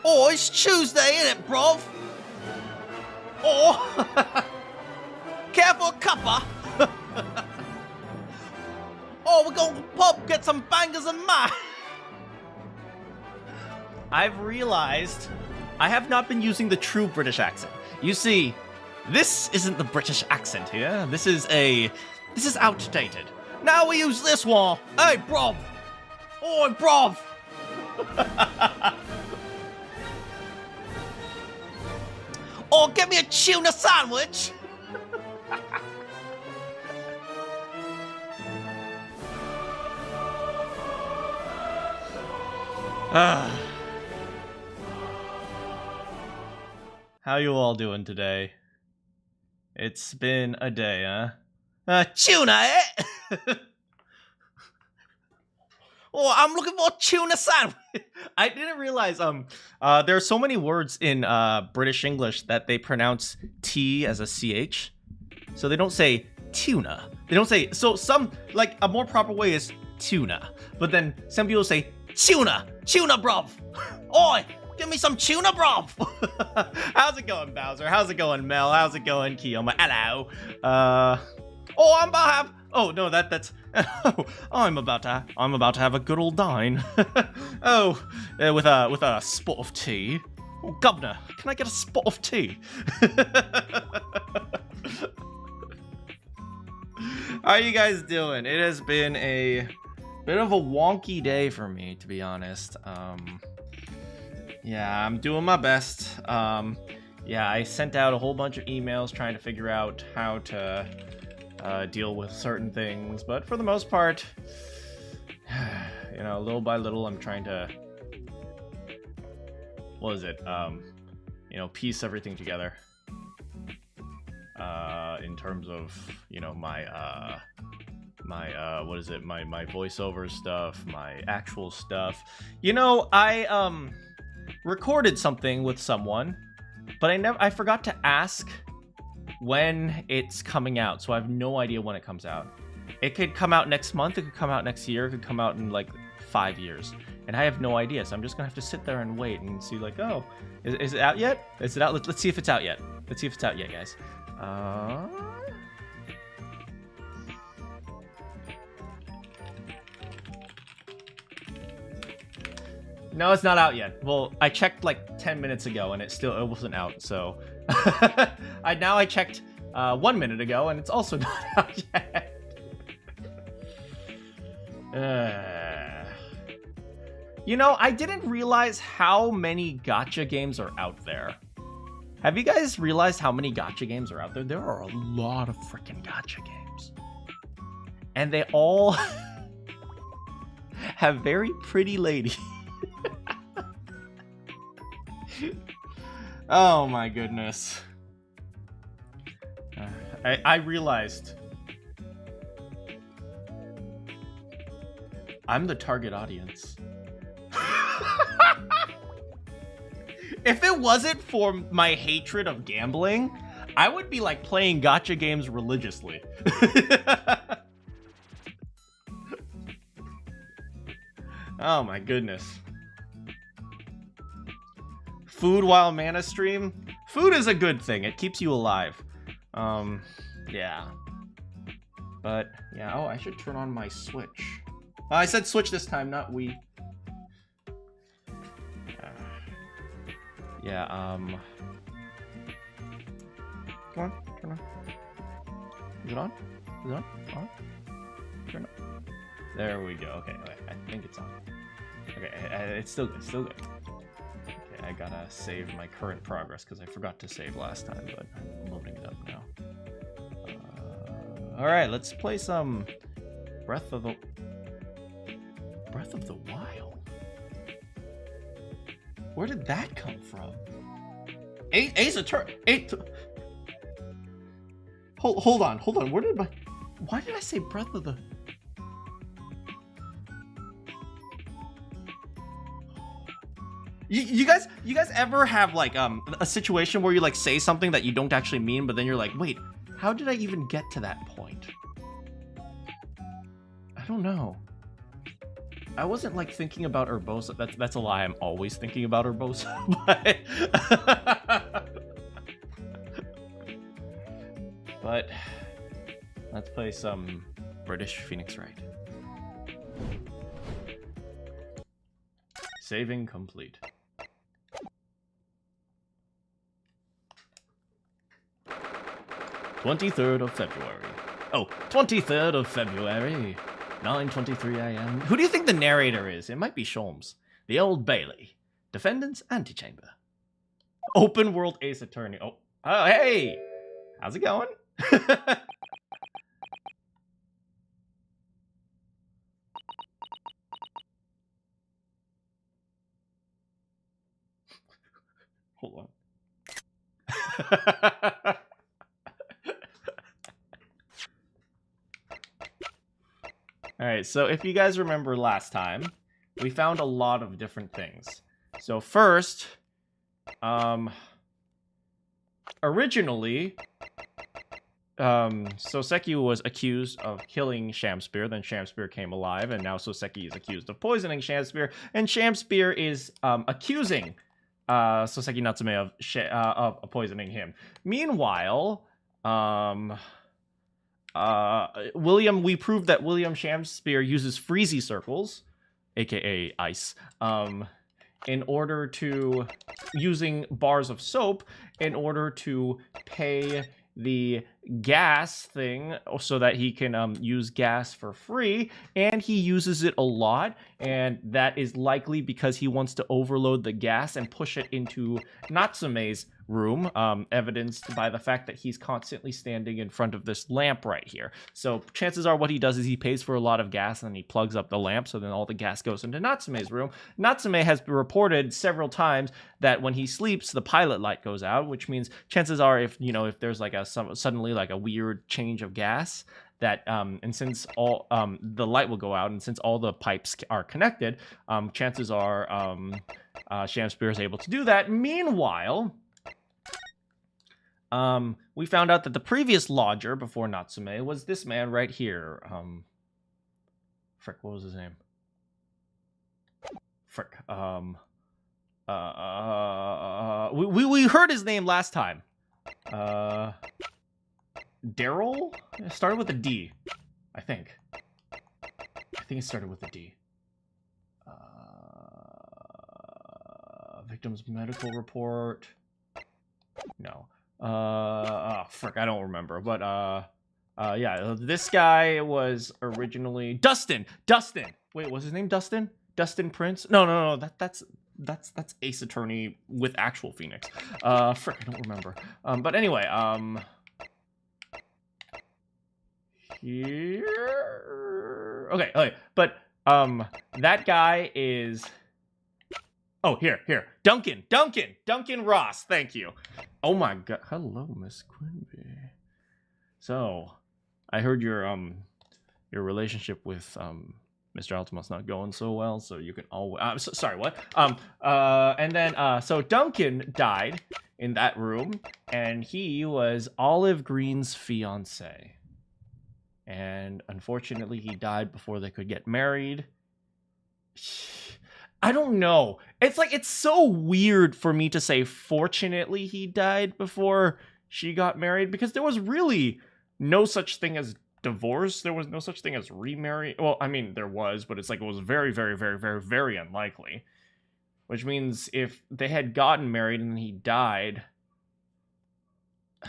Oh, it's Tuesday, isn't it, bruv? Oh, careful, cuppa. Oh, we're going to the pub, get some bangers and mash. I've realized I have not been using the true British accent. You see, this isn't the British accent here. This is outdated. Now we use this one. Hey, bruv. Oh, bruv. Oh, get me a tuna sandwich. How you all doing today? It's been a day, huh? Tuna, eh? Oh, I'm looking for a tuna sandwich. I didn't realize there are so many words in British English that they pronounce T as a CH. So they don't say tuna. They don't say, so some, like, a more proper way is tuna. But then some people say tuna bruv. Oi, give me some tuna bruv. How's it going, Bowser? How's it going, Mel? How's it going, Kiyoma? Hello. Oh, I'm about to have, oh no, that's I'm about to have a good old dine. Oh, with a spot of tea. Oh, governor, can I get a spot of tea? How are you guys doing? It has been a bit of a wonky day for me, to be honest. Yeah, I'm doing my best. Yeah, I sent out a whole bunch of emails trying to figure out how to deal with certain things, but for the most part, you know, little by little, I'm trying to, what is it, you know, piece everything together, in terms of, you know, my what is it, my voiceover stuff, my actual stuff. You know, I, recorded something with someone, but I forgot to ask when it's coming out, so I have no idea when it comes out. It could come out next month, it could come out next year, it could come out in like 5 years, and I have no idea, so I'm just gonna have to sit there and wait and see, like, oh, is it out yet? Is it out? Let's see if it's out yet. Let's see if it's out yet, guys. No, it's not out yet. Well, I checked like 10 minutes ago and it wasn't out, so I checked 1 minute ago and it's also not out yet. You know, I didn't realize how many gacha games are out there. Have you guys realized how many gacha games are out there? There are a lot of freaking gacha games. And they all have very pretty ladies. Oh my goodness. I realized I'm the target audience. If it wasn't for my hatred of gambling, I would be like playing gacha games religiously. Oh my goodness. Food while mana stream? Food is a good thing. It keeps you alive. Yeah. But, yeah. Oh, I should turn on my Switch. I said Switch this time, not Wii. Yeah, Come on, turn on. Is it on? Is it on? On? Turn on. There we go. Okay, I think it's on. Okay, it's still good. It's still good. Okay, I gotta save my current progress because I forgot to save last time, but I'm loading it up now. All right, let's play some Breath of the Wild. Where did that come from? Ace Attorney. Hold on. Why did I say Breath of the? You guys ever have like a situation where you like say something that you don't actually mean, but then you're like, wait, how did I even get to that point? I don't know. I wasn't like thinking about Urbosa. That's a lie. I'm always thinking about Urbosa. But let's play some British Phoenix Wright. Saving complete. "23rd of February. Oh, 23rd of February. 9:23 a.m. Who do you think the narrator is? It might be Sholmes. The Old Bailey. Defendant's Antechamber. Open world Ace Attorney. Oh, hey! How's it going? Hold on. Alright, so if you guys remember last time, we found a lot of different things. So first, originally, Soseki was accused of killing Shamspear, then Shamspear came alive, and now Soseki is accused of poisoning Shamspear, and Shamspear is accusing Soseki Natsume of poisoning him. Meanwhile, we proved that William Shamspear uses freezy circles, aka ice, in order to, using bars of soap, in order to pay the gas thing so that he can use gas for free, and he uses it a lot, and that is likely because he wants to overload the gas and push it into Natsume's room, evidenced by the fact that he's constantly standing in front of this lamp right here. So chances are what he does is he pays for a lot of gas and he plugs up the lamp, so then all the gas goes into Natsume's room. Natsume has reported several times that when he sleeps, the pilot light goes out, which means chances are if there's like suddenly like a weird change of gas, that and since all the light will go out, and since all the pipes are connected, chances are Shamspear is able to do that. Meanwhile, we found out that the previous lodger before Natsume was this man right here. Frick, what was his name? Frick. We heard his name last time. Daryl? It started with a D, I think. I think it started with a D. Victim's medical report. No. Frick, I don't remember. But, yeah, this guy was originally... Dustin! Wait, was his name Dustin? Dustin Prince? No, that's Ace Attorney with actual Phoenix. Frick, I don't remember. But anyway, here... Okay, but, that guy is... Oh, here. Duncan Ross, thank you. Oh my god. Hello, Miss Quimby. So, I heard your relationship with Mr. Altamon's not going so well, so you can always sorry, what? And then so Duncan died in that room, and he was Olive Green's fiance. And unfortunately, he died before they could get married. I don't know. It's so weird for me to say fortunately he died before she got married, because there was really no such thing as divorce. There was no such thing as remarry. Well, I mean, there was, but it's like it was very, very, very, very, very unlikely. Which means if they had gotten married and he died,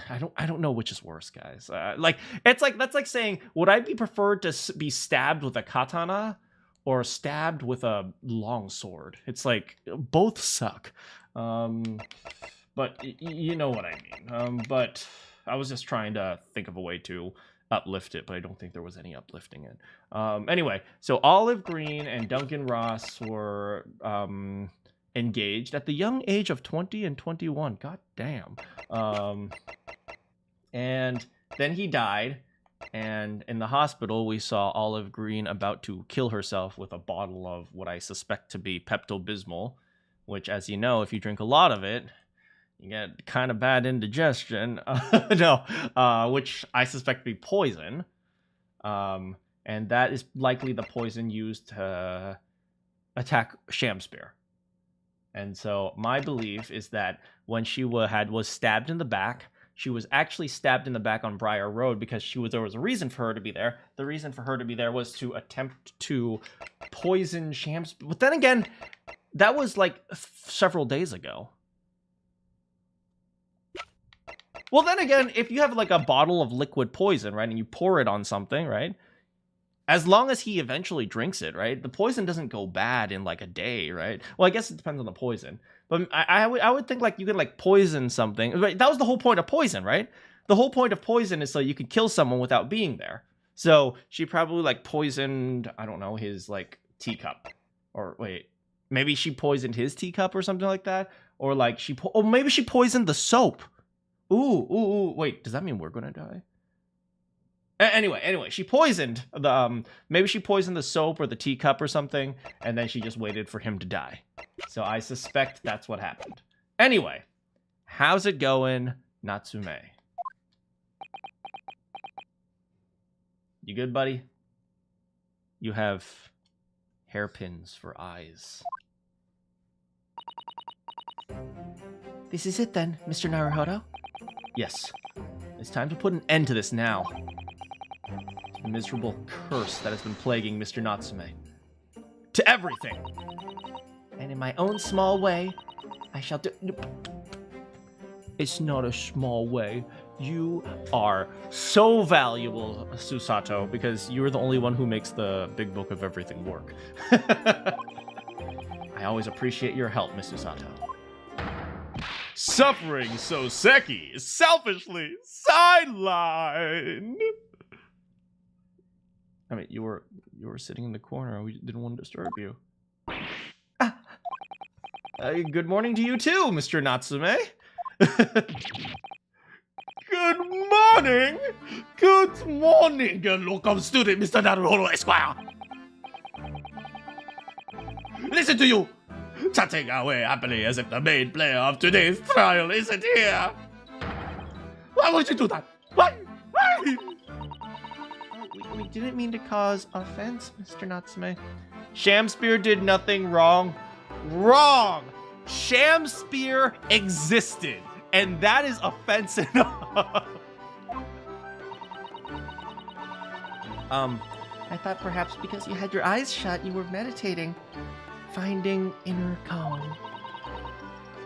I don't know which is worse, guys. That's like saying, would I be preferred to be stabbed with a katana or stabbed with a long sword? It's like, both suck. But you know what I mean. But I was just trying to think of a way to uplift it, but I don't think there was any uplifting it. Anyway, so Olive Green and Duncan Ross were engaged at the young age of 20 and 21. God damn. And then he died. And in the hospital, we saw Olive Green about to kill herself with a bottle of what I suspect to be Pepto-Bismol, which, as you know, if you drink a lot of it, you get kind of bad indigestion. Which I suspect to be poison. And that is likely the poison used to attack Shamspear. And so my belief is that when she was stabbed in the back, she was actually stabbed in the back on Briar Road because there was a reason for her to be there. The reason for her to be there was to attempt to poison Shamspear. But then again, that was like several days ago. Well, then again, if you have like a bottle of liquid poison, right, and you pour it on something, right, as long as he eventually drinks it, right, the poison doesn't go bad in like a day, right? Well, I guess it depends on the poison. But I would think like you could like poison something. Right? That was the whole point of poison, right? The whole point of poison is so you could kill someone without being there. So she probably like poisoned, I don't know, his like teacup. Or wait, maybe she poisoned his teacup or something like that. Or like maybe she poisoned the soap. Ooh, wait, does that mean we're gonna die? Anyway, she poisoned the, maybe she poisoned the soap or the teacup or something, and then she just waited for him to die. So I suspect that's what happened. Anyway, how's it going, Natsume? You good, buddy? You have hairpins for eyes. This is it then, Mr. Naruhodo? Yes. It's time to put an end to this now. The miserable curse that has been plaguing Mr. Natsume. To everything! And in my own small way, I shall do... It's not a small way. You are so valuable, Susato, because you're the only one who makes the big book of everything work. I always appreciate your help, Miss Susato. Suffering Soseki is selfishly sidelined. I mean, you were sitting in the corner. We didn't want to disturb you. Good morning to you too, Mr. Natsume. Good morning! Good morning, locum student, Mr. Naruhodo Esquire! Listen to you! Chatting away happily as if the main player of today's trial isn't here! Why would you do that? Why? We didn't mean to cause offense, Mr. Natsume. Shamspear did nothing wrong. Wrong! Shamspear existed, and that is offensive. I thought perhaps because you had your eyes shut, you were meditating, finding inner calm.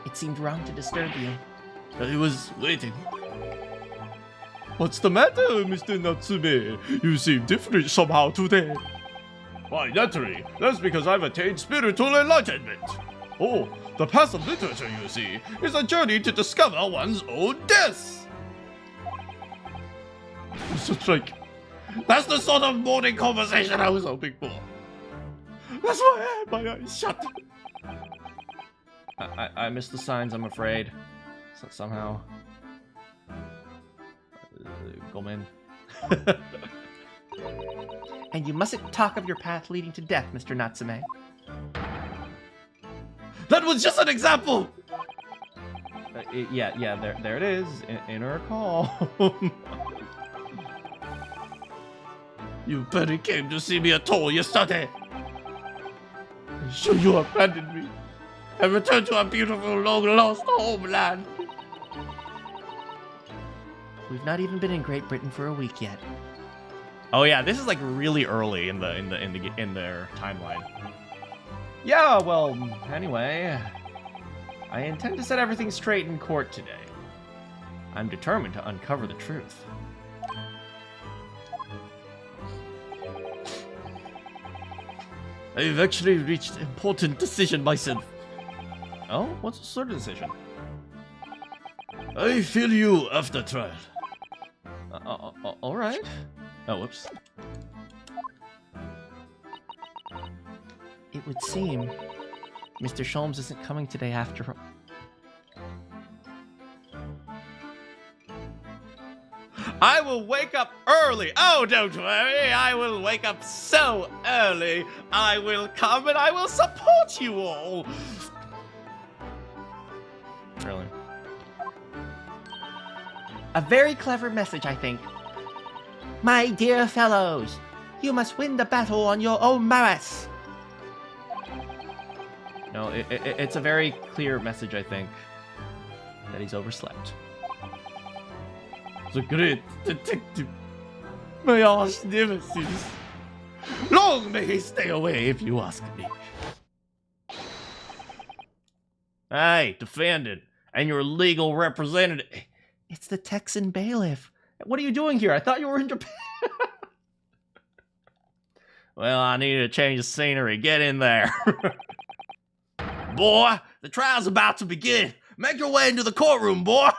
It seemed wrong to disturb you. I was waiting. What's the matter, Mr. Natsume? You seem different somehow today. Why, naturally, that's because I've attained spiritual enlightenment. Oh, the path of literature, you see, is a journey to discover one's own death. Such like... That's the sort of morning conversation I was hoping for. That's why I had my eyes shut. I missed the signs, I'm afraid. So somehow... Gomen. And you mustn't talk of your path leading to death, Mr. Natsume. That was just an example! Yeah, there it is. Inner calm. You barely came to see me at all yesterday. I'm sure you abandoned me and returned to our beautiful, long-lost homeland. We've not even been in Great Britain for a week yet. Oh yeah, this is like really early in their timeline. Yeah, well, anyway, I intend to set everything straight in court today. I'm determined to uncover the truth. I've actually reached an important decision myself. Oh, what sort of decision? I feel you after trial. All right. Oh, whoops. It would seem Mr. Sholmes isn't coming today after all. I will wake up early. Oh, don't worry. I will wake up so early. I will come and I will support you all. Really? A very clever message, I think. My dear fellows, you must win the battle on your own merits. know, it's a very clear message, I think, that he's overslept. The great detective, my arch nemesis. Long may he stay away, if you ask me. Hey, defendant, and your legal representative. It's the Texan bailiff. What are you doing here? I thought you were in Japan. Well, I need to change the scenery. Get in there. Boy, the trial's about to begin. Make your way into the courtroom, boy.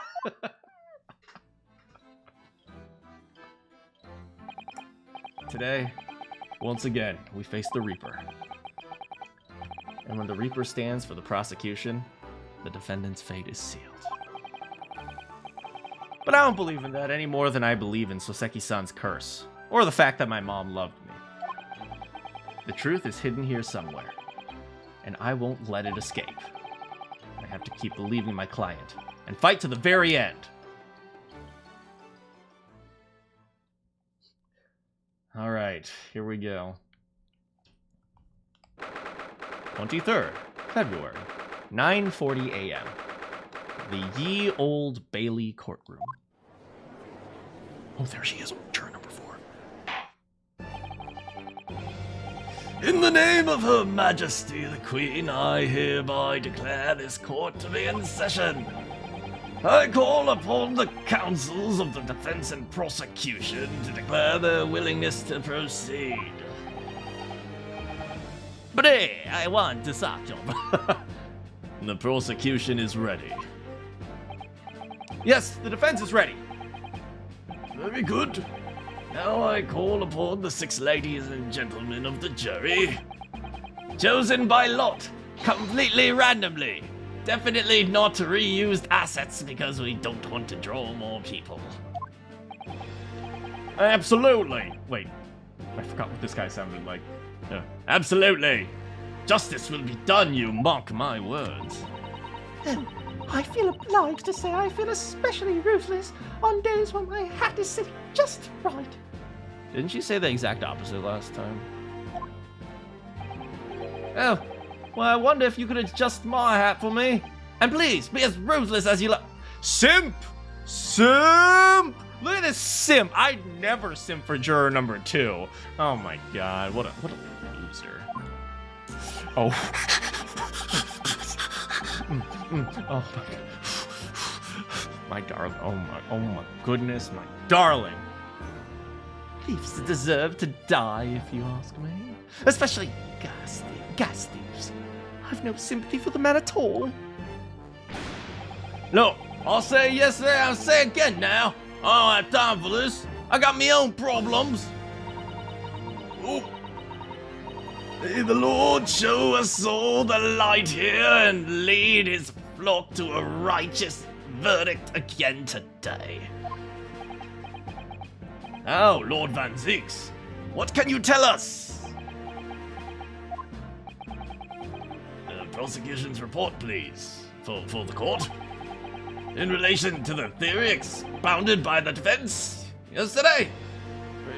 Today, once again, we face the Reaper. And when the Reaper stands for the prosecution, the defendant's fate is sealed. But I don't believe in that any more than I believe in Soseki-san's curse, or the fact that my mom loved me. The truth is hidden here somewhere, and I won't let it escape. I have to keep believing my client, and fight to the very end. Alright, here we go. 23rd February, 9:40 a.m. The Ye Old Bailey courtroom. Oh, there she is, juror number 4. In the name of Her Majesty the Queen, I hereby declare this court to be in session. I call upon the counsels of the defense and prosecution to declare their willingness to proceed. Bre, I want to start you. The prosecution is ready. Yes, the defense is ready. Very good. Now I call upon the 6 ladies and gentlemen of the jury. Chosen by lot, completely randomly. Definitely not reused assets because we don't want to draw more people. Absolutely. Wait, I forgot what this guy sounded like. Absolutely. Justice will be done, you mark my words. I feel obliged to say I feel especially ruthless on days when my hat is sitting just right. Didn't she say the exact opposite last time? Oh, well, I wonder if you could adjust my hat for me. And please, be as ruthless as you like. Simp! Simp! Look at this simp. I'd never simp for juror number 2. Oh my god, what a loser. Oh. Oh my god. My darling. Oh my goodness, my darling. Thieves deserve to die, if you ask me. Especially gas thieves. I've no sympathy for the man at all. Look, I'll say yes there, I'll say again now. I don't have time for this. I got my own problems. Ooh. May the Lord show us all the light here and lead his flock to a righteous verdict again today. Now, Lord Van Zieks, what can you tell us? The prosecution's report, please, for the court. In relation to the theory expounded by the defense yesterday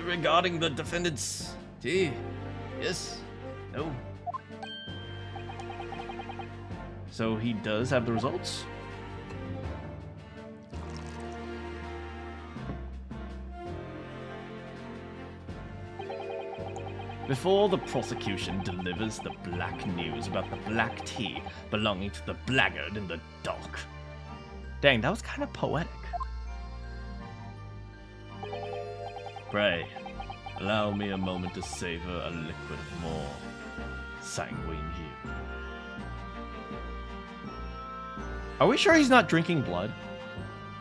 regarding the defendant's tea. Yes? No? So he does have the results? Before the prosecution delivers the black news about the black tea belonging to the blackguard in the dock. Dang, that was kind of poetic. Pray, allow me a moment to savor a liquid of more sanguine hue. Are we sure he's not drinking blood?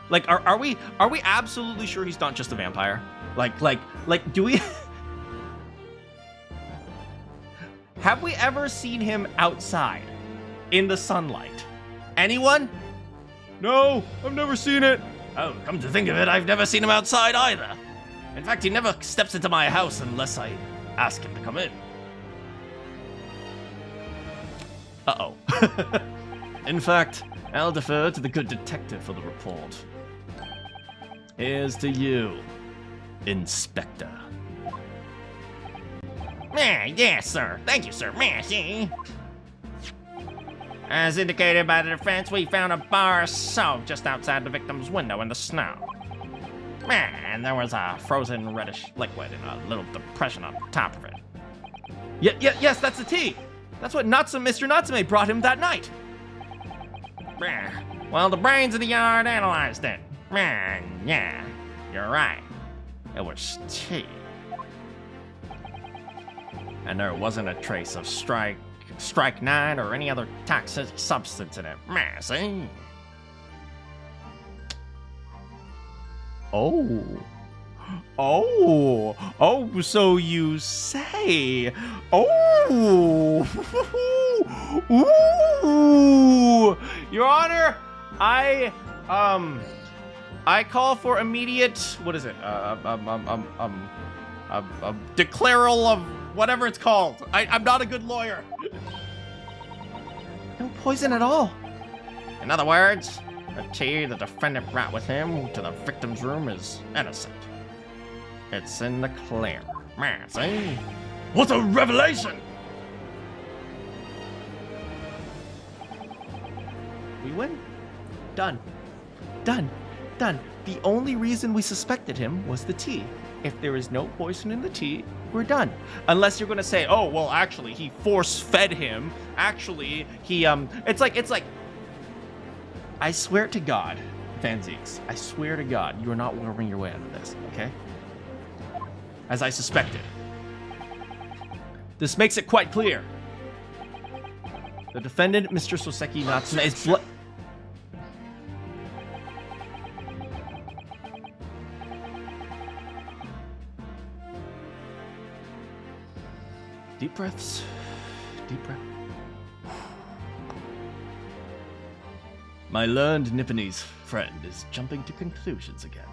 Like, are we absolutely sure he's not just a vampire? Like, do we... Have we ever seen him outside, in the sunlight? Anyone? No, I've never seen it. Oh, come to think of it, I've never seen him outside either. In fact, he never steps into my house unless I ask him to come in. Uh-oh. In fact, I'll defer to the good detective for the report. Here's to you, Inspector. Yes, sir. Thank you, sir. Merci. As indicated by the defense, we found a bar of soap just outside the victim's window in the snow. And there was a frozen reddish liquid in a little depression on top of it. Yes, that's the tea. That's what Mr. Natsume brought him that night. Well, the brains of the yard analyzed it. Yeah, you're right. It was tea. And there wasn't a trace of strychnine or any other toxic substance in it. See? Oh, so you say. Ooh. Your Honor, I call for immediate, what is it? Declaral of whatever it's called. I'm not a good lawyer. No poison at all. In other words, the tea the defendant brought with him to the victim's room is innocent. It's in the clear. See? What a revelation! We win. Done. The only reason we suspected him was the tea. If there is no poison in the tea, we're done. Unless you're gonna say, oh, well, actually, he force-fed him. Actually, he, it's like, I swear to God, Fanzeeks, I swear to God, you are not worming your way out of this, okay? As I suspected. This makes it quite clear. The defendant, Mr. Soseki Natsume, is Deep breaths. Deep breath. My learned Nipponese friend is jumping to conclusions again.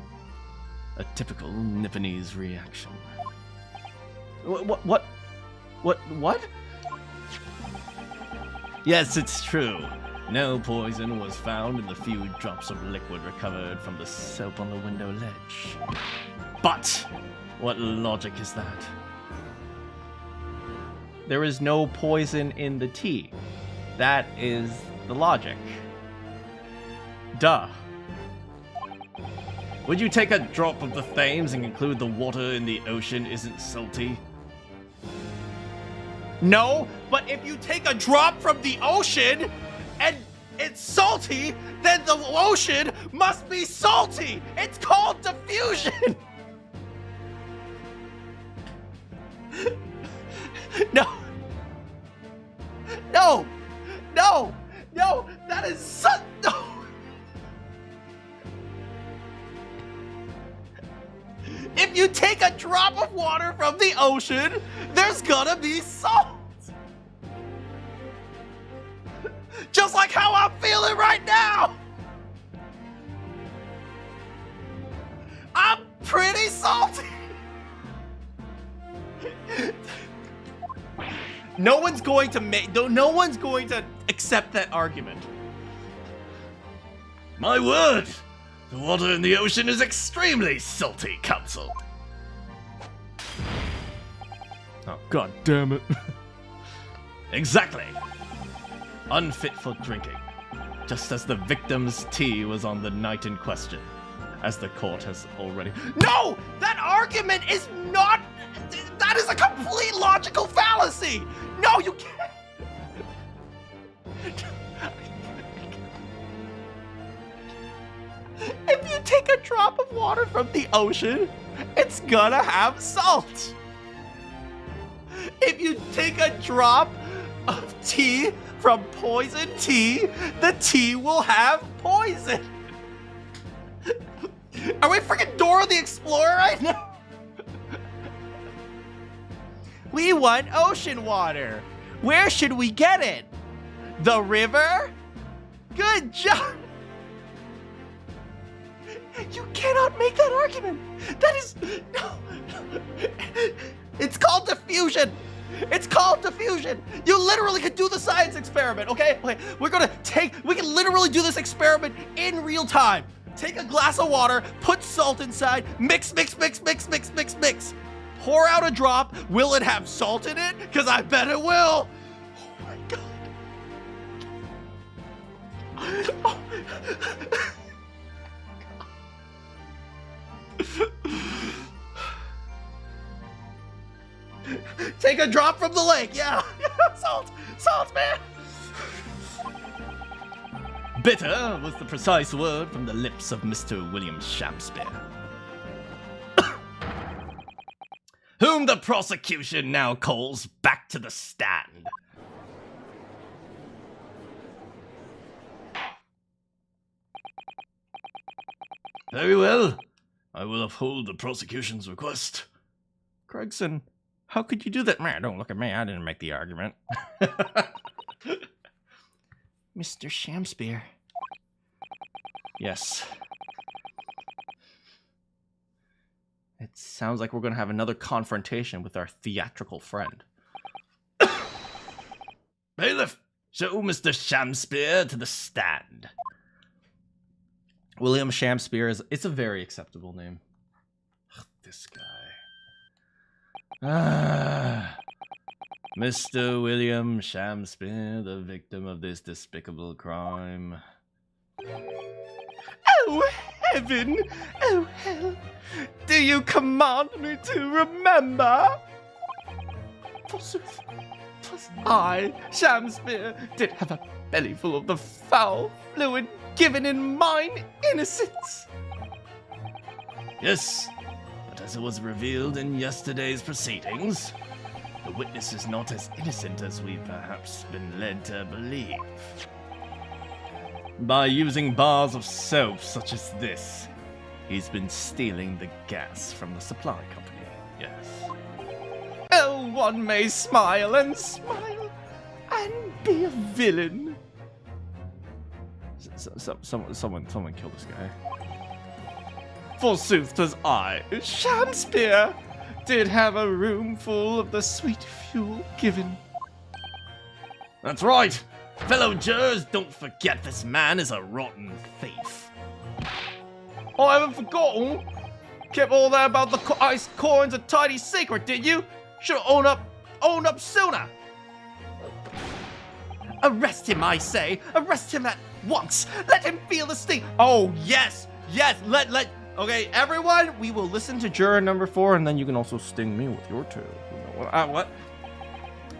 A typical Nipponese reaction. What? Yes, it's true. No poison was found in the few drops of liquid recovered from the soap on the window ledge. But what logic is that? There is no poison in the tea. That is the logic. Duh. Would you take a drop of the Thames and conclude the water in the ocean isn't salty? No, but if you take a drop from the ocean and it's salty, then the ocean must be salty. It's called diffusion. No, that is such, no. If you take a drop of water from the ocean, there's gonna be salt. Just like how I'm feeling right now. I'm pretty salty. No one's going to accept that argument. My word! The water in the ocean is extremely salty, counsel. Oh, god damn it. Exactly. Unfit for drinking. Just as the victim's tea was on the night in question. As the court has already... No! That argument is not... That is a complete logical fallacy! No, you can't... If you take a drop of water from the ocean, it's gonna have salt. If you take a drop of tea from poison tea, the tea will have poison. Are we freaking Dora the Explorer right now? We want ocean water. Where should we get it? The river? Good job. You cannot make that argument. That is, no. It's called diffusion. It's called diffusion. You literally could do the science experiment, okay? Okay, we can literally do this experiment in real time. Take a glass of water, put salt inside, mix. Pour out a drop. Will it have salt in it? Because I bet it will. Oh my God. Oh. Take a drop from the lake, yeah. Salt, man. Bitter was the precise word from the lips of Mr. William Shakespeare, whom the prosecution now calls back to the stand. Very well. I will uphold the prosecution's request. Gregson, how could you do that? Man, don't look at me. I didn't make the argument. Mr. Shakespeare. Yes. It sounds like we're going to have another confrontation with our theatrical friend. Bailiff, show Mr. Shakespeare to the stand. William Shakespeare it's a very acceptable name. Ugh, this guy. Mr. William Shakespeare, the victim of this despicable crime. Oh, heaven! Oh, hell! Do you command me to remember? Forsooth, 'twas I, Shakespeare, did have a belly full of the foul fluid given in mine innocence. Yes, but as it was revealed in yesterday's proceedings, the witness is not as innocent as we've perhaps been led to believe. By using bars of soap such as this, he's been stealing the gas from the supply company, yes. Oh, one may smile and be a villain. Someone kill this guy. Forsooth, 'twas I, Shakespeare, did have a room full of the sweet fuel given. That's right! Fellow jurors, don't forget this man is a rotten thief. I haven't forgotten. Kept all that about the ice coins a tidy secret, did you? Should've owned up sooner. Arrest him, I say. Arrest him at once. Let him feel the sting. Oh, yes. Okay, everyone, we will listen to juror number 4, and then you can also sting me with your tale. What?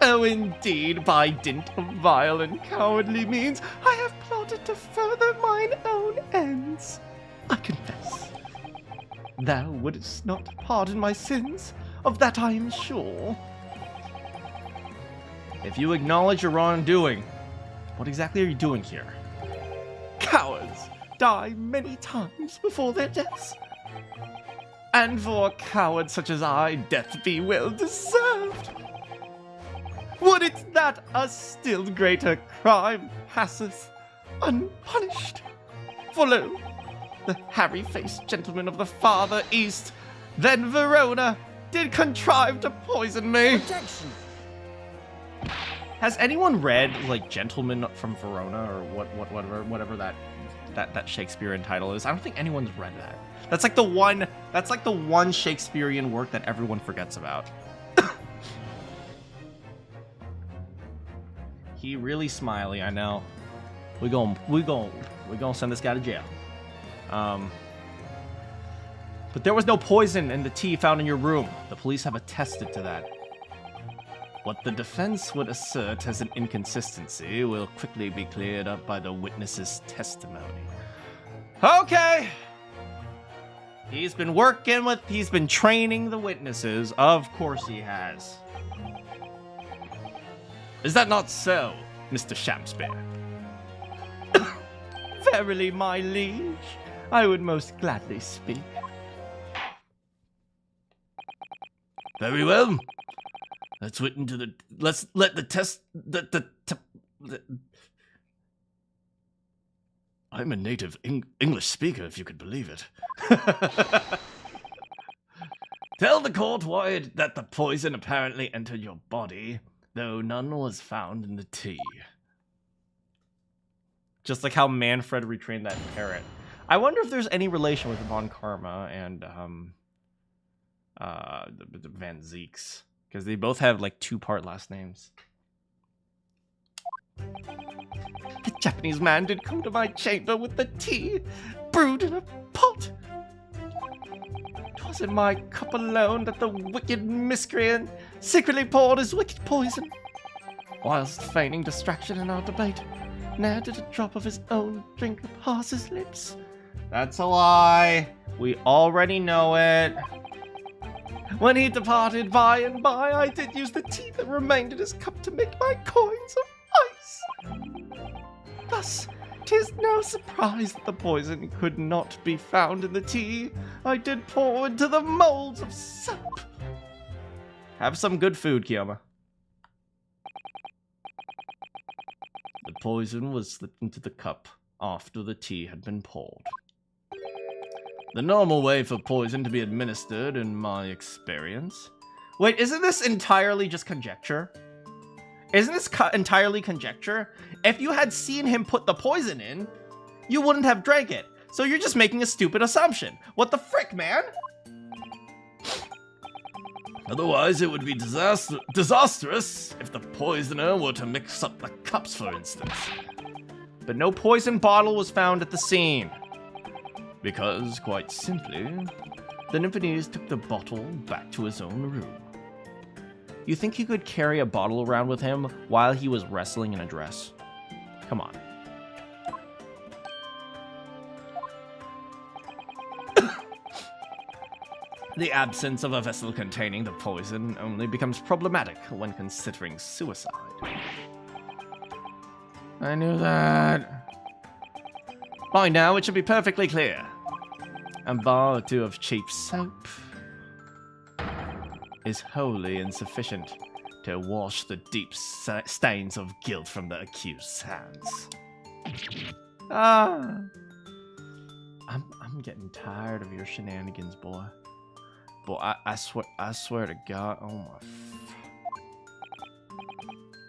Oh, indeed, by dint of vile and cowardly means, I have plotted to further mine own ends. I confess. Thou wouldst not pardon my sins, of that I am sure. If you acknowledge your wrongdoing, what exactly are you doing here? Cowards die many times before their deaths. And for a coward such as I, death be well deserved. Would it that a still greater crime passeth unpunished? For lo, the hairy-faced gentleman of the farther east, then Verona, did contrive to poison me. Objection. Has anyone read like Gentleman from Verona or whatever that Shakespearean title is? I don't think anyone's read that. That's like the one Shakespearean work that everyone forgets about. He really smiley, I know. We gon' send this guy to jail. But there was no poison in the tea found in your room. The police have attested to that. What the defense would assert as an inconsistency will quickly be cleared up by the witness's testimony. Okay. He's been training the witnesses. Of course he has. Is that not so, Mr. Shakespeare? Verily, my liege, I would most gladly speak. Very well. Let's let the test. I'm a native English speaker, if you could believe it. Tell the court why that the poison apparently entered your body, though none was found in the tea. Just like how Manfred retrained that parrot. I wonder if there's any relation with Von Karma and the Van Zeeks. Because they both have like 2-part last names. The Japanese man did come to my chamber with the tea, brewed in a pot. 'Twas in my cup alone that the wicked miscreant secretly poured his wicked poison. Whilst feigning distraction in our debate, ne'er did a drop of his own drink pass his lips. That's a lie. We already know it. When he departed by and by, I did use the tea that remained in his cup to make my coins of ice. Thus, 'tis no surprise that the poison could not be found in the tea I did pour into the molds of soap. Have some good food, Kiyama. The poison was slipped into the cup after the tea had been poured. The normal way for poison to be administered, in my experience. Wait, isn't this entirely just conjecture? Isn't this entirely conjecture? If you had seen him put the poison in, you wouldn't have drank it. So you're just making a stupid assumption. What the frick, man? Otherwise, it would be disastrous if the poisoner were to mix up the cups, for instance. But no poison bottle was found at the scene. Because, quite simply, the Nymphonese took the bottle back to his own room. You think he could carry a bottle around with him while he was wrestling in a dress? Come on. The absence of a vessel containing the poison only becomes problematic when considering suicide. I knew that. By now, it should be perfectly clear. A bar or two of cheap soap is wholly insufficient to wash the deep stains of guilt from the accused's hands. Ah. I'm getting tired of your shenanigans, boy. Boy, I swear to God, oh my.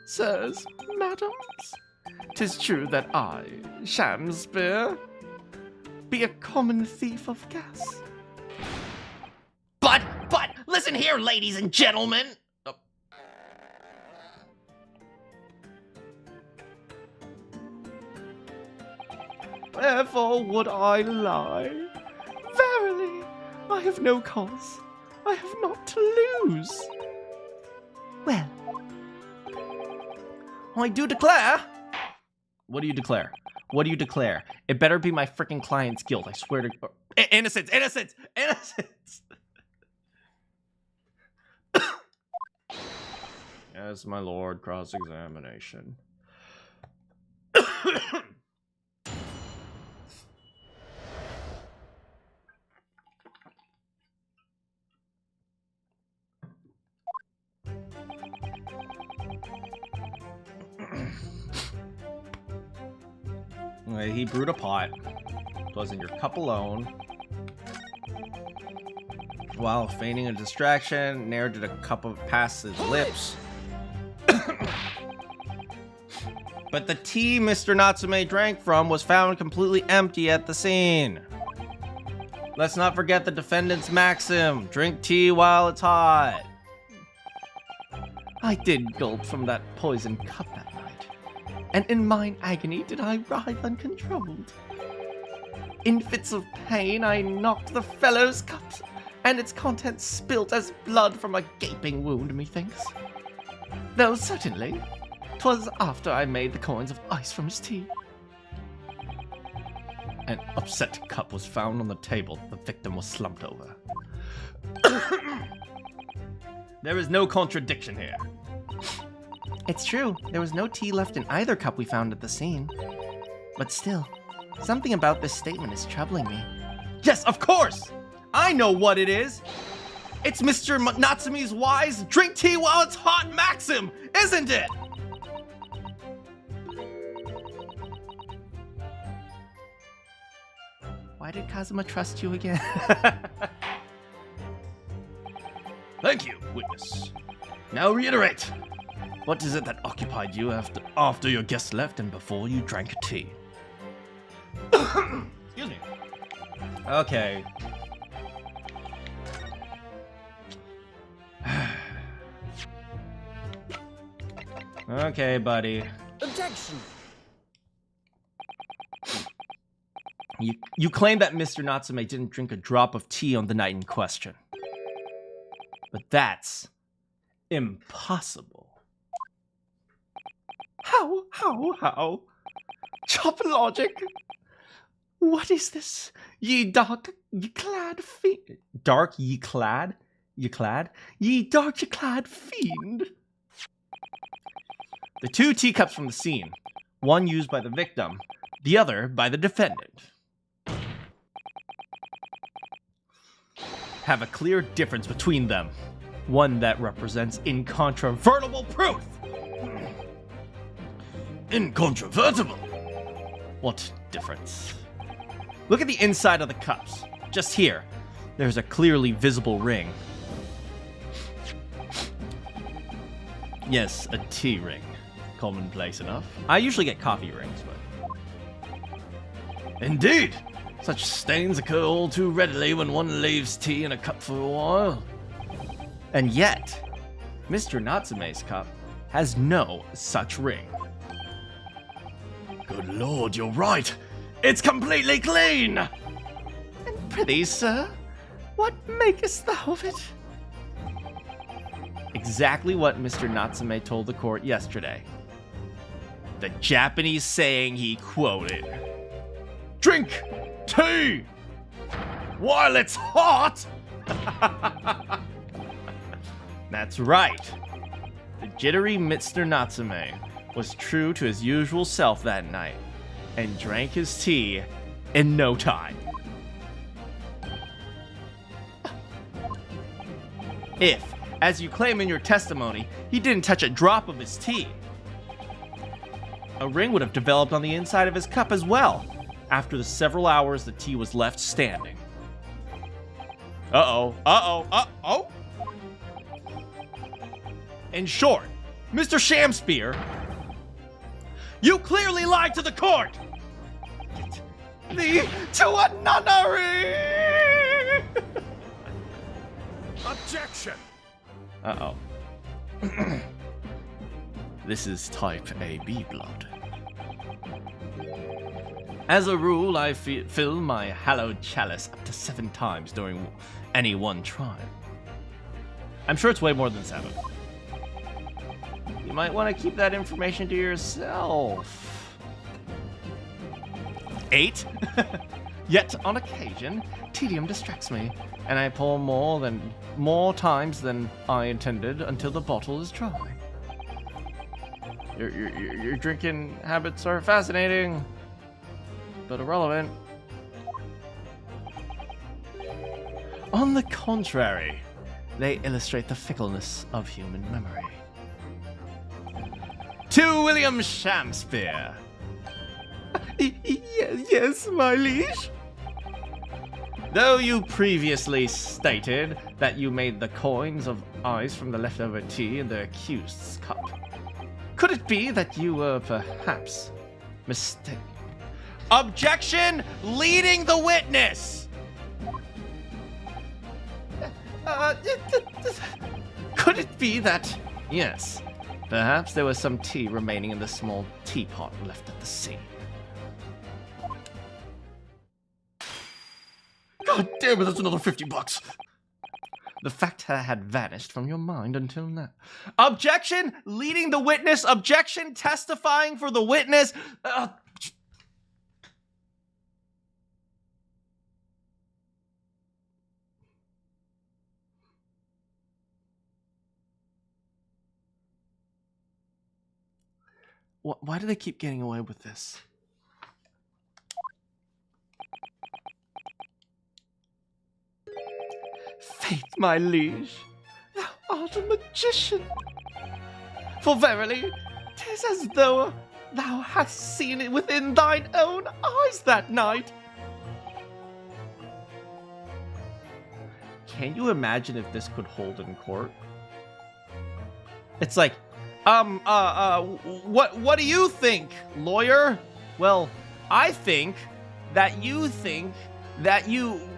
Sirs, madams, 'tis true that I, Shamspeare, be a common thief of gas. But, listen here, ladies and gentlemen. Oh. Wherefore would I lie? Verily, I have no cause. I have not to lose. Well, I do declare. What do you declare? What do you declare? It better be my freaking client's guilt. I swear to. Innocence! Innocence! Innocence! Yes, my lord, cross-examination. He brewed a pot. It was in your cup alone. While feigning a distraction, narrowed a cup of past his lips. But the tea Mr. Natsume drank from was found completely empty at the scene. Let's not forget the defendant's maxim: drink tea while it's hot. I did gulp from that poisoned cup that night, and in mine agony did I writhe uncontrolled. In fits of pain I knocked the fellow's cup, and its contents spilt as blood from a gaping wound, methinks. Though certainly, 'twas after I made the coins of ice from his tea. An upset cup was found on the table the victim was slumped over. There is no contradiction here. It's true, there was no tea left in either cup we found at the scene. But still, something about this statement is troubling me. Yes, of course! I know what it is! It's Mr. Natsume's wise drink tea while it's hot maxim, isn't it? Why did Kazuma trust you again? Thank you, witness. Now reiterate. What is it that occupied you after your guest left and before you drank tea? Excuse me. Okay. Okay, buddy. Objection! You claim that Mr. Natsume didn't drink a drop of tea on the night in question. But that's impossible. How? Chop logic? What is this? Ye dark, ye clad fiend. Dark, ye clad? Ye clad? Ye dark, ye clad fiend. The 2 teacups from the scene, one used by the victim, the other by the defendant, have a clear difference between them. One that represents incontrovertible proof. Incontrovertible? What difference? Look at the inside of the cups. Just here, there's a clearly visible ring. Yes, a tea ring. Commonplace enough. I usually get coffee rings, but... Indeed! Such stains occur all too readily when one leaves tea in a cup for a while. And yet, Mr. Natsume's cup has no such ring. Good lord, you're right! It's completely clean! And prithee, sir, what makest thou of it? Exactly what Mr. Natsume told the court yesterday. The Japanese saying he quoted. Drink tea while it's hot! That's right. The jittery Mr. Natsume was true to his usual self that night and drank his tea in no time. If, as you claim in your testimony, he didn't touch a drop of his tea, a ring would have developed on the inside of his cup as well, after the several hours the tea was left standing. Uh-oh. In short, Mr. Shamspear, you clearly lied to the court! Get thee to a nunnery! Objection! Uh-oh. This is type AB blood. As a rule, I fill my hallowed chalice up to 7 times during any one trial. I'm sure it's way more than 7. You might want to keep that information to yourself. 8? Yet, on occasion, tedium distracts me, and I pour more times than I intended until the bottle is dry. Your drinking habits are fascinating, but irrelevant. On the contrary, they illustrate the fickleness of human memory. To William Shamspear. Yes, my liege. Though you previously stated that you made the coins of ice from the leftover tea in the accused's cup, could it be that you were perhaps mistaken? Objection! Leading the witness! Could it be that, yes, perhaps there was some tea remaining in the small teapot left at the scene? God damn it, that's another $50. The fact had vanished from your mind until now. Objection! Leading the witness. Objection! Testifying for the witness. Why do they keep getting away with this? Faith, my liege, thou art a magician. For verily, 'tis as though thou hast seen it within thine own eyes that night. Can you imagine if this could hold in court? It's like, what do you think, lawyer? Well, I think that you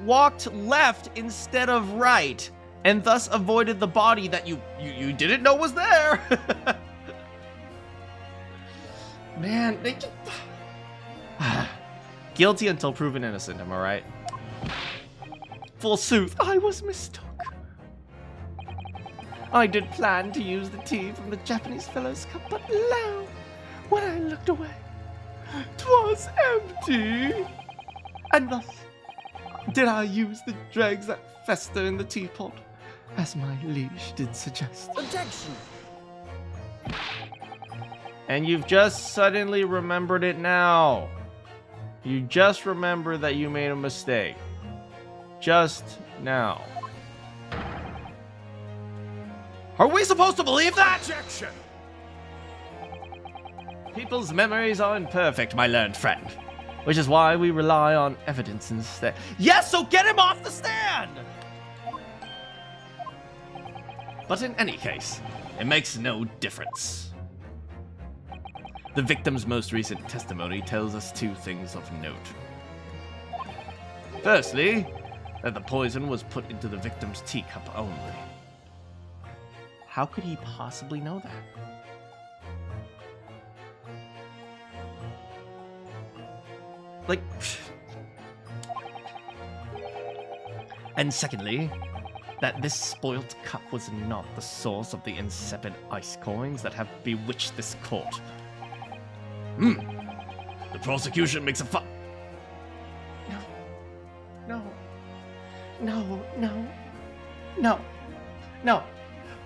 walked left instead of right, and thus avoided the body that you didn't know was there. Man, they just... Guilty until proven innocent, am I right? Forsooth, I was mistook. I did plan to use the tea from the Japanese fellow's cup, but lo, when I looked away, 'twas empty. And thus did I use the dregs that fester in the teapot, as my liege did suggest. Objection! And you've just suddenly remembered it now. You just remember that you made a mistake. Just now. Are we supposed to believe that? Objection! People's memories are imperfect, my learned friend. Which is why we rely on evidence instead. Yes, so get him off the stand! But in any case, it makes no difference. The victim's most recent testimony tells us two things of note. Firstly, that the poison was put into the victim's teacup only. How could he possibly know that? Like... And secondly, that this spoilt cup was not the source of the insipid ice coins that have bewitched this court. The prosecution makes a No.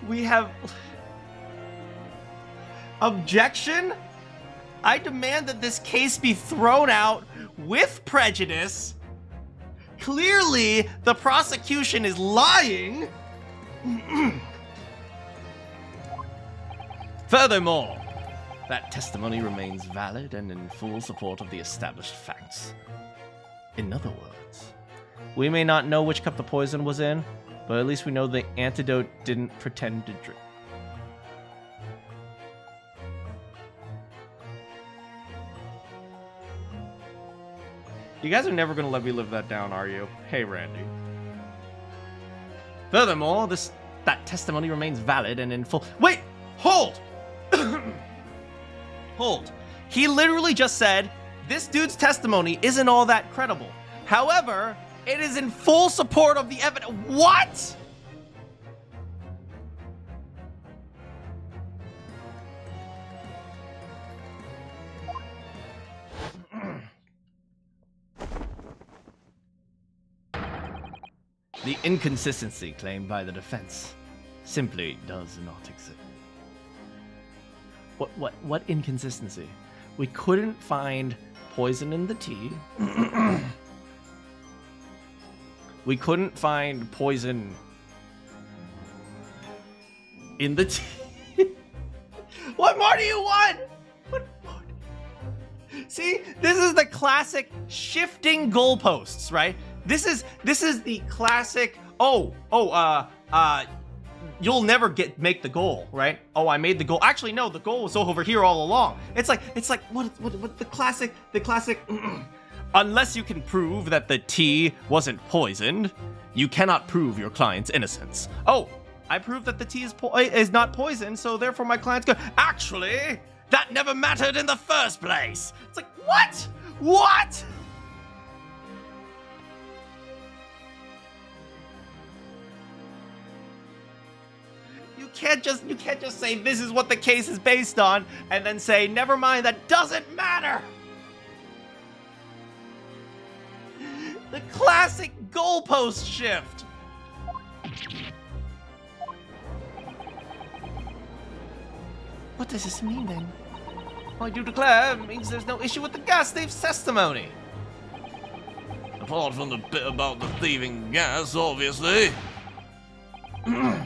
We have... Objection? I demand that this case be thrown out with prejudice. Clearly, the prosecution is lying. Furthermore, that testimony remains valid and in full support of the established facts. In other words, we may not know which cup the poison was in, but at least we know the antidote didn't pretend to drink. You guys are never going to let me live that down, are you? Hey, Randy. Furthermore, that testimony remains valid and in full... Wait, hold. Hold. He literally just said, this dude's testimony isn't all that credible. However, it is in full support of the evidence. What? The inconsistency claimed by the defense simply does not exist. What inconsistency? We couldn't find poison in the tea. We couldn't find poison in the tea. What more do you want? What more? See, this is the classic shifting goalposts, right? This is the classic. You'll never make the goal, right? Oh, I made the goal. Actually, no, the goal was over here all along. It's like what the classic. Unless you can prove that the tea wasn't poisoned, you cannot prove your client's innocence. Oh, I proved that the tea is not poisoned, so therefore my client's good. Actually, that never mattered in the first place. It's like, what? What? You can't just say this is what the case is based on and then say, never mind, that doesn't matter. The classic goalpost shift. What does this mean then? I do declare it means there's no issue with the gas thief's testimony. Apart from the bit about the thieving gas, obviously. My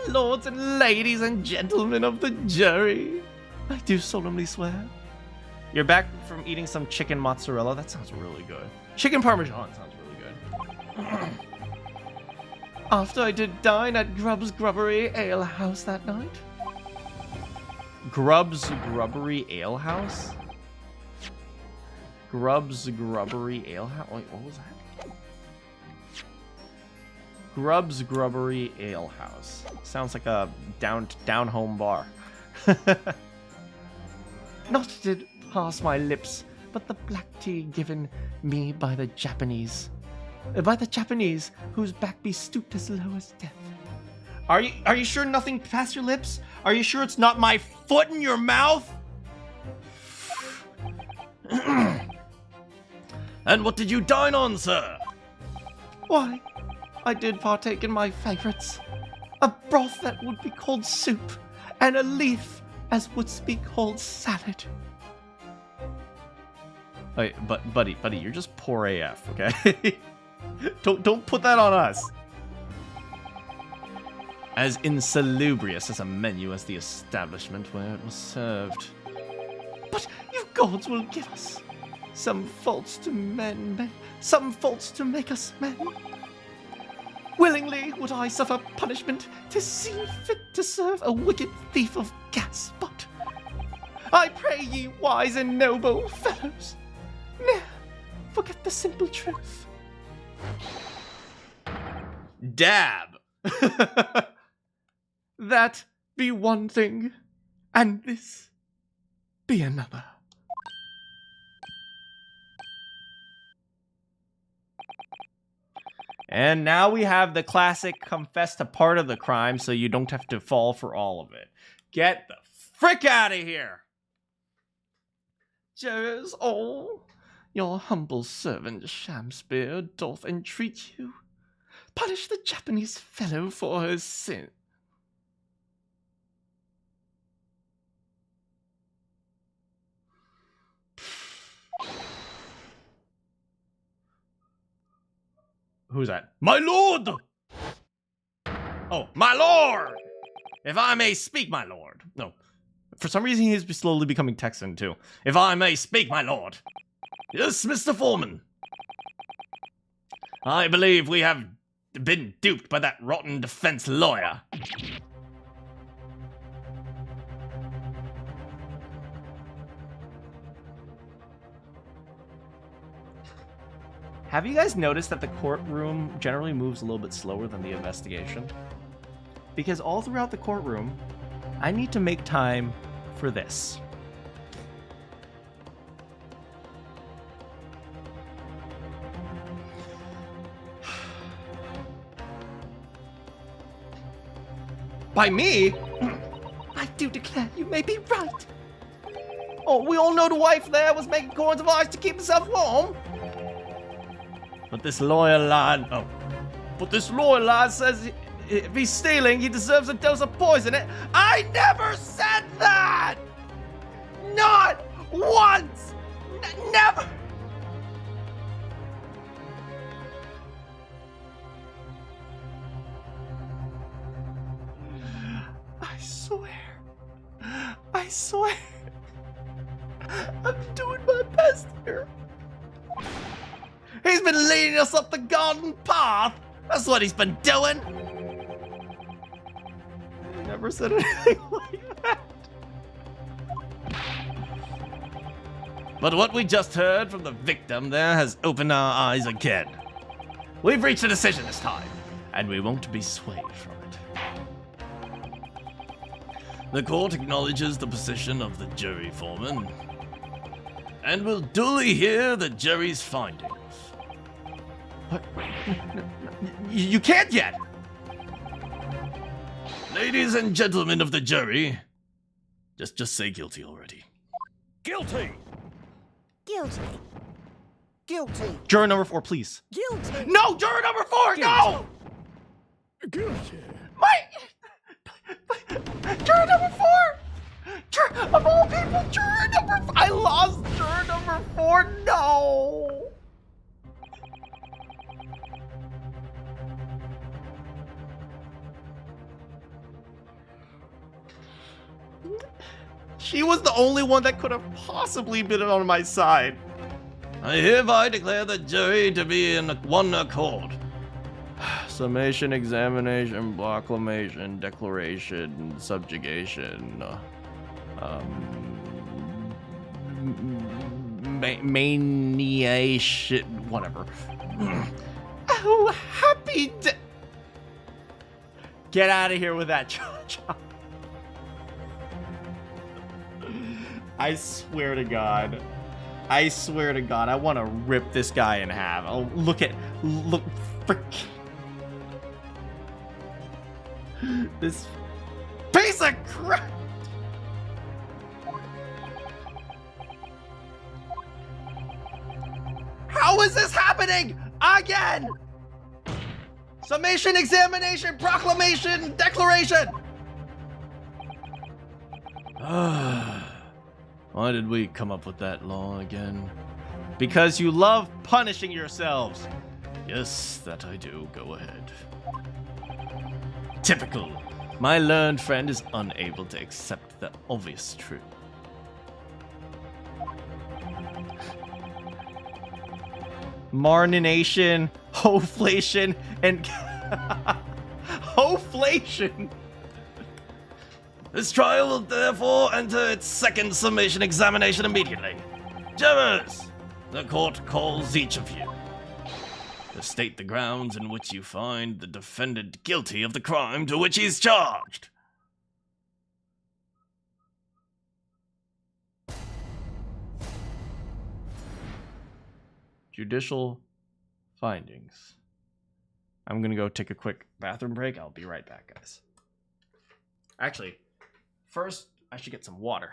lords and ladies and gentlemen of the jury, I do solemnly swear. You're back from eating some chicken mozzarella? That sounds really good. Chicken parmesan sounds really good. After I did dine at Grubb's Grubbery Ale House that night. Grubb's Grubbery Ale House? Grubb's Grubbery Ale House? Wait, what was that? Grubb's Grubbery Ale House. Sounds like a down home bar. Not did pass my lips, but the black tea given me by the Japanese. By the Japanese, whose back be stooped as low as death. Are you sure nothing passed your lips? Are you sure it's not my foot in your mouth? And what did you dine on, sir? Why, I did partake in my favorites. A broth that would be called soup, and a leaf as would be called salad. Wait, but buddy, you're just poor AF, okay? don't put that on us. As insalubrious as a menu as the establishment where it was served. But you gods will give us some faults to men, some faults to make us men. Willingly would I suffer punishment to see fit to serve a wicked thief of gas, but I pray ye, wise and noble fellows, ne'er forget the simple truth. Dab. That be one thing, and this be another. And now we have the classic confess to part of the crime so you don't have to fall for all of it. Get the frick out of here! Jurors all, your humble servant Shamspear doth entreat you. Punish the Japanese fellow for his sin. Who's that? My lord! Oh, my lord! If I may speak, my lord. No. For some reason, he's slowly becoming Texan, too. If I may speak, my lord. Yes, Mr. Foreman. I believe we have been duped by that rotten defense lawyer. Have you guys noticed that the courtroom generally moves a little bit slower than the investigation? Because all throughout the courtroom, I need to make time for this. By me? I do declare you may be right. Oh, we all know the wife there was making corns of ice to keep herself warm. But this lawyer lad, says if he's stealing, he deserves a dose of poison. I never said that! Not once! Never! I swear. I'm doing my best here. He's been leading us up the garden path. That's what he's been doing. I never said anything like that. But what we just heard from the victim there has opened our eyes again. We've reached a decision this time, and we won't be swayed from it. The court acknowledges the position of the jury foreman and will duly hear the jury's findings. What? You can't yet! Ladies and gentlemen of the jury, just say guilty already. Guilty! Guilty. Guilty. Juror number 4, please. Guilty. No, juror number 4, no! Guilty! Juror number 4! Of all people, juror number 4! I lost juror number 4, no! She was the only one that could have possibly been on my side. I hereby declare the jury to be in one accord. Summation, examination, proclamation, declaration, subjugation, maniation, whatever. Oh, happy day. Get out of here with that, Cha-Cha. I swear to God. I swear to God, I want to rip this guy in half. Oh, look, frick. This piece of crap. How is this happening again? Summation, examination, proclamation, declaration. Why did we come up with that law again? Because you love punishing yourselves. Yes, that I do. Go ahead. Typical. My learned friend is unable to accept the obvious truth. Marnination, hoflation, and hoflation. This trial will therefore enter its second summation examination immediately. Jurors, the court calls each of you to state the grounds in which you find the defendant guilty of the crime to which he's charged. Judicial findings. I'm gonna go take a quick bathroom break. I'll be right back, guys. Actually, first, I should get some water.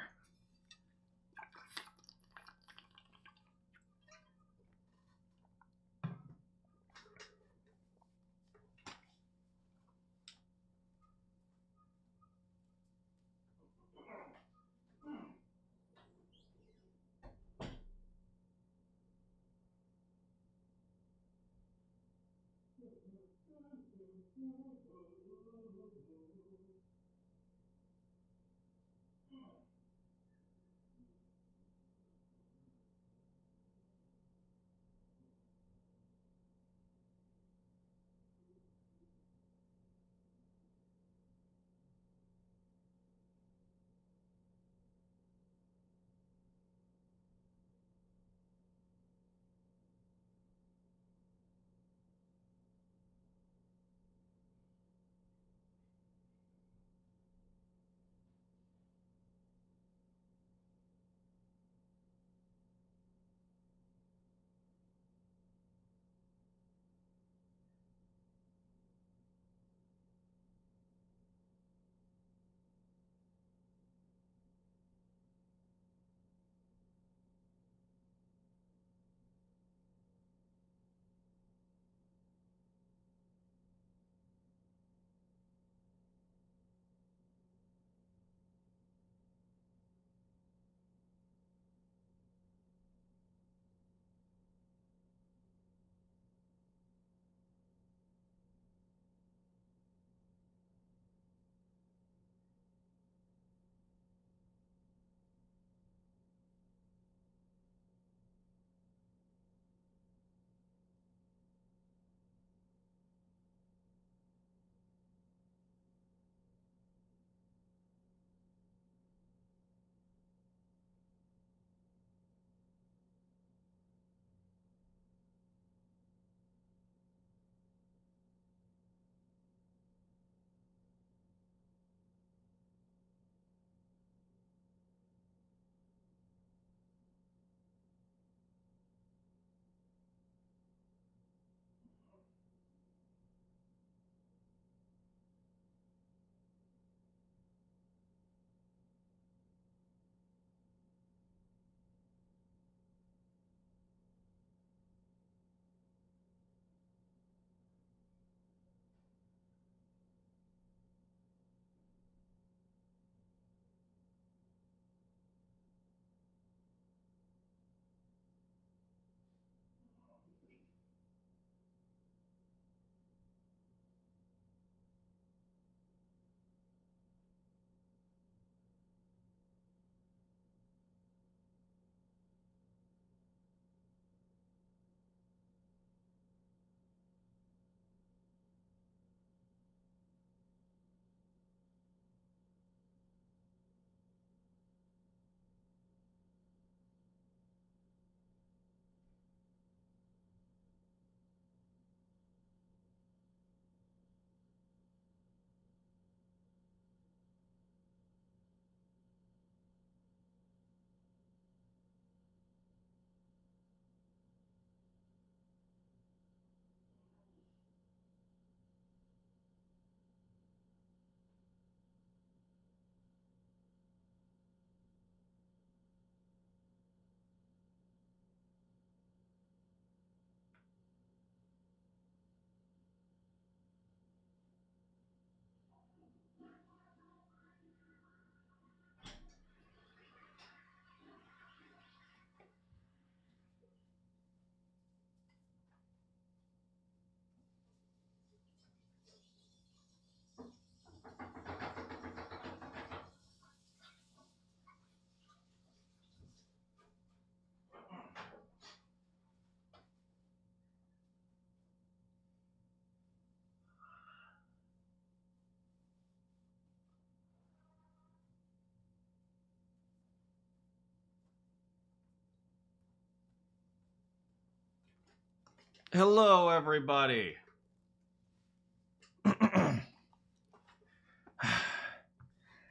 Hello, everybody.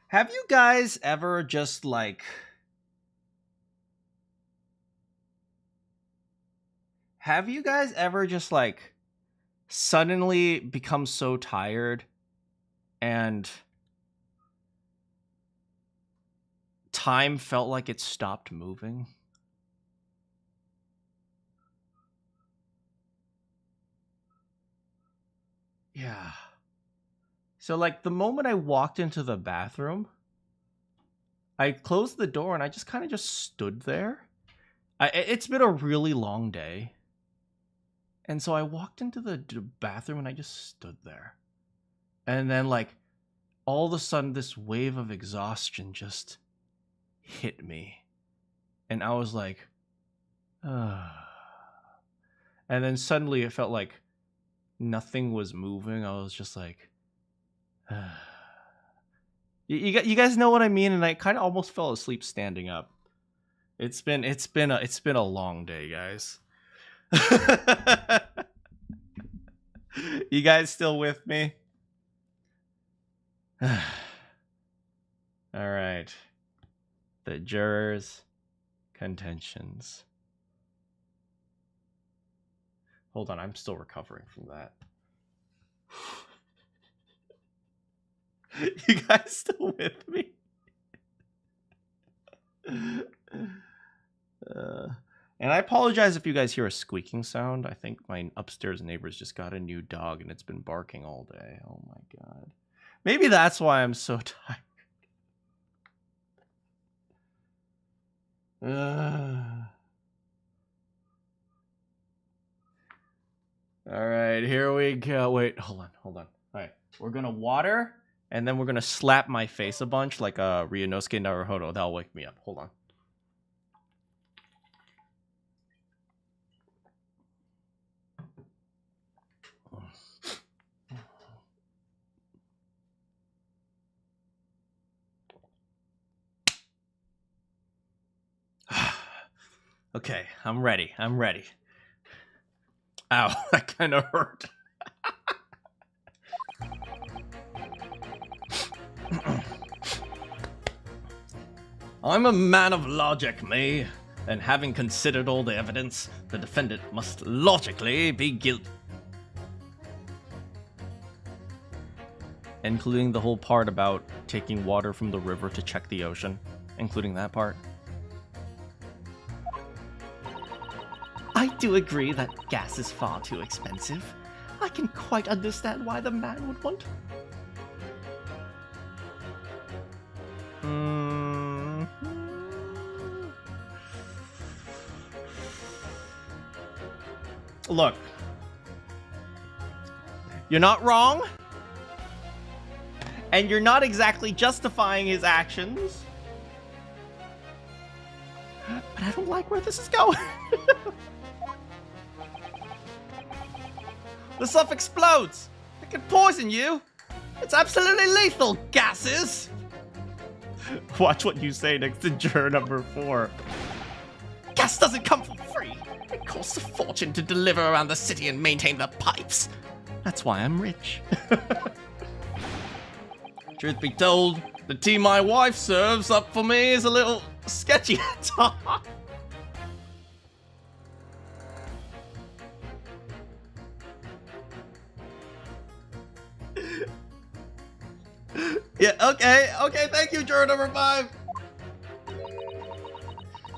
Have you guys ever just like... Have you guys ever just like suddenly become so tired and time felt like it stopped moving? Yeah. So like the moment I walked into the bathroom, I closed the door and I just kind of just stood there. It's been a really long day. And so I walked into the bathroom and I just stood there. And then like all of a sudden this wave of exhaustion just hit me. And I was like, and then suddenly it felt like nothing was moving. I was just like, you guys know what I mean? And I kind of almost fell asleep standing up. It's been a long day, guys. You guys still with me? All right. The jurors' contentions. Hold on, I'm still recovering from that. You guys still with me? And I apologize if you guys hear a squeaking sound. I think my upstairs neighbors just got a new dog and it's been barking all day. Oh my god. Maybe that's why I'm so tired. All right, here we go. Wait, hold on. All right, we're gonna water, and then we're gonna slap my face a bunch like a Ryunosuke Naruhodo. That'll wake me up. Hold on. Okay, I'm ready. Ow, that kind of hurt. I'm a man of logic, me, and having considered all the evidence, the defendant must logically be guilty. Including the whole part about taking water from the river to check the ocean, including that part. I do agree that gas is far too expensive. I can quite understand why the man would want. Look, you're not wrong, and you're not exactly justifying his actions, but I don't like where this is going. The stuff explodes. It can poison you. It's absolutely lethal, gases. Watch what you say next to juror number 4. Gas doesn't come for free. It costs a fortune to deliver around the city and maintain the pipes. That's why I'm rich. Truth be told, the tea my wife serves up for me is a little sketchy at times. Yeah, okay, thank you, juror number 5.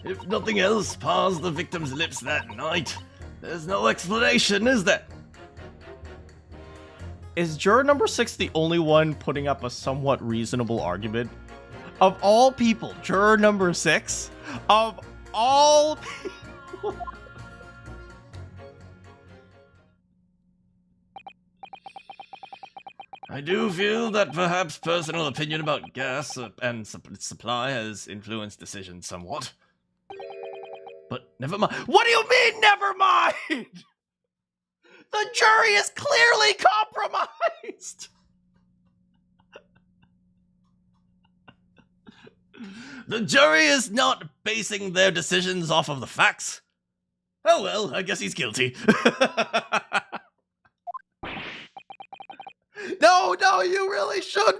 If nothing else passed the victim's lips that night, there's no explanation, is there? Is juror number 6 the only one putting up a somewhat reasonable argument? Of all people, juror number 6? Of all people? I do feel that perhaps personal opinion about gas and its supply has influenced decisions somewhat. But never mind. What do you mean, never mind? The jury is clearly compromised. The jury is not basing their decisions off of the facts. Oh well, I guess he's guilty. No, you really should.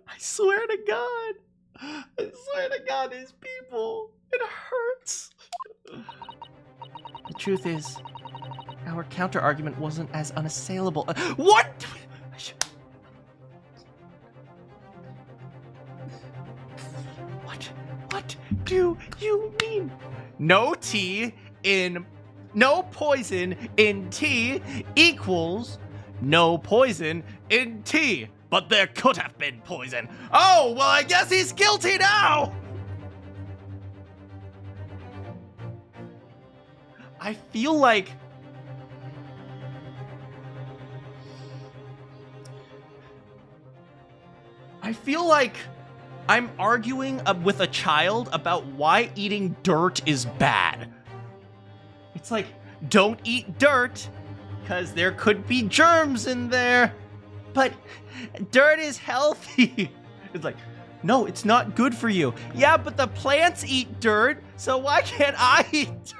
I swear to God. These people. It hurts. The truth is, our counter-argument wasn't as unassailable. What? What do you mean? No poison in tea equals no poison in tea. But there could have been poison. Oh, well, I guess he's guilty now. I feel like I'm arguing with a child about why eating dirt is bad. It's like, don't eat dirt because there could be germs in there. But dirt is healthy. It's like, no, it's not good for you. Yeah, but the plants eat dirt, so why can't I eat dirt?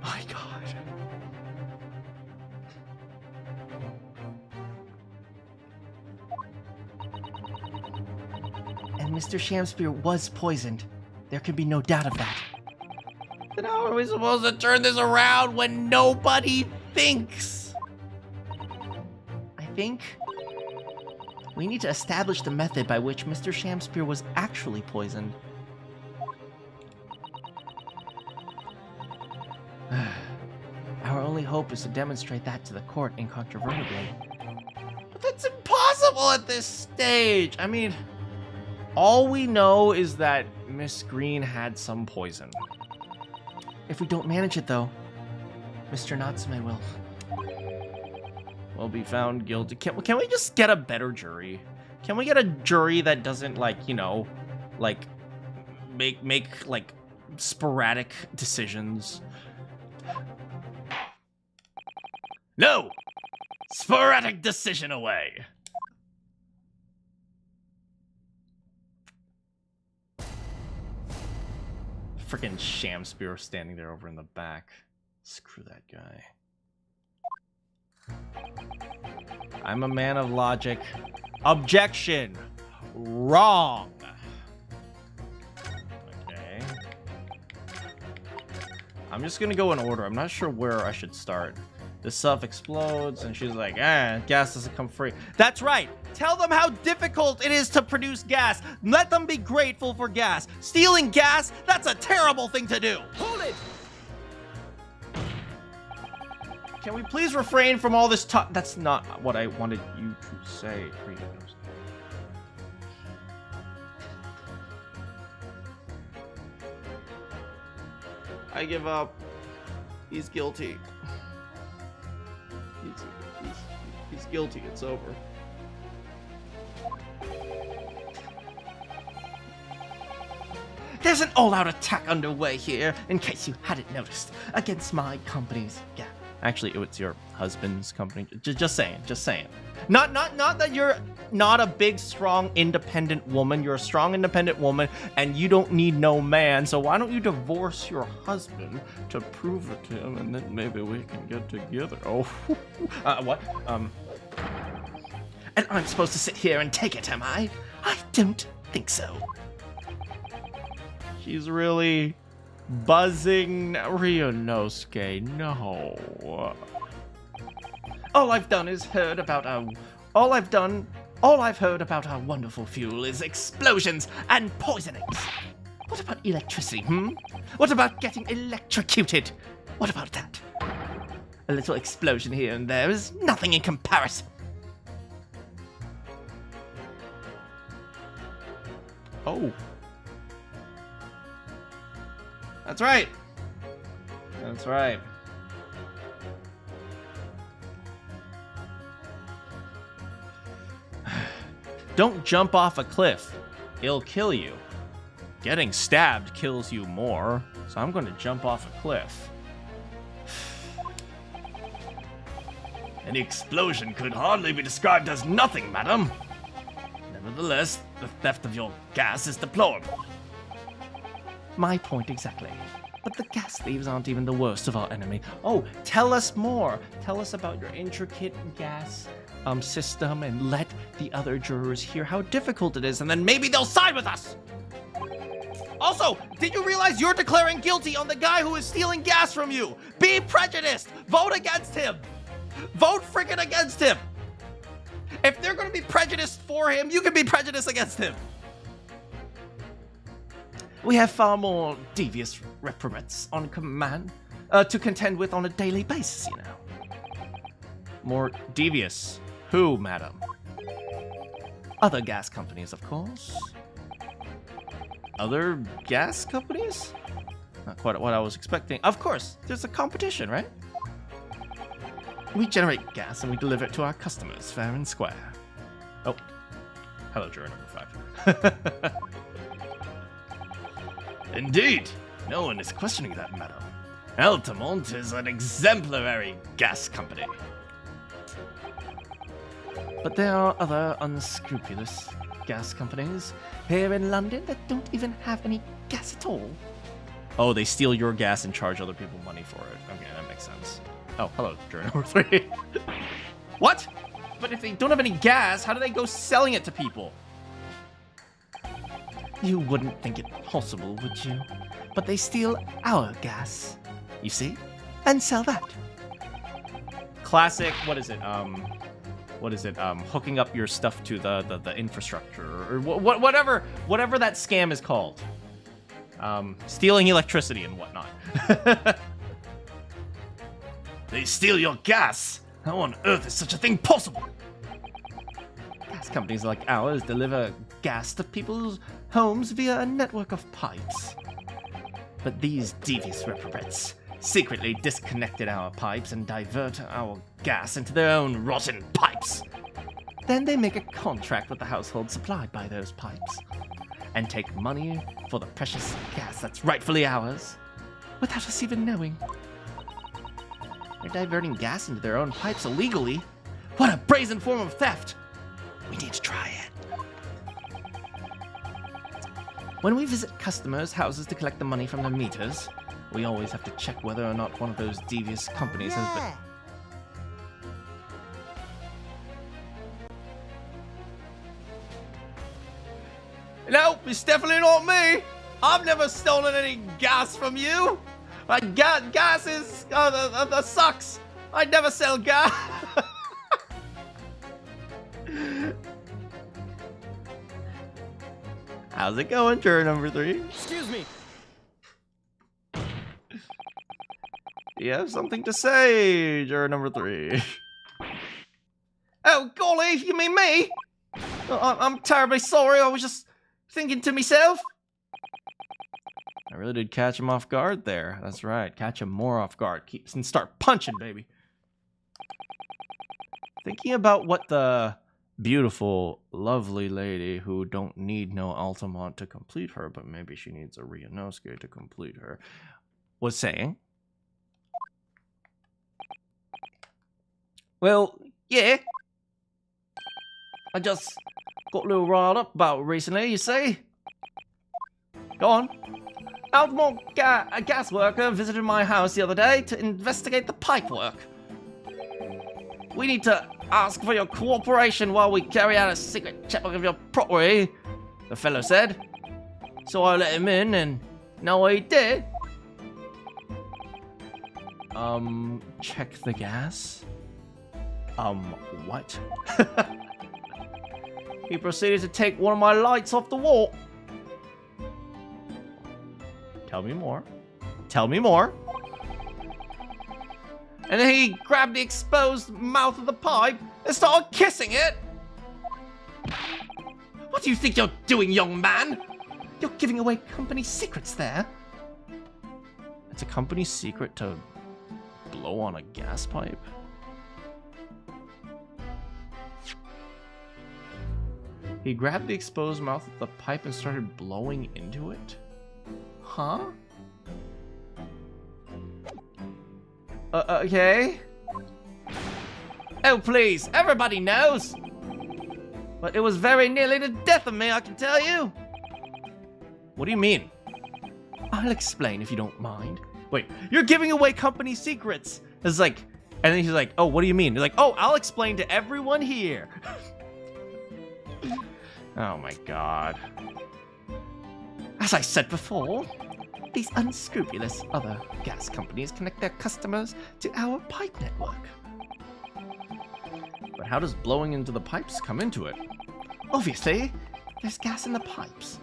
My God. And Mr. Shamspeare was poisoned. There can be no doubt of that. Then how are we supposed to turn this around when nobody thinks? I think we need to establish the method by which Mr. Shamspeare was actually poisoned. Our only hope is to demonstrate that to the court incontrovertibly. But that's impossible at this stage. I mean, all we know is that Miss Green had some poison. If we don't manage it, though, Mr. Natsume will be found guilty. Can we just get a better jury? Can we get a jury that doesn't, like, you know, like, make like, sporadic decisions? No! Sporadic decision away! Freaking Shamspeare standing there over in the back. Screw that guy. I'm a man of logic. Objection! Wrong! Okay. I'm just gonna go in order. I'm not sure where I should start. The stuff explodes, and she's like, gas doesn't come free. That's right! Tell them how difficult it is to produce gas. Let them be grateful for gas. Stealing gas, that's a terrible thing to do. Hold it! Can we please refrain from all this talk? That's not what I wanted you to say. I give up. He's guilty. He's guilty. It's over. There's an all-out attack underway here, in case you hadn't noticed, against my company's gas. Actually, it's your husband's company. Just saying. Not that you're not a big, strong, independent woman. You're a strong, independent woman, and you don't need no man. So why don't you divorce your husband to prove it to him, and then maybe we can get together. Oh, what? And I'm supposed to sit here and take it, am I? I don't think so. She's really buzzing. Ryunosuke, no. All I've heard about our wonderful fuel is explosions and poisonings. What about electricity, What about getting electrocuted? What about that? A little explosion here and there is nothing in comparison. Oh. That's right. That's right. Don't jump off a cliff. It'll kill you. Getting stabbed kills you more, so I'm going to jump off a cliff. Any explosion could hardly be described as nothing, madam. Nevertheless, the theft of your gas is deplorable. My point exactly. But the gas thieves aren't even the worst of our enemy. Oh, tell us more. Tell us about your intricate gas system and let the other jurors hear how difficult it is, and then maybe they'll side with us. Also, did you realize you're declaring guilty on the guy who is stealing gas from you? Be prejudiced. Vote against him. Vote freaking against him. If they're going to be prejudiced for him, you can be prejudiced against him. We have far more devious reprobates on command to contend with on a daily basis, you know. More devious? Who, madam? Other gas companies, of course. Other gas companies? Not quite what I was expecting. Of course, there's a competition, right? We generate gas and we deliver it to our customers, fair and square. Oh, hello, juror number 5. Indeed, no one is questioning that, madam. Altamont is an exemplary gas company. But there are other unscrupulous gas companies here in London that don't even have any gas at all. Oh, they steal your gas and charge other people money for it. Okay, that makes sense. Oh, hello, juror number 3. What? But if they don't have any gas, how do they go selling it to people? You wouldn't think it possible, would you? But they steal our gas, you see, and sell that. Classic, what is it? Hooking up your stuff to the infrastructure, or whatever that scam is called. Stealing electricity and whatnot. They steal your gas? How on earth is such a thing possible? Gas companies like ours deliver gas to people's homes via a network of pipes. But these devious reprobates secretly disconnected our pipes and divert our gas into their own rotten pipes. Then they make a contract with the household supplied by those pipes and take money for the precious gas that's rightfully ours without us even knowing. They're diverting gas into their own pipes illegally. What a brazen form of theft! We need to try it. When we visit customers' houses to collect the money from their meters, we always have to check whether or not one of those devious companies has been... No, it's definitely not me. I've never stolen any gas from you. Like, gas is... that sucks. I never sell gas. How's it going, juror number 3? Excuse me. You have something to say, juror number 3. Oh, golly, you mean me? I'm terribly sorry, I was just thinking to myself. I really did catch him off guard there. That's right, catch him more off guard. And start punching, baby. Thinking about what the beautiful, lovely lady who don't need no Altamont to complete her, but maybe she needs a Ryunosuke to complete her, was saying. Well, yeah. I just got a little riled up about it recently, you see. Go on. Altamont a gas worker visited my house the other day to investigate the pipe work. We need to ask for your cooperation while we carry out a secret check of your property, the fellow said. So I let him in, and know what he did? Check the gas? What? He proceeded to take one of my lights off the wall. Tell me more. Tell me more. And then he grabbed the exposed mouth of the pipe and started kissing it. What do you think you're doing, young man? You're giving away company secrets there. It's a company secret to blow on a gas pipe? He grabbed the exposed mouth of the pipe and started blowing into it? Huh? Okay. Oh, please, everybody knows. But it was very nearly the death of me, I can tell you. What do you mean? I'll explain if you don't mind. Wait, you're giving away company secrets. It's like, and then he's like, oh, what do you mean? You're like, oh, I'll explain to everyone here. Oh my god. As I said before, these unscrupulous other gas companies connect their customers to our pipe network. But how does blowing into the pipes come into it? Obviously, there's gas in the pipes,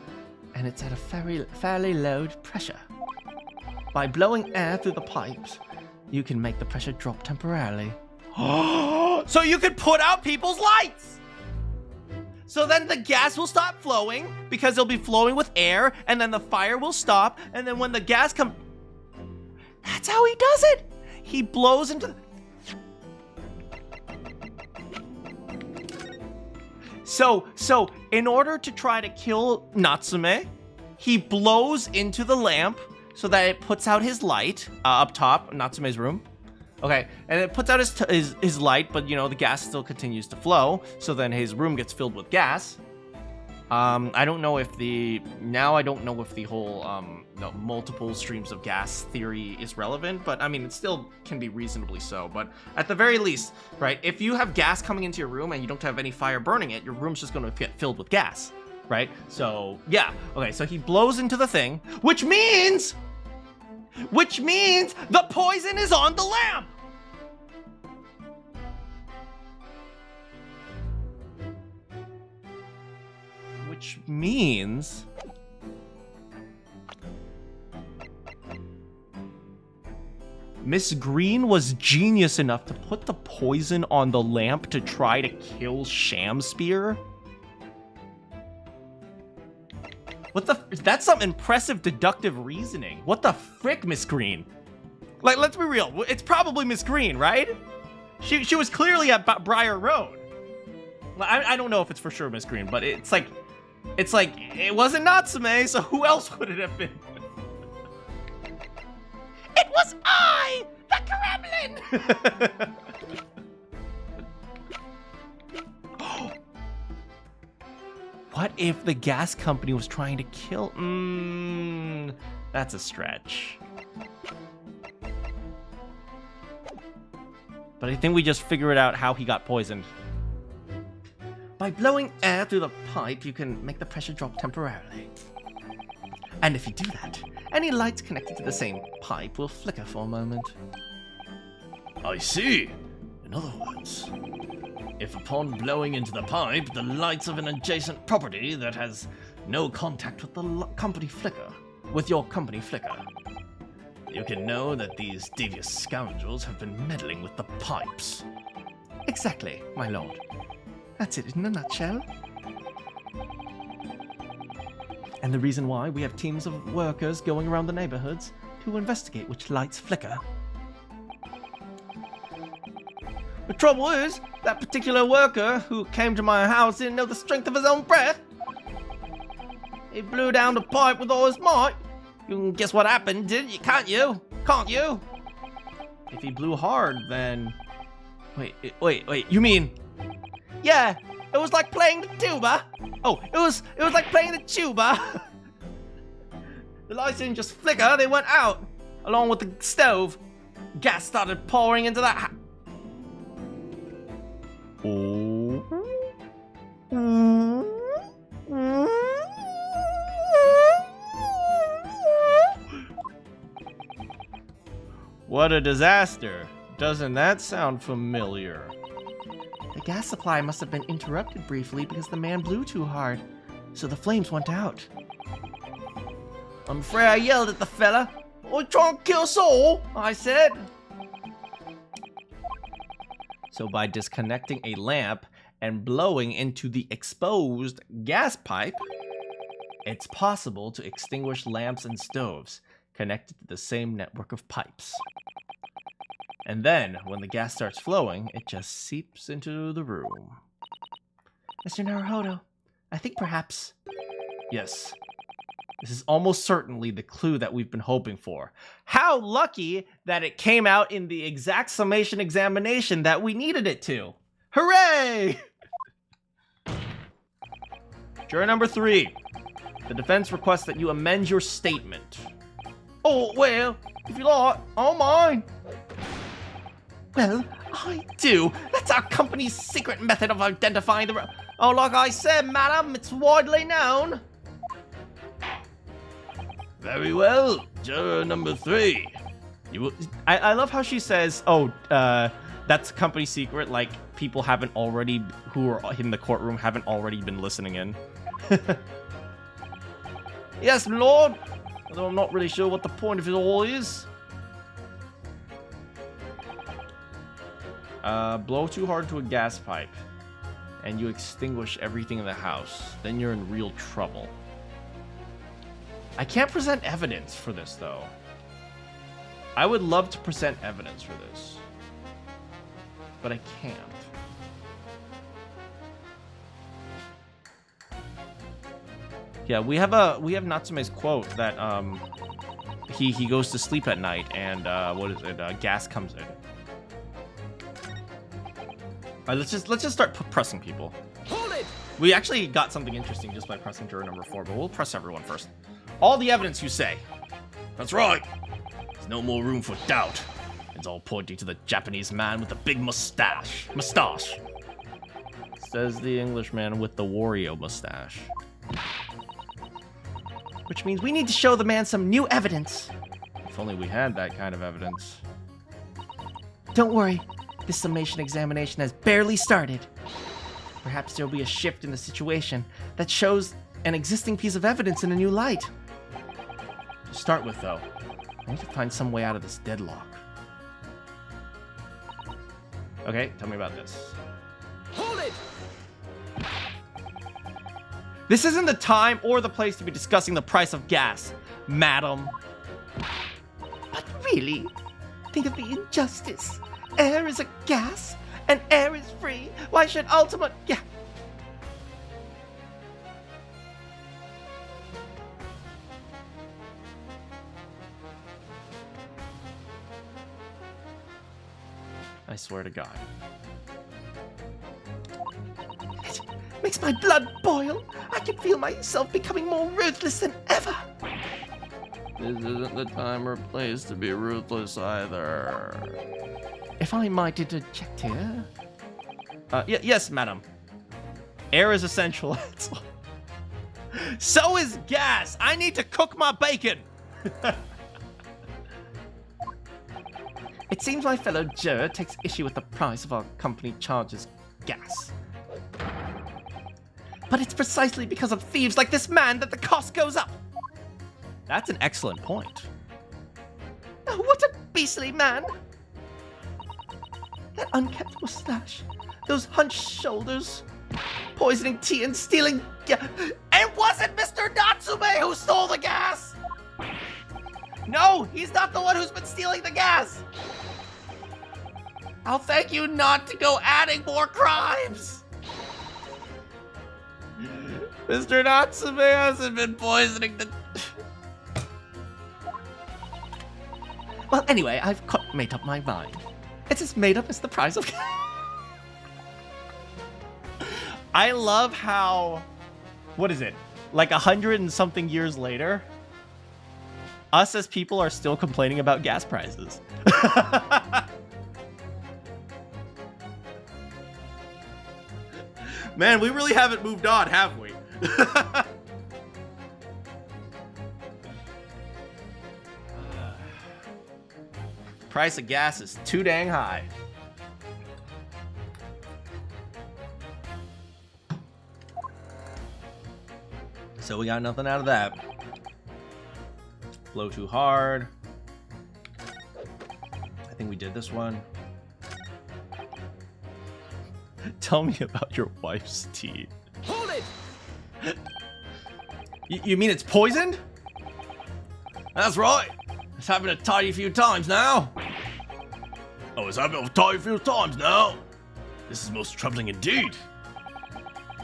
and it's at a fairly low pressure. By blowing air through the pipes, you can make the pressure drop temporarily. So you could put out people's lights! So then the gas will stop flowing because it'll be flowing with air, and then the fire will stop, and then when the gas comes... That's how he does it! He blows into the... So in order to try to kill Natsume, he blows into the lamp so that it puts out his light up top, Natsume's room. Okay, and it puts out his light, but you know, the gas still continues to flow, so then his room gets filled with gas. I don't know if the whole the multiple streams of gas theory is relevant, but I mean, it still can be reasonably so. But at the very least, right, if you have gas coming into your room and you don't have any fire burning it, your room's just gonna get filled with gas, right? So, yeah, okay, so he blows into the thing, which means the poison is on the lamp! Which means... Miss Green was genius enough to put the poison on the lamp to try to kill Shamspear? What the... That's some impressive deductive reasoning. What the frick, Miss Green? Like, let's be real. It's probably Miss Green, right? She was clearly at Briar Road. I don't know if it's for sure Miss Green, but it's like it wasn't Natsume, so who else would it have been? It was I, the Kremlin! What if the gas company was trying to kill... that's a stretch. But I think we just figured out how he got poisoned. By blowing air through the pipe, you can make the pressure drop temporarily. And if you do that, any lights connected to the same pipe will flicker for a moment. I see. In other words, if upon blowing into the pipe, the lights of an adjacent property that has no contact with the company flicker, you can know that these devious scoundrels have been meddling with the pipes. Exactly, my lord. That's it in a nutshell. And the reason why we have teams of workers going around the neighborhoods to investigate which lights flicker. The trouble is, that particular worker who came to my house didn't know the strength of his own breath. He blew down the pipe with all his might. You can guess what happened, didn't you? Can't you? Can't you? If he blew hard, then... Wait, you mean... Yeah, it was like playing the tuba. Oh, it was like playing the tuba. The lights didn't just flicker, they went out, along with the stove. Gas started pouring into that What a disaster. Doesn't that sound familiar? The gas supply must have been interrupted briefly because the man blew too hard, so the flames went out. I'm afraid I yelled at the fella. "Are you trying to kill us all?" I said. So by disconnecting a lamp and blowing into the exposed gas pipe, it's possible to extinguish lamps and stoves connected to the same network of pipes. And then, when the gas starts flowing, it just seeps into the room. Mr. Naruhodo, I think perhaps... Yes. This is almost certainly the clue that we've been hoping for. How lucky that it came out in the exact summation examination that we needed it to. Hooray! Juror number 3. The defense requests that you amend your statement. Oh, well, if you like, I'll mind. Well, I do. That's our company's secret method of identifying the... Oh, like I said, madam, it's widely known. Very well, juror number 3. I love how she says, oh, that's a company secret, like people haven't already, who are in the courtroom haven't already been listening in. Yes, my lord, although I'm not really sure what the point of it all is. Blow too hard to a gas pipe, and you extinguish everything in the house. Then you're in real trouble. I can't present evidence for this, though. I would love to present evidence for this, but I can't. Yeah, we have Natsume's quote that he goes to sleep at night and gas comes in. All right, let's just start pressing people. Hold it! We actually got something interesting just by pressing juror number 4, but we'll press everyone first. All the evidence you say. That's right. There's no more room for doubt. It's all pointing to the Japanese man with the big mustache. Says the Englishman with the Wario mustache. Which means we need to show the man some new evidence. If only we had that kind of evidence. Don't worry. This summation examination has barely started. Perhaps there'll be a shift in the situation that shows an existing piece of evidence in a new light. To start with, though, I need to find some way out of this deadlock. Okay, tell me about this. Hold it! This isn't the time or the place to be discussing the price of gas, madam. But really, think of the injustice. Air is a gas, and air is free. Why should ultimate... Yeah. I swear to God. It makes my blood boil. I can feel myself becoming more ruthless than ever. This isn't the time or place to be ruthless either. If I might interject here. Yes, madam. Air is essential. So is gas. I need to cook my bacon. It seems my fellow juror takes issue with the price of our company charges gas. But it's precisely because of thieves like this man that the cost goes up. That's an excellent point. Oh, what a beastly man. That unkempt mustache, those hunched shoulders, poisoning tea and stealing gas. It wasn't Mr. Natsume who stole the gas! No, he's not the one who's been stealing the gas! I'll thank you not to go adding more crimes! Mr. Natsume hasn't been poisoning the... Well, anyway, I've made up my mind. It's as made up as the price of... I love how... What is it? Like 100 and something years later, us as people are still complaining about gas prices. Man, we really haven't moved on, have we? Price of gas is too dang high. So we got nothing out of that. Blow too hard. I think we did this one. Tell me about your wife's tea. Hold it! You mean it's poisoned? That's right. It's happened a tidy few times now. Oh, it's happened a tidy few times now. This is most troubling indeed.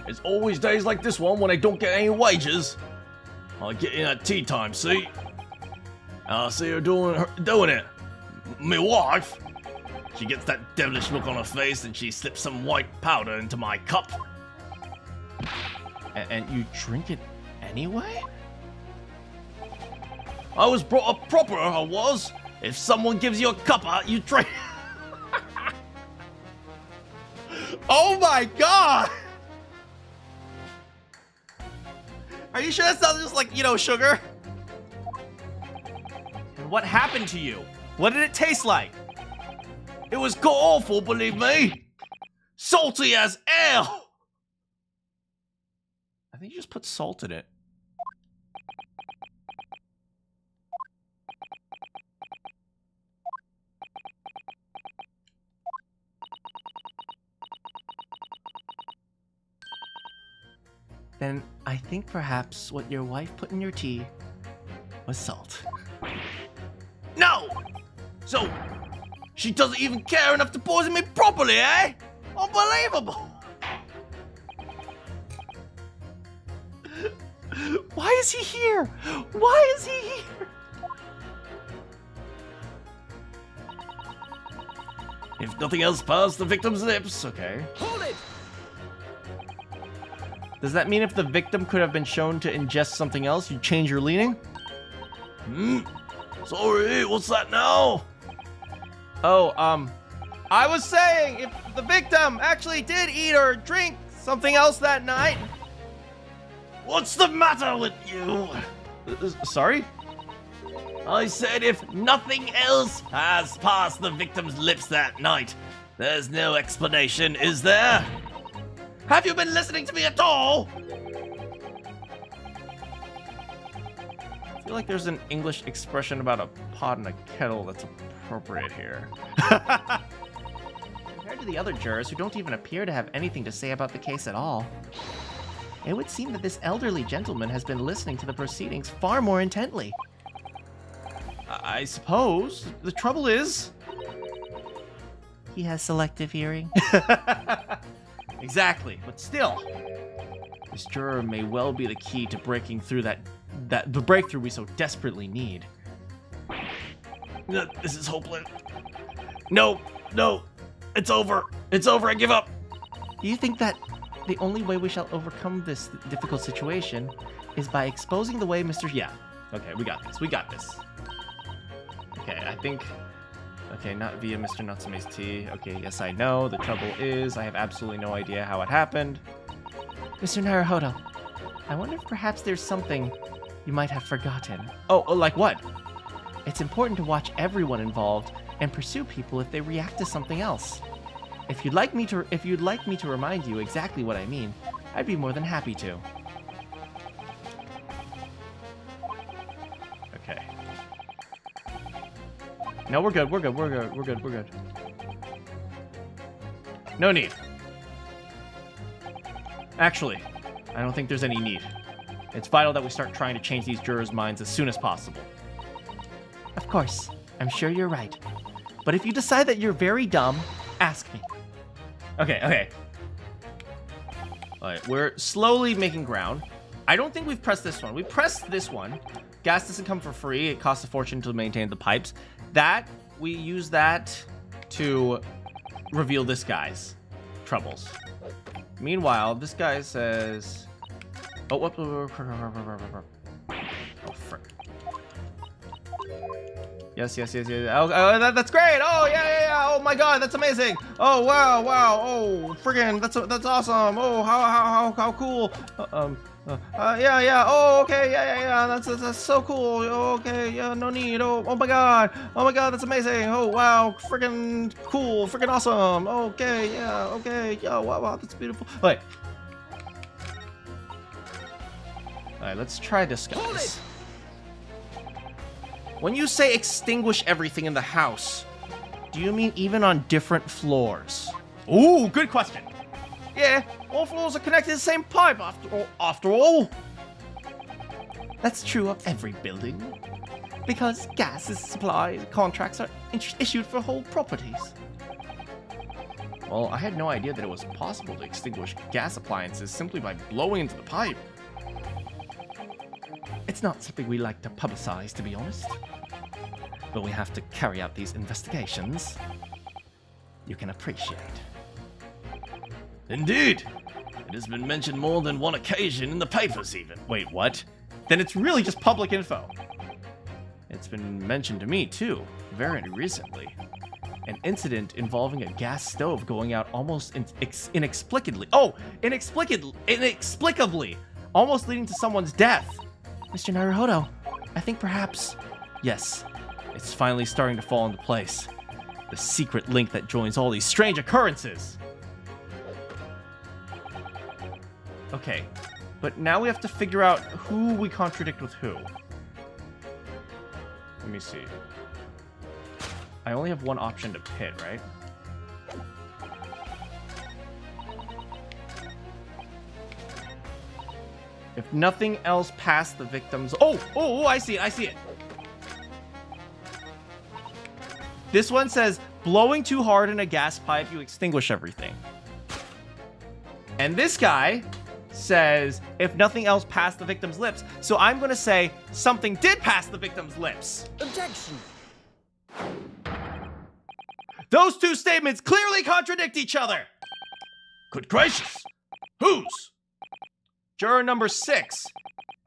It's always days like this one when I don't get any wages. I get in at tea time, see? I see her doing it. My wife, she gets that devilish look on her face and she slips some white powder into my cup. And you drink it anyway? I was brought up proper, I was. If someone gives you a cuppa, you drink. Oh my god! Are you sure that's not just like, you know, sugar? And what happened to you? What did it taste like? It was god-awful, believe me. Salty as hell. I think you just put salt in it. Then I think perhaps what your wife put in your tea was salt. No! So, she doesn't even care enough to poison me properly, eh? Unbelievable! Why is he here? Why is he here? If nothing else passed the victim's lips, okay. Hold it! Does that mean if the victim could have been shown to ingest something else, you'd change your leaning? Sorry, what's that now? Oh, I was saying if the victim actually did eat or drink something else that night. What's the matter with you? Sorry? I said if nothing else has passed the victim's lips that night. There's no explanation, is there? Have you been listening to me at all? I feel like there's an English expression about a pot and a kettle that's appropriate here. Compared to the other jurors who don't even appear to have anything to say about the case at all, it would seem that this elderly gentleman has been listening to the proceedings far more intently. I suppose the trouble is he has selective hearing. Exactly, but still, this juror may well be the key to breaking through the breakthrough we so desperately need. No, this is hopeless. No, it's over. It's over. I give up. Do you think that the only way we shall overcome this difficult situation is by exposing the way Mr. Yeah. Okay, we got this. We got this. Okay, I think... Okay, not via Mr. Natsume's tea. Okay, yes, I know. The trouble is, I have absolutely no idea how it happened. Mr. Naruhodo, I wonder if perhaps there's something you might have forgotten. Oh, like what? It's important to watch everyone involved and pursue people if they react to something else. If you'd like me to remind you exactly what I mean, I'd be more than happy to. Okay. No, we're good. We're good. No need. Actually, I don't think there's any need. It's vital that we start trying to change these jurors' minds as soon as possible. Of course, I'm sure you're right. But if you decide that you're very dumb, ask me. Okay. Alright, we're slowly making ground. I don't think we've pressed this one. We pressed this one. Gas doesn't come for free. It costs a fortune to maintain the pipes. We use that to reveal this guy's troubles. Meanwhile, this guy says... Oh, what? Oh, frick. Yes. Oh, that's great. Oh, yeah. Oh my God, that's amazing. Oh, wow. Oh, friggin', that's awesome. Oh, how cool. Yeah. Oh, okay. Yeah. That's so cool. Oh, okay. Yeah, no need. Oh my God. That's amazing. Oh, wow. Friggin' cool. Friggin' awesome. Okay. Yeah. Okay. Yeah. Wow. That's beautiful. Wait. All right. Let's try this, guys. When you say extinguish everything in the house, do you mean even on different floors? Ooh, good question. Yeah, all floors are connected to the same pipe after all. That's true of every building. Because gas supply contracts are issued for whole properties. Well, I had no idea that it was possible to extinguish gas appliances simply by blowing into the pipe. It's not something we like to publicize, to be honest. But we have to carry out these investigations. You can appreciate. Indeed. It has been mentioned more than one occasion in the papers even. Wait, what? Then it's really just public info. It's been mentioned to me too, very recently. An incident involving a gas stove going out almost inexplicably. Oh, inexplicably! Almost leading to someone's death. Mr. Naruhodo, I think perhaps... Yes, it's finally starting to fall into place. The secret link that joins all these strange occurrences. Okay, but now we have to figure out who we contradict with who. Let me see. I only have one option to pit, right? If nothing else past the victims... Oh, I see it. This one says, blowing too hard in a gas pipe, you extinguish everything. And this guy says, if nothing else passed the victim's lips. So I'm going to say something did pass the victim's lips. Objection. Those two statements clearly contradict each other. Good gracious. Whose? Juror number 6.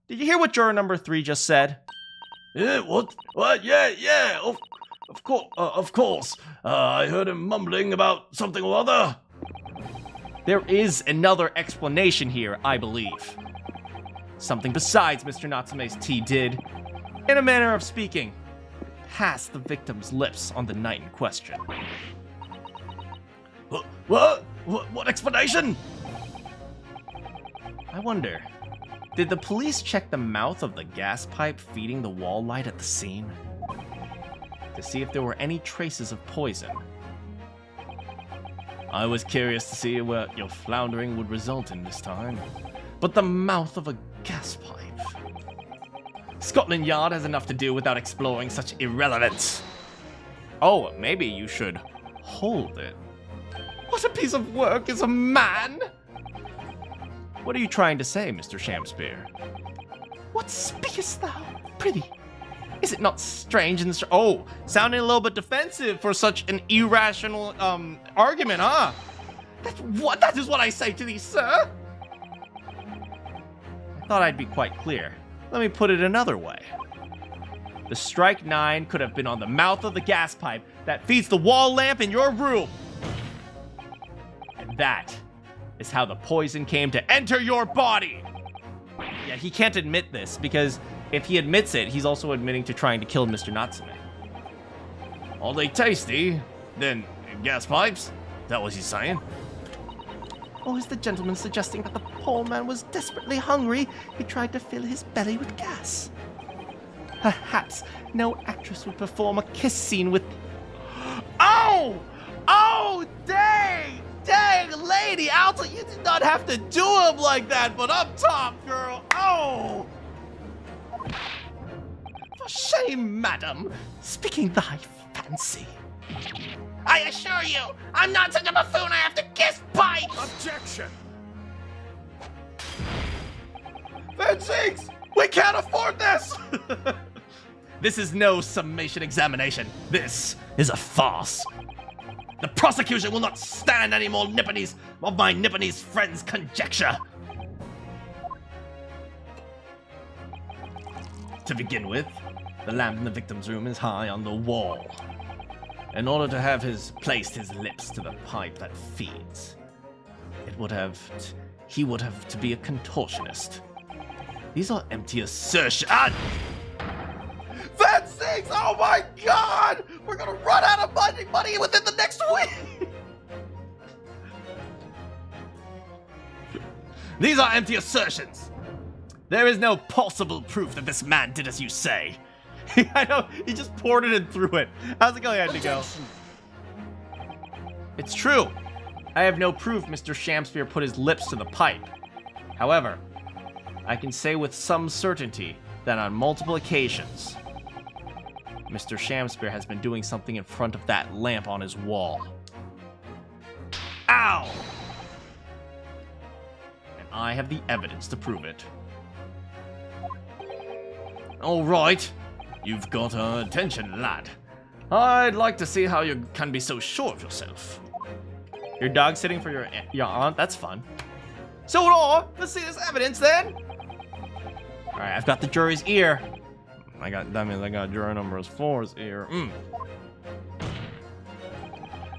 Did you hear what juror number 3 just said? Yeah, what? What? Yeah. Of course. I heard him mumbling about something or other. There is another explanation here, I believe. Something besides Mr. Natsume's tea did, in a manner of speaking, pass the victim's lips on the night in question. What? What explanation? I wonder, did the police check the mouth of the gas pipe feeding the wall light at the scene? To see if there were any traces of poison. I was curious to see what your floundering would result in this time. But the mouth of a gas pipe... Scotland Yard has enough to do without exploring such irrelevance. Oh, maybe you should hold it. What a piece of work is a man! What are you trying to say, Mr. Shamspeare? What speakest thou, prithee? Is it not strange and sounding a little bit defensive for such an irrational argument, huh? That is what I say to thee, sir. I thought I'd be quite clear. Let me put it another way. The strike 9 could have been on the mouth of the gas pipe that feeds the wall lamp in your room. And that is how the poison came to enter your body. Yeah, he can't admit this because if he admits it, he's also admitting to trying to kill Mr. Natsume. Are they tasty? Then gas pipes? That was he saying? Or is the gentleman suggesting that the poor man was desperately hungry? He tried to fill his belly with gas. Perhaps no actress would perform a kiss scene with... Oh! Oh, dang! Dang, lady! Alta, you did not have to do him like that, but up top, girl! Oh! For shame, madam! Speaking thy fancy. I assure you, I'm not such a buffoon I have to kiss pipes! Objection! Fencings! We can't afford this! This is no summation examination. This is a farce. The prosecution will not stand any more Nipponese of my Nipponese friends' conjecture. To begin with, the lamp in the victim's room is high on the wall. In order to have placed his lips to the pipe that feeds, he would have to be a contortionist. These are empty assertions. Fencings! Oh my god! We're gonna run out of money within the next week! These are empty assertions. There is no possible proof that this man did as you say. I know, he just poured it and threw it. How's it going, Indigo? It's true. I have no proof Mr. Shamspeare put his lips to the pipe. However, I can say with some certainty that on multiple occasions, Mr. Shamspeare has been doing something in front of that lamp on his wall. Ow! And I have the evidence to prove it. All right. You've got our attention, lad. I'd like to see how you can be so sure of yourself. Your dog sitting for your aunt? That's fun. So let's see this evidence then. All right, I've got the jury's ear. That means I got juror number 4's ear.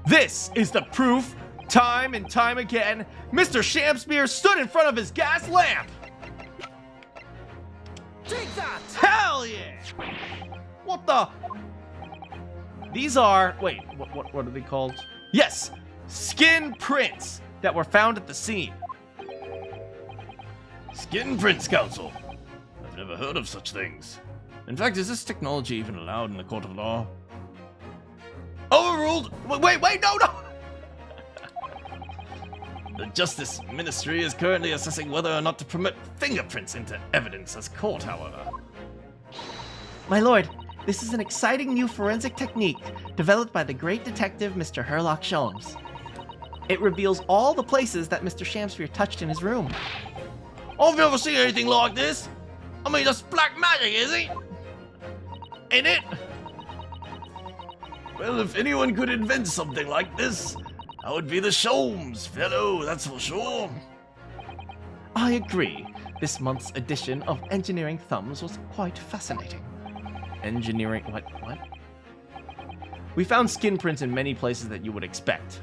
This is the proof. Time and time again, Mr. Shakespeare stood in front of his gas lamp. Take that! Hell yeah! What the? These are, wait, what are they called? Yes, skin prints that were found at the scene. Skin Prints Council. I've never heard of such things. In fact, is this technology even allowed in the court of law? Overruled. Wait, no. The Justice Ministry is currently assessing whether or not to permit fingerprints into evidence as court, however. My lord, this is an exciting new forensic technique developed by the great detective Mr. Sherlock Holmes. It reveals all the places that Mr. Shakespeare touched in his room. I've never seen anything like this. I mean, that's black magic, is it? Ain't it? Well, if anyone could invent something like this, that would be the Sholmes fellow, that's for sure. I agree. This month's edition of Engineering Thumbs was quite fascinating. Engineering, what? We found skin prints in many places that you would expect.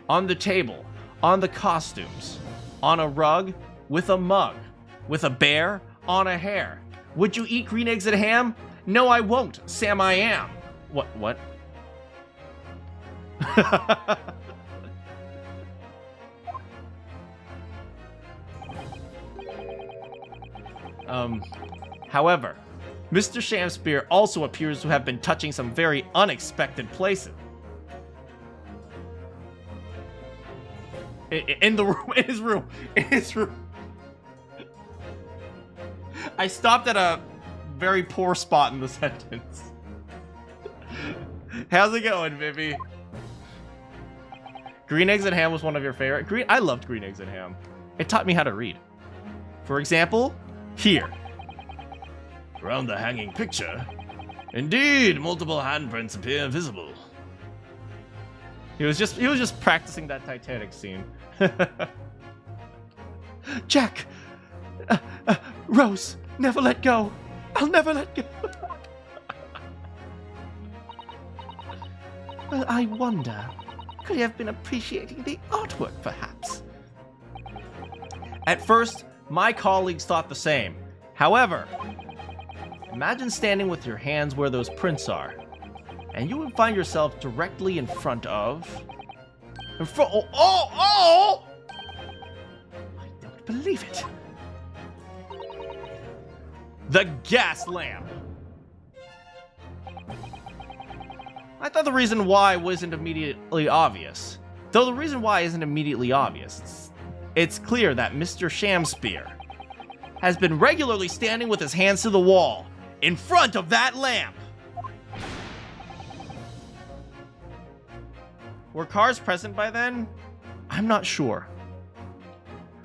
On the table, on the costumes, on a rug, with a mug, with a bear, on a hair. Would you eat green eggs and ham? No, I won't. Sam, I am. What? However, Mr. Shakespeare also appears to have been touching some very unexpected places. In his room. I stopped at a very poor spot in the sentence. How's it going, Vivi? Green eggs and ham was one of your favorite. I loved green eggs and ham. It taught me how to read. For example, here. Around the hanging picture, indeed, multiple handprints appear visible. He was just practicing that Titanic scene. Jack, Rose, never let go. I'll never let go. Well, I wonder, could he have been appreciating the artwork, perhaps? At first, my colleagues thought the same. However, imagine standing with your hands where those prints are, and you would find yourself directly in front of... Oh! I don't believe it. The gas lamp. I thought the reason why wasn't immediately obvious. Though the reason why isn't immediately obvious, it's clear that Mr. Shakespeare has been regularly standing with his hands to the wall in front of that lamp. Were cars present by then? I'm not sure.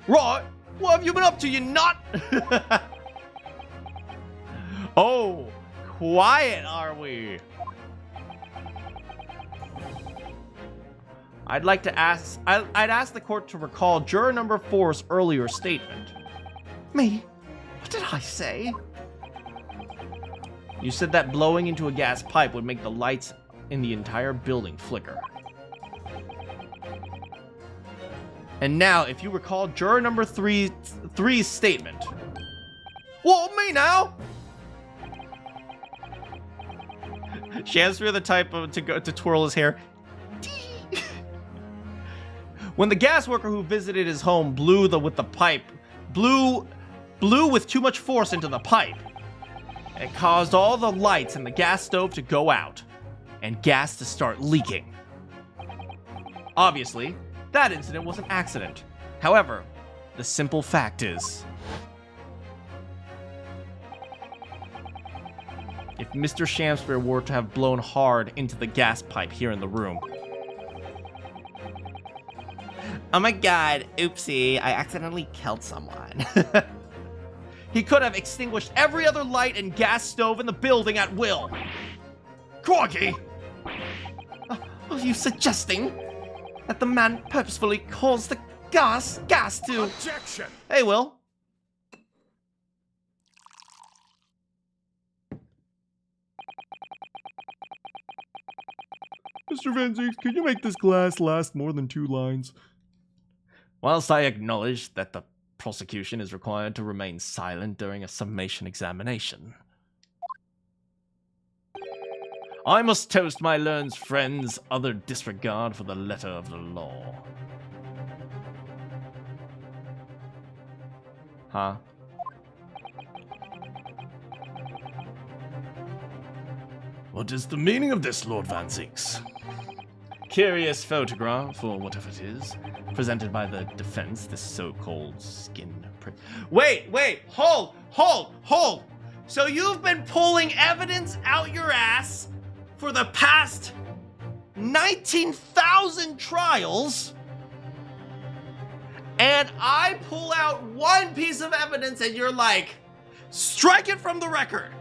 Right, what have you been up to, you nut? Oh, quiet are we? I'd ask the court to recall juror number 4's earlier statement. Me? What did I say? You said that blowing into a gas pipe would make the lights in the entire building flicker. And now, if you recall juror number 3's statement. What, me now? Shakespeare the type to twirl his hair. When the gas worker who visited his home blew with too much force into the pipe, it caused all the lights in the gas stove to go out and gas to start leaking. Obviously, that incident was an accident. However, the simple fact is, if Mr. Shakespeare were to have blown hard into the gas pipe here in the room. Oh my god, oopsie, I accidentally killed someone. He could have extinguished every other light and gas stove in the building at will. Crikey! Are you suggesting that the man purposefully caused the gas to... Objection! Hey, Will. Mr. Van Zieks, can you make this glass last more than 2 lines? Whilst I acknowledge that the prosecution is required to remain silent during a summation examination, I must toast my learned friend's utter disregard for the letter of the law. Huh? What is the meaning of this, Lord Van Zieks? Curious photograph, or whatever it is, presented by the defense, this so-called skin print. Wait, hold! So you've been pulling evidence out your ass for the past 19,000 trials, and I pull out one piece of evidence and you're like, strike it from the record.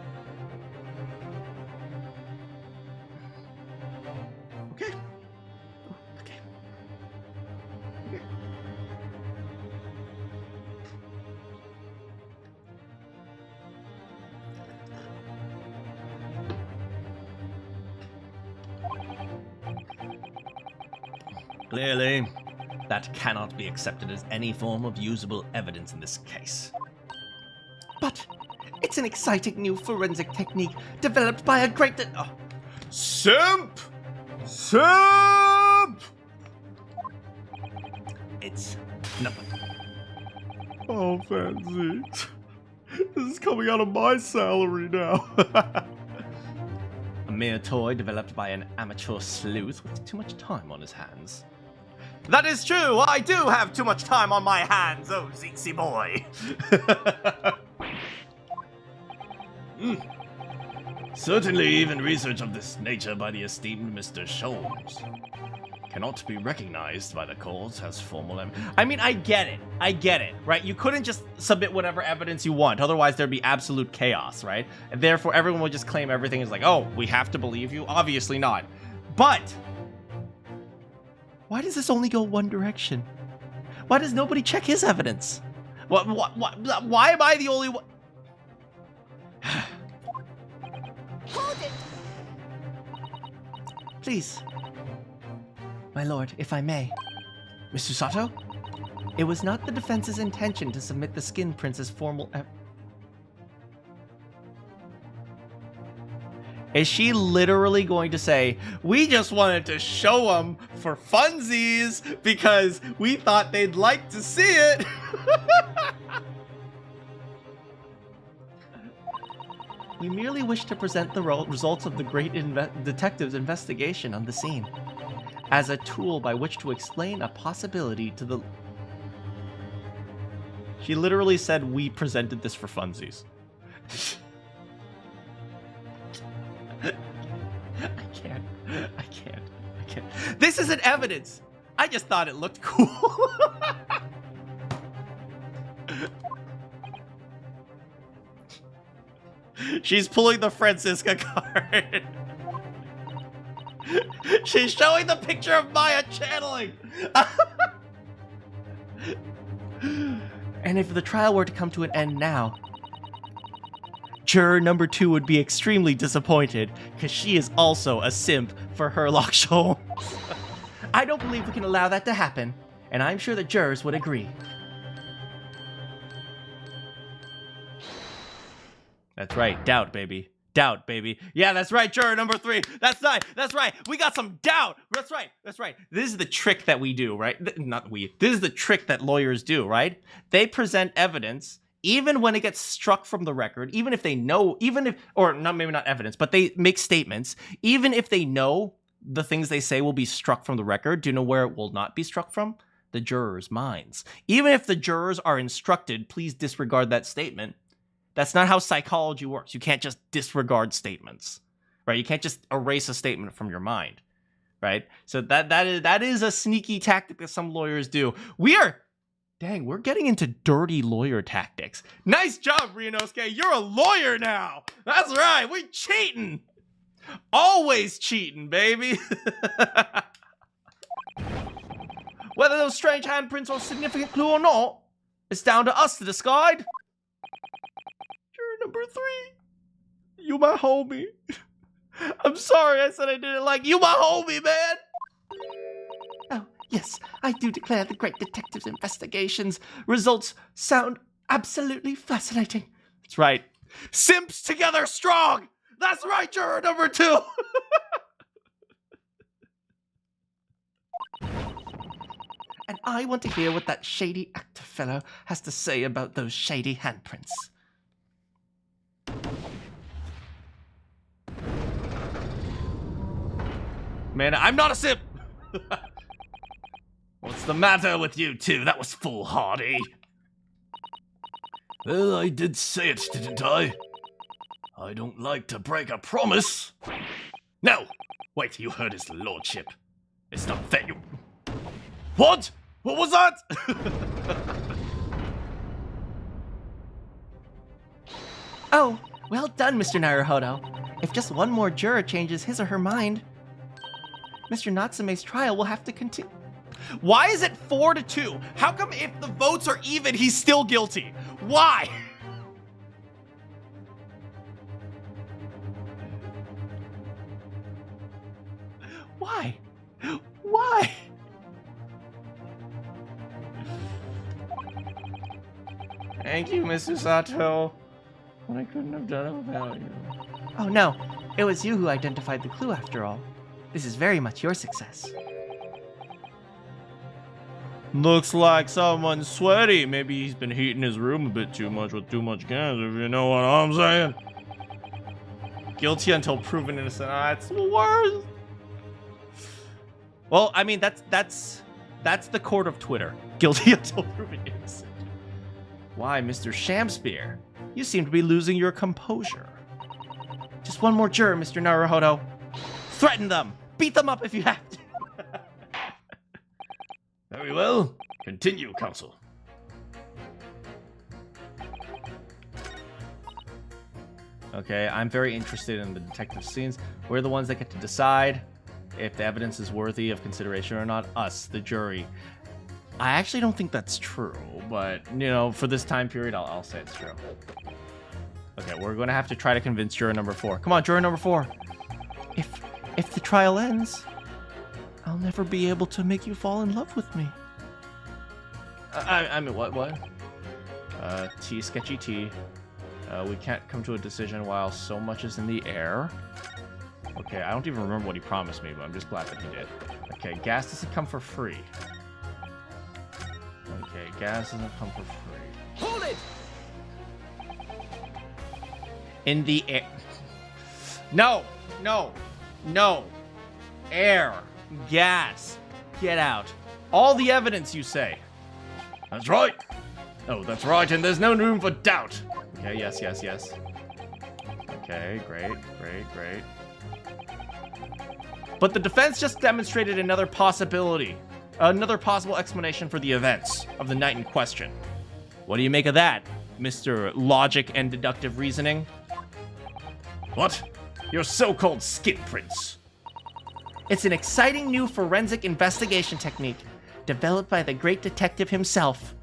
Okay. Clearly, that cannot be accepted as any form of usable evidence in this case. But it's an exciting new forensic technique developed by a great... Simp! Simp! It's nothing. Oh, Van Zieks. This is coming out of my salary now. A mere toy developed by an amateur sleuth with too much time on his hands. That is true! I do have too much time on my hands, oh Zeeksy boy! Certainly, even research of this nature by the esteemed Mr. Sholmes cannot be recognized by the courts as formal I mean, I get it, right? You couldn't just submit whatever evidence you want, otherwise there'd be absolute chaos, right? And therefore, everyone would just claim everything is like, oh, we have to believe you? Obviously not. But why does this only go one direction? Why does nobody check his evidence? Why am I the only one? Hold it! Please. My lord, if I may. Mr. Sato? It was not the defense's intention to submit the skin prints as formal Is she literally going to say, we just wanted to show them for funsies because we thought they'd like to see it? We merely wish to present the results of the great detective's investigation on the scene as a tool by which to explain a possibility to the... She literally said, we presented this for funsies. I can't. This isn't evidence. I just thought it looked cool. She's pulling the Francisca card. She's showing the picture of Maya channeling. And if the trial were to come to an end now, juror number 2 would be extremely disappointed because she is also a simp for Herlock Sholmes. I don't believe we can allow that to happen, and I'm sure the jurors would agree. That's right, doubt, baby. Doubt, baby. Yeah, that's right, juror number 3. That's right. We got some doubt. That's right. This is the trick that we do, right? This is the trick that lawyers do, right? They present evidence, even when it gets struck from the record, even if they know, maybe not evidence, but they make statements, even if they know the things they say will be struck from the record, do you know where it will not be struck from? The jurors' minds. Even if the jurors are instructed, please disregard that statement. That's not how psychology works. You can't just disregard statements, right? You can't just erase a statement from your mind, right? So that is a sneaky tactic that some lawyers do. We are Dang, we're getting into dirty lawyer tactics. Nice job, Ryunosuke. You're a lawyer now. That's right. We're cheating. Always cheating, baby. Whether those strange handprints are a significant clue or not, it's down to us to decide. Juror number 3. You my homie. I'm sorry I said I didn't like you, my homie, man. Oh, yes, I do declare the great detective's investigations results sound absolutely fascinating. That's right. Simps together strong. That's right, juror number 2. And I want to hear what that shady actor fellow has to say about those shady handprints. Man, I'm not a simp. What's the matter with you two? That was foolhardy. Well, I did say it, didn't I? I don't like to break a promise. No! Wait, you heard his lordship. It's not fair you... What? What was that? Oh, well done, Mr. Naruhodo. If just one more juror changes his or her mind, Mr. Natsume's trial will have to continue. Why is it 4-2? How come if the votes are even, he's still guilty? Why? Why? Why? Thank you, Mr. Sato. But I couldn't have done it without you. Oh no, it was you who identified the clue after all. This is very much your success. Looks like someone's sweaty. Maybe he's been heating his room a bit too much with too much gas, if you know what I'm saying. Guilty until proven innocent. That's the worst. Well, I mean, that's the court of Twitter. Guilty until proven innocent. Why, Mr. Shamspear? You seem to be losing your composure. Just one more juror, Mr. Naruhodo. Threaten them. Beat them up if you have to. Very well. Continue, counsel. Okay, I'm very interested in the detective scenes. We're the ones that get to decide if the evidence is worthy of consideration or not. Us, the jury. I actually don't think that's true, but, you know, for this time period, I'll say it's true. Okay, we're going to have to try to convince juror number 4. Come on, juror number 4. If the trial ends, I'll never be able to make you fall in love with me. I mean, what? Sketchy T. We can't come to a decision while so much is in the air. Okay, I don't even remember what he promised me, but I'm just glad that he did. Okay, gas doesn't come for free. Okay, gas doesn't come for free. Hold it! In the air. No! Air. Gas. Get out. All the evidence, you say. That's right. Oh, that's right, and there's no room for doubt. Okay, yes. Okay, great. But the defense just demonstrated another possibility. Another possible explanation for the events of the night in question. What do you make of that, Mr. Logic and Deductive Reasoning? What? Your so-called skin prints. It's an exciting new forensic investigation technique developed by the great detective himself.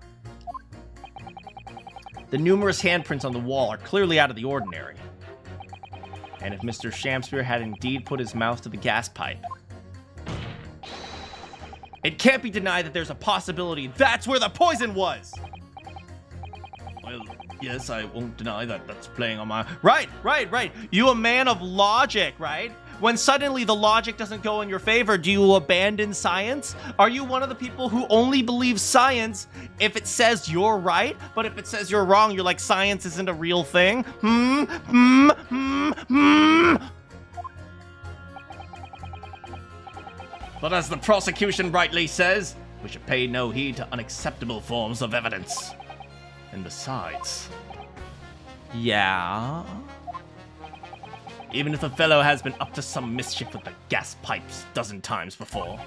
The numerous handprints on the wall are clearly out of the ordinary. And if Mr. Shamspear had indeed put his mouth to the gas pipe, it can't be denied that there's a possibility that's where the poison was! Well, yes, I won't deny that that's playing on my... Right. You a man of logic, right? When suddenly the logic doesn't go in your favor, do you abandon science? Are you one of the people who only believes science if it says you're right, but if it says you're wrong, you're like, science isn't a real thing? But as the prosecution rightly says, we should pay no heed to unacceptable forms of evidence. And besides... Yeah? Even if the fellow has been up to some mischief with the gas pipes 12 times before,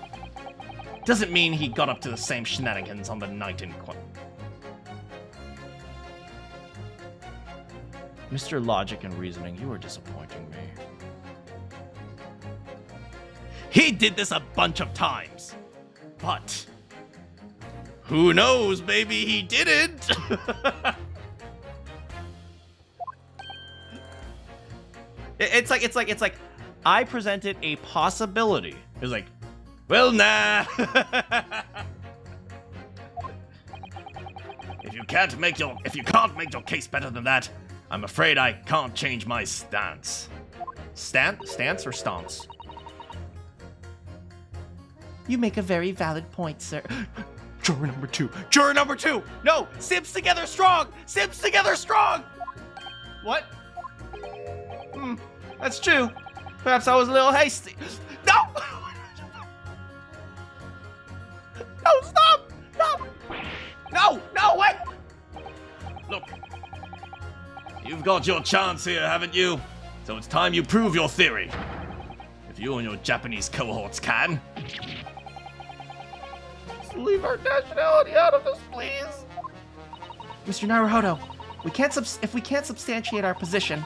doesn't mean he got up to the same shenanigans on the night in question. Mr. Logic and Reasoning, you are disappointing me. He did this a bunch of times. But who knows, maybe he didn't. It's like I presented a possibility. It's like, well, nah. If you can't make your case better than that, I'm afraid I can't change my stance. Stance or stance? You make a very valid point, sir. Juror number 2. Juror number 2. No, Sims together strong. Sims together strong. What? That's true. Perhaps I was a little hasty. No. No, stop. No. No, wait. Look, you've got your chance here, haven't you? So it's time you prove your theory. If you and your Japanese cohorts can. Just leave our nationality out of this, please. Mr. Naruhodo, if we can't substantiate our position,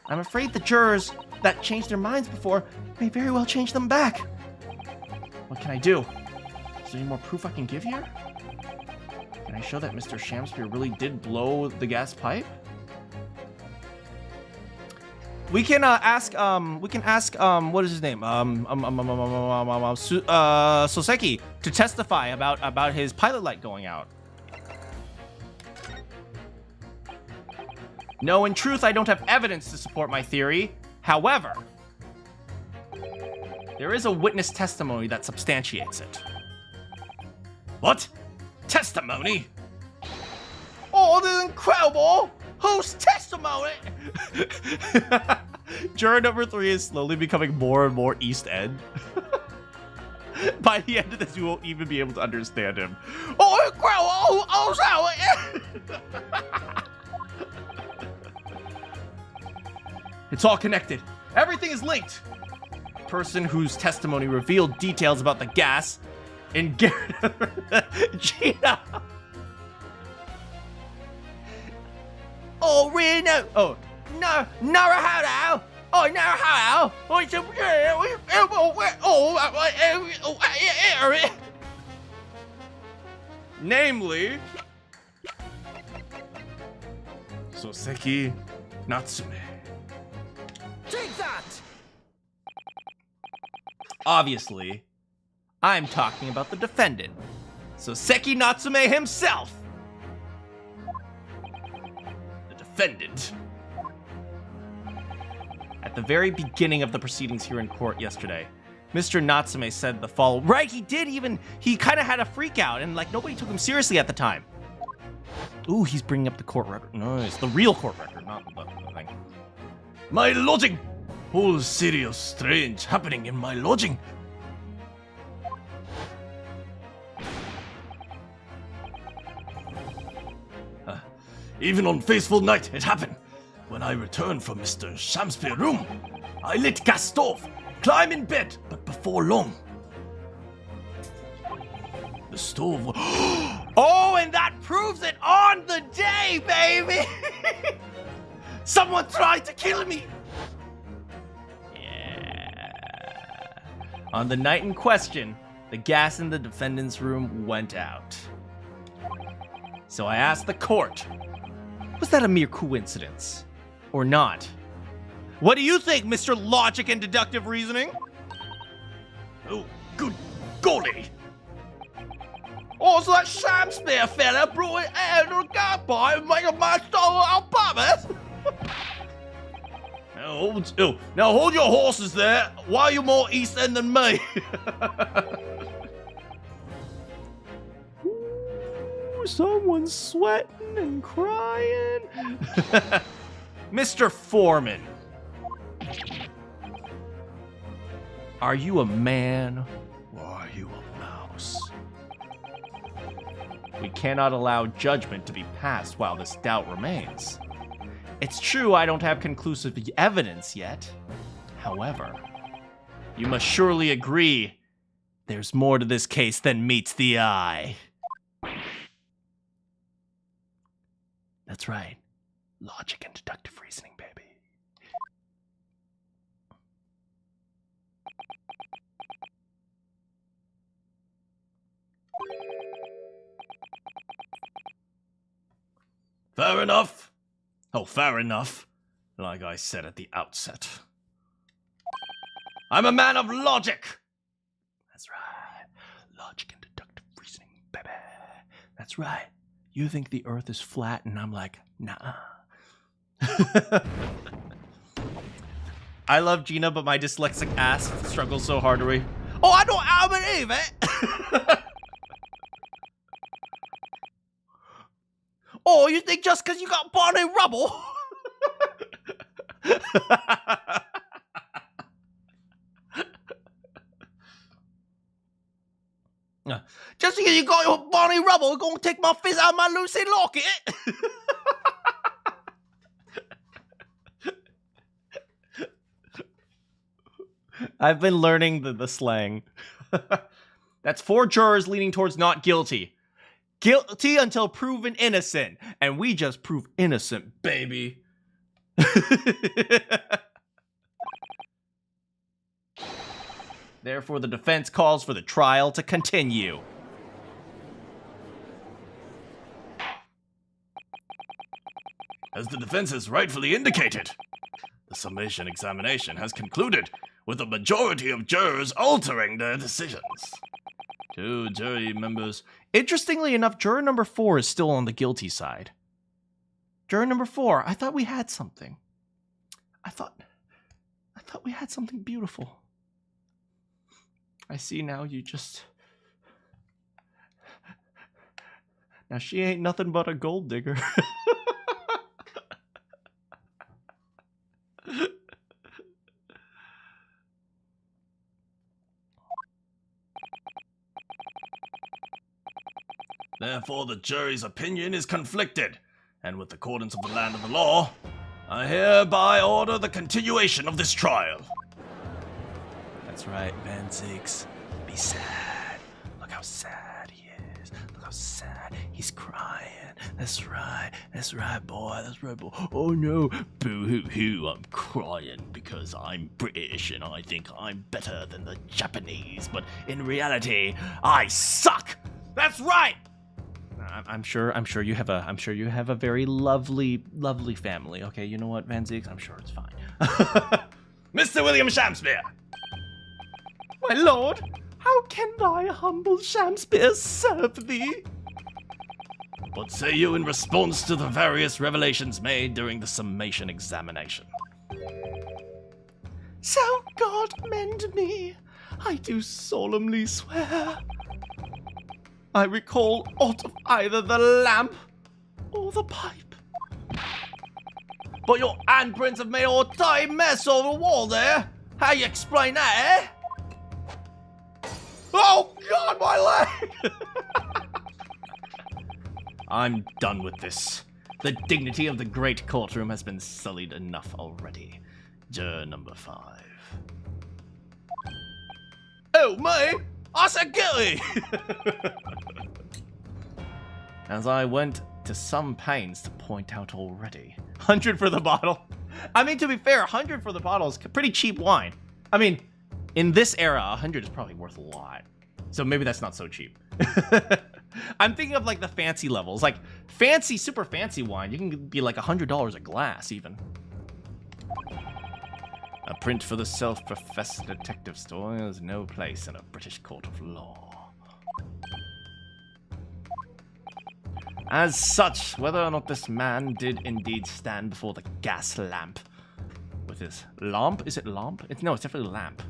I'm afraid the jurors that changed their minds before may very well change them back. What can I do? Is there any more proof I can give here? Can I show that Mr. Shamspeare really did blow the gas pipe? We can ask what is his name? Soseki to testify about his pilot light going out. No, in truth, I don't have evidence to support my theory. However, there is a witness testimony that substantiates it. What? Testimony? Oh, this is incredible! Whose testimony? Juror number 3 is slowly becoming more and more East End. By the end of this, you won't even be able to understand him. Oh, incredible! Oh, sorry! It's all connected. Everything is linked. Person whose testimony revealed details about the gas in Gina. Oh, really? No. Oh, no. Naruhodo. Oh, Naruhodo. Oh, namely, Soseki Natsume. Take that! Obviously, I'm talking about the defendant, Soseki Natsume himself. The defendant. At the very beginning of the proceedings here in court yesterday, Mr. Natsume said the following. Right, he kind of had a freak out, and like nobody took him seriously at the time. Ooh, he's bringing up the court record. Nice, the real court record, not the thing. My lodging! All serious strange happening in my lodging. Even on Faithful Night, it happened. When I returned from Mr. Shamspeare's room, I lit gas stove, climb in bed, but before long, the stove. Oh, and that proves it on the day, baby! Someone tried to kill me! Yeah. On the night in question, the gas in the defendant's room went out. So I asked the court, was that a mere coincidence? Or not? What do you think, Mr. Logic and Deductive Reasoning? Oh, good golly! Oh, so that Shamspeare fella brought it out of the gas pipe and made a man stole it on purpose? Now hold your horses there. Why are you more East End than me? Ooh, someone's sweating and crying. Mr. Foreman, are you a man or are you a mouse? We cannot allow judgment to be passed while this doubt remains. It's true I don't have conclusive evidence yet. However, you must surely agree There's more to this case than meets the eye. That's right. Logic and deductive reasoning, baby. Fair enough. Oh, fair enough. Like I said at the outset. I'm a man of logic. That's right. Logic and deductive reasoning, baby. That's right. You think the earth is flat, and I'm like, nah. I love Gina, but my dyslexic ass struggles so hard to read. Oh, I don't believe it! Oh, you think just because you got born in rubble? Just because you got your born in rubble, you're going to take my fist out of my Lucy locket? I've been learning the slang. That's 4 jurors leaning towards not guilty. Guilty until proven innocent. And we just proved innocent, baby. Therefore, the defense calls for the trial to continue. As the defense has rightfully indicated, the summation examination has concluded with a majority of jurors altering their decisions. 2 jury members. Interestingly enough, juror number 4 is still on the guilty side. Juror number 4, I thought we had something. I thought we had something beautiful. I see now you just... Now she ain't nothing but a gold digger. Therefore, the jury's opinion is conflicted, and with accordance of the land of the law, I hereby order the continuation of this trial. That's right, Van Ziggs. Be sad. Look how sad he is. Look how sad. He's crying. That's right. That's right, boy. That's right, boy. Oh no. Boo-hoo-hoo. I'm crying because I'm British and I think I'm better than the Japanese. But in reality, I suck. That's right. I'm sure you have a very lovely family. Okay, you know what, Van Ziggs? I'm sure it's fine. Mr. William Shakespeare! My lord, how can thy humble Shakespeare serve thee? What say you in response to the various revelations made during the summation examination? So God mend me, I do solemnly swear. I recall aught of either the lamp or the pipe. But your handprints have made a tight mess on the wall there. How you explain that, eh? Oh God, my leg! I'm done with this. The dignity of the great courtroom has been sullied enough already. Juror number 5. Oh, me? I said guilty! As I went to some pains to point out already. 100 for the bottle. I mean, to be fair, 100 for the bottle is pretty cheap wine. I mean, in this era, 100 is probably worth a lot. So maybe that's not so cheap. I'm thinking of like the fancy levels. Like fancy, super fancy wine, you can be like $100 a glass even. A print for the self-professed detective store has no place in a British court of law. As such, whether or not this man did indeed stand before the gas lamp with his lamp, is it lamp? No, it's definitely lamp.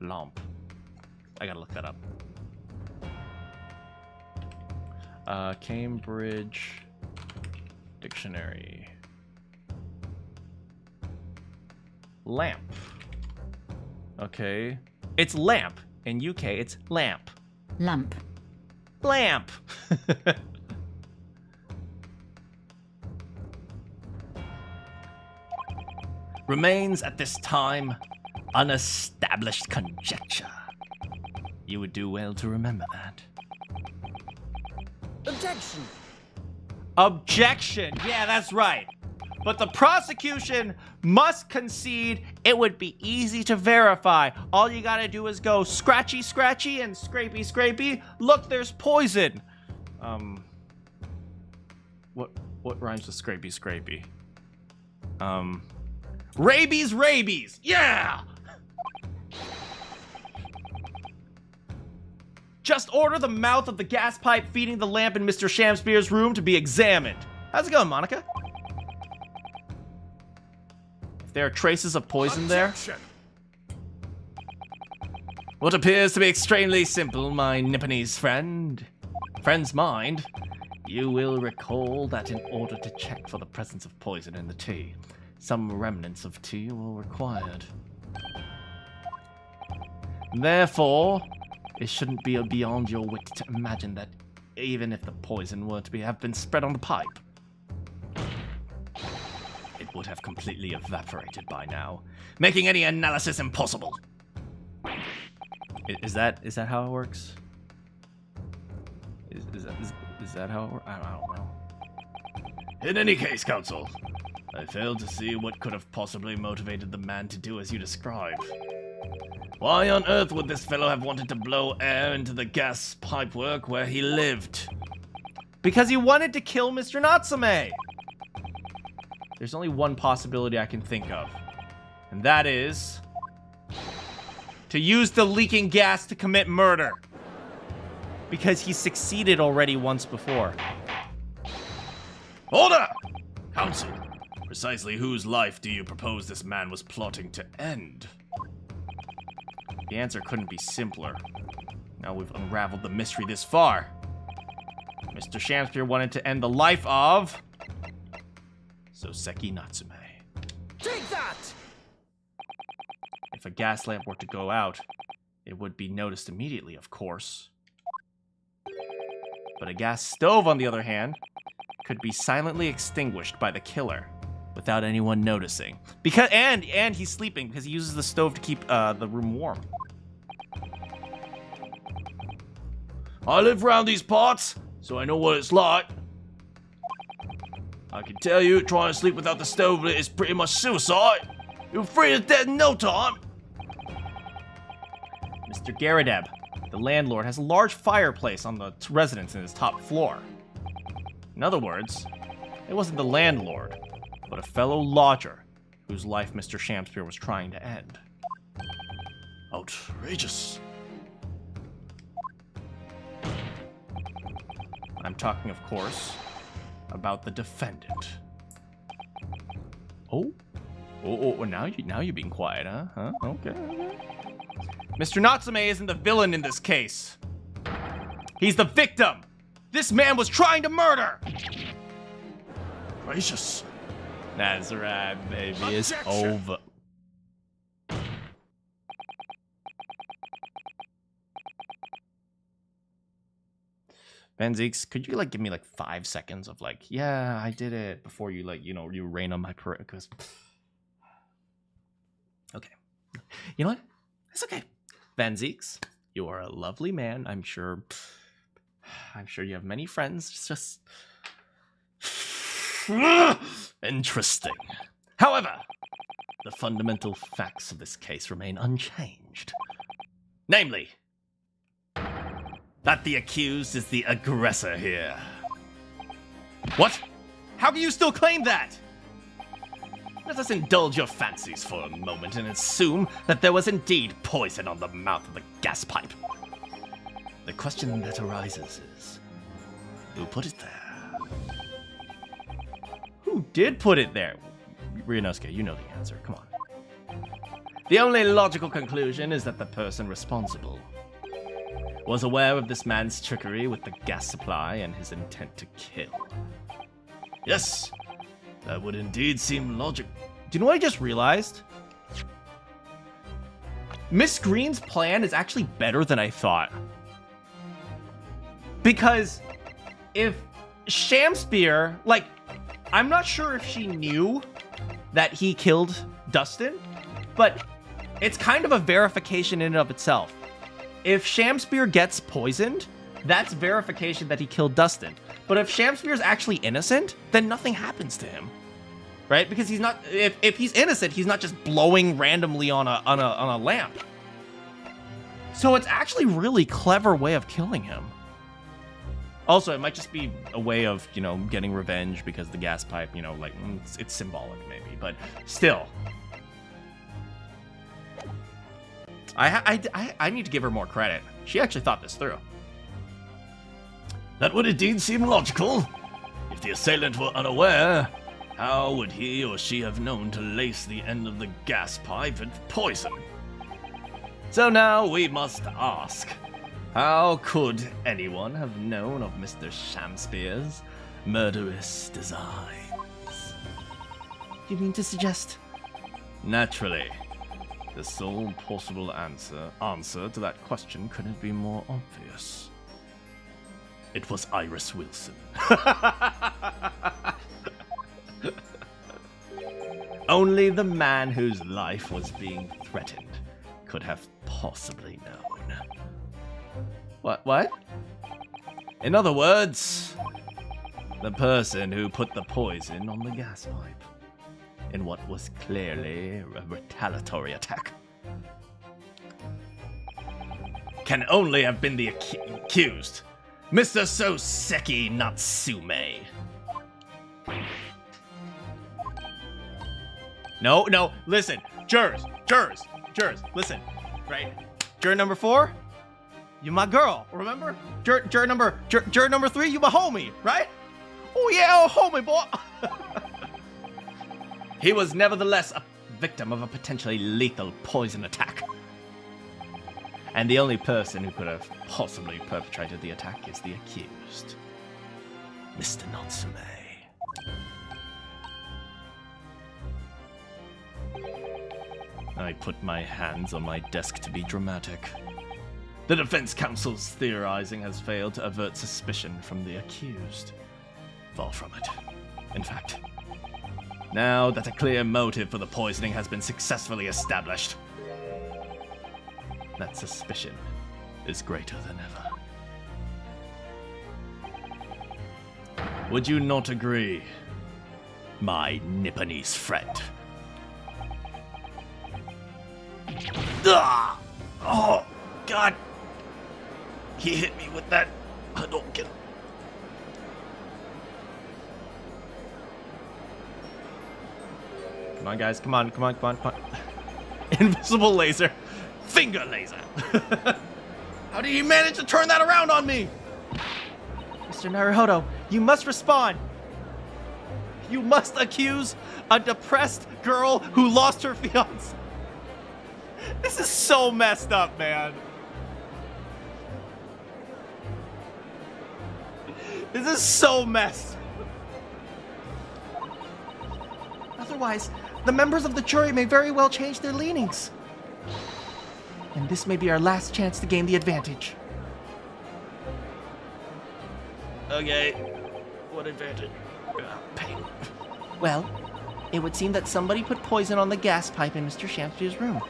Lamp. I gotta look that up. Cambridge Dictionary. Lamp. Okay. It's lamp. In UK, it's lamp. Lamp. Lamp. Remains at this time unestablished conjecture. You would do well to remember that. Objection! Objection! Yeah, that's right. But the prosecution must concede it would be easy to verify. All you gotta do is go scratchy, scratchy, and scrapey, scrapey. Look, there's poison. What rhymes with scrapey, scrapey? Rabies, rabies. Yeah! Just order the mouth of the gas pipe feeding the lamp in Mr. Shamspeare's room to be examined. How's it going, Monica? If there are traces of poison there. What appears to be extremely simple, my Nipponese friend's mind. You will recall that in order to check for the presence of poison in the tea, some remnants of tea were required. Therefore, it shouldn't be beyond your wit to imagine that even if the poison were to have been spread on the pipe, it would have completely evaporated by now, making any analysis impossible. Is that how it works? Is that how it works? I don't know. In any case, counsel, I failed to see what could have possibly motivated the man to do as you describe. Why on earth would this fellow have wanted to blow air into the gas pipework where he lived? Because he wanted to kill Mr. Natsume! There's only one possibility I can think of, and that is to use the leaking gas to commit murder. Because he succeeded already once before. Order! Counsel, precisely whose life do you propose this man was plotting to end? The answer couldn't be simpler. Now we've unraveled the mystery this far. Mr. Shamspeare wanted to end the life of Soseki Natsume. Take that! If a gas lamp were to go out, it would be noticed immediately, of course. But a gas stove, on the other hand, could be silently extinguished by the killer without anyone noticing. And he's sleeping because he uses the stove to keep the room warm. I live round these parts, so I know what it's like. I can tell you, trying to sleep without the stove lit is pretty much suicide. You'll freeze to death in no time. Mr. Garadeb, the landlord, has a large fireplace on the residence in his top floor. In other words, it wasn't the landlord, but a fellow lodger whose life Mr. Shamspeare was trying to end. Outrageous. I'm talking, of course, about the defendant. Oh, now you're being quiet, huh? Okay. Mr. Natsume isn't the villain in this case. He's the victim. This man was trying to murder. Gracious. That's right, baby. It's over. Benzeeks, could you give me 5 seconds of yeah, I did it before you you rain on my parade? Because okay, you know what? It's okay. Benzeeks, you are a lovely man. I'm sure you have many friends. It's just interesting. However, the fundamental facts of this case remain unchanged. Namely, that the accused is the aggressor here. What? How can you still claim that? Let us indulge your fancies for a moment and assume that there was indeed poison on the mouth of the gas pipe. The question that arises is, who put it there? Who did put it there? Ryunosuke, you know the answer. Come on. The only logical conclusion is that the person responsible was aware of this man's trickery with the gas supply and his intent to kill. Yes, that would indeed seem logical. Do you know what I just realized? Miss Green's plan is actually better than I thought. Because if Shamspeare, I'm not sure if she knew that he killed Dustin, but it's kind of a verification in and of itself. if Shamspear gets poisoned, that's verification that he killed Dustin. But if Shamspear's actually innocent, then nothing happens to him. Right? Because he's not, if he's innocent, he's not just blowing randomly on a lamp. So it's actually a really clever way of killing him. Also, it might just be a way of, you know, getting revenge because the gas pipe, you know, like, it's symbolic maybe, but still. I need to give her more credit. She actually thought this through. That would indeed seem logical. If the assailant were unaware, how would he or she have known to lace the end of the gas pipe with poison? So now we must ask, how could anyone have known of Mr. Shamspear's murderous designs? You mean to suggest? Naturally. The sole possible answer to that question couldn't be more obvious. It was Iris Wilson. Only the man whose life was being threatened could have possibly known. What? In other words, the person who put the poison on the gas pipe in what was clearly a retaliatory attack can only have been the accused, Mr. Soseki Natsume. No, listen. Jurors, listen. Right? Juror number 4, you my girl, remember? Juror number 3, you my homie, right? Oh yeah, homie boy. He was nevertheless a victim of a potentially lethal poison attack. And the only person who could have possibly perpetrated the attack is the accused, Mr. Natsume. I put my hands on my desk to be dramatic. The defense counsel's theorizing has failed to avert suspicion from the accused. Far from it. In fact, now that a clear motive for the poisoning has been successfully established, that suspicion is greater than ever. Would you not agree, my Nipponese friend? Ah! Oh, God! He hit me with that Hadouken. Come on, guys. Come on. Invisible laser. Finger laser! How did he manage to turn that around on me? Mr. Naruhodo, You must respond. You must accuse a depressed girl who lost her fiance. This is so messed up, man. This is so messed. otherwise, the members of the jury may very well change their leanings. And this may be our last chance to gain the advantage. Okay. What advantage? Pain. Well, it would seem that somebody put poison on the gas pipe in Mr. Shamspear's room.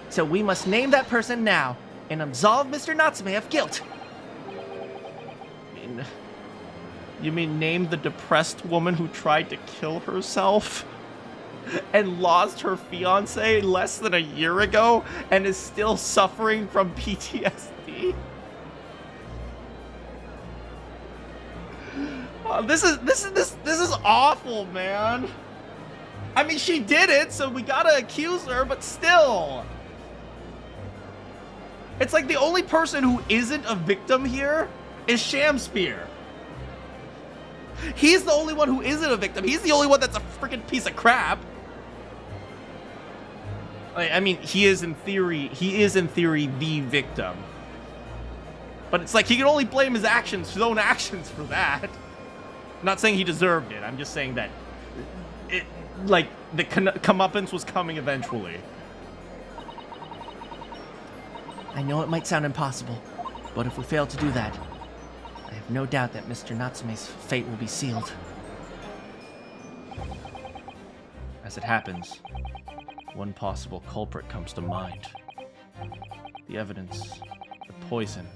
So we must name that person now and absolve Mr. Natsume of guilt. You mean name the depressed woman who tried to kill herself and lost her fiance less than a year ago and is still suffering from PTSD? This is awful, man. I mean, she did it, so we gotta accuse her, but still. It's like the only person who isn't a victim here is Shamspear. He's the only one who isn't a victim. He's the only one that's a freaking piece of crap. I mean, he is in theory the victim. But it's like he can only blame his own actions for that. I'm not saying he deserved it. I'm just saying that the comeuppance was coming eventually. I know it might sound impossible, but if we fail to do that, I have no doubt that Mr. Natsume's fate will be sealed. As it happens, one possible culprit comes to mind. The evidence poison.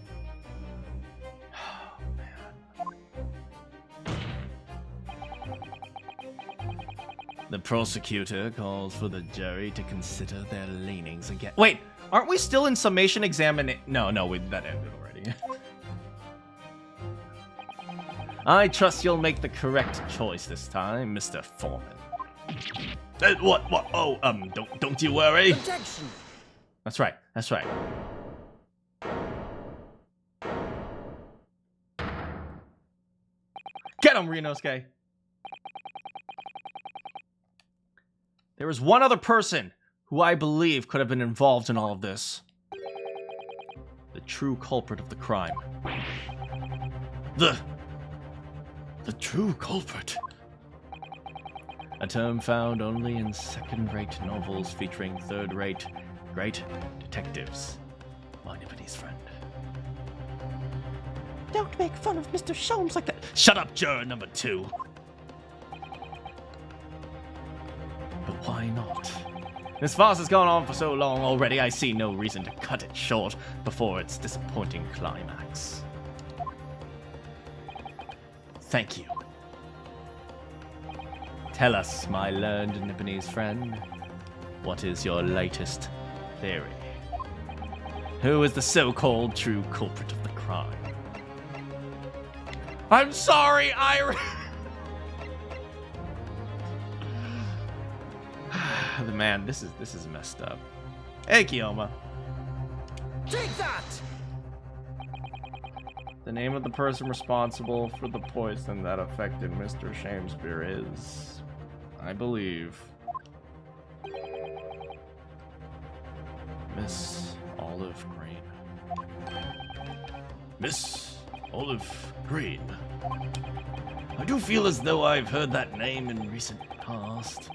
The prosecutor calls for the jury to consider their leanings again. Wait, aren't we still in summation examination? No, that ended already. I trust you'll make the correct choice this time, Mr. Foreman. What? Oh, don't you worry. Objection. That's right. Get him, Ryunosuke. There is one other person who I believe could have been involved in all of this. The true culprit of the crime. The true culprit. A term found only in second-rate novels featuring third-rate great detectives. My Japanese friend. Don't make fun of Mr. Sholmes like that. Shut up, juror number 2. But why not? This farce has gone on for so long already, I see no reason to cut it short before its disappointing climax. Thank you. Tell us, my learned Nipponese friend, what is your latest theory? Who is the so-called true culprit of the crime? I'm sorry, The man, this is messed up. Hey, Kiyoma. Take that! The name of the person responsible for the poison that affected Mr. Shamespeare is, I believe, Miss Olive Green. Miss Olive Green. I do feel as though I've heard that name in recent past.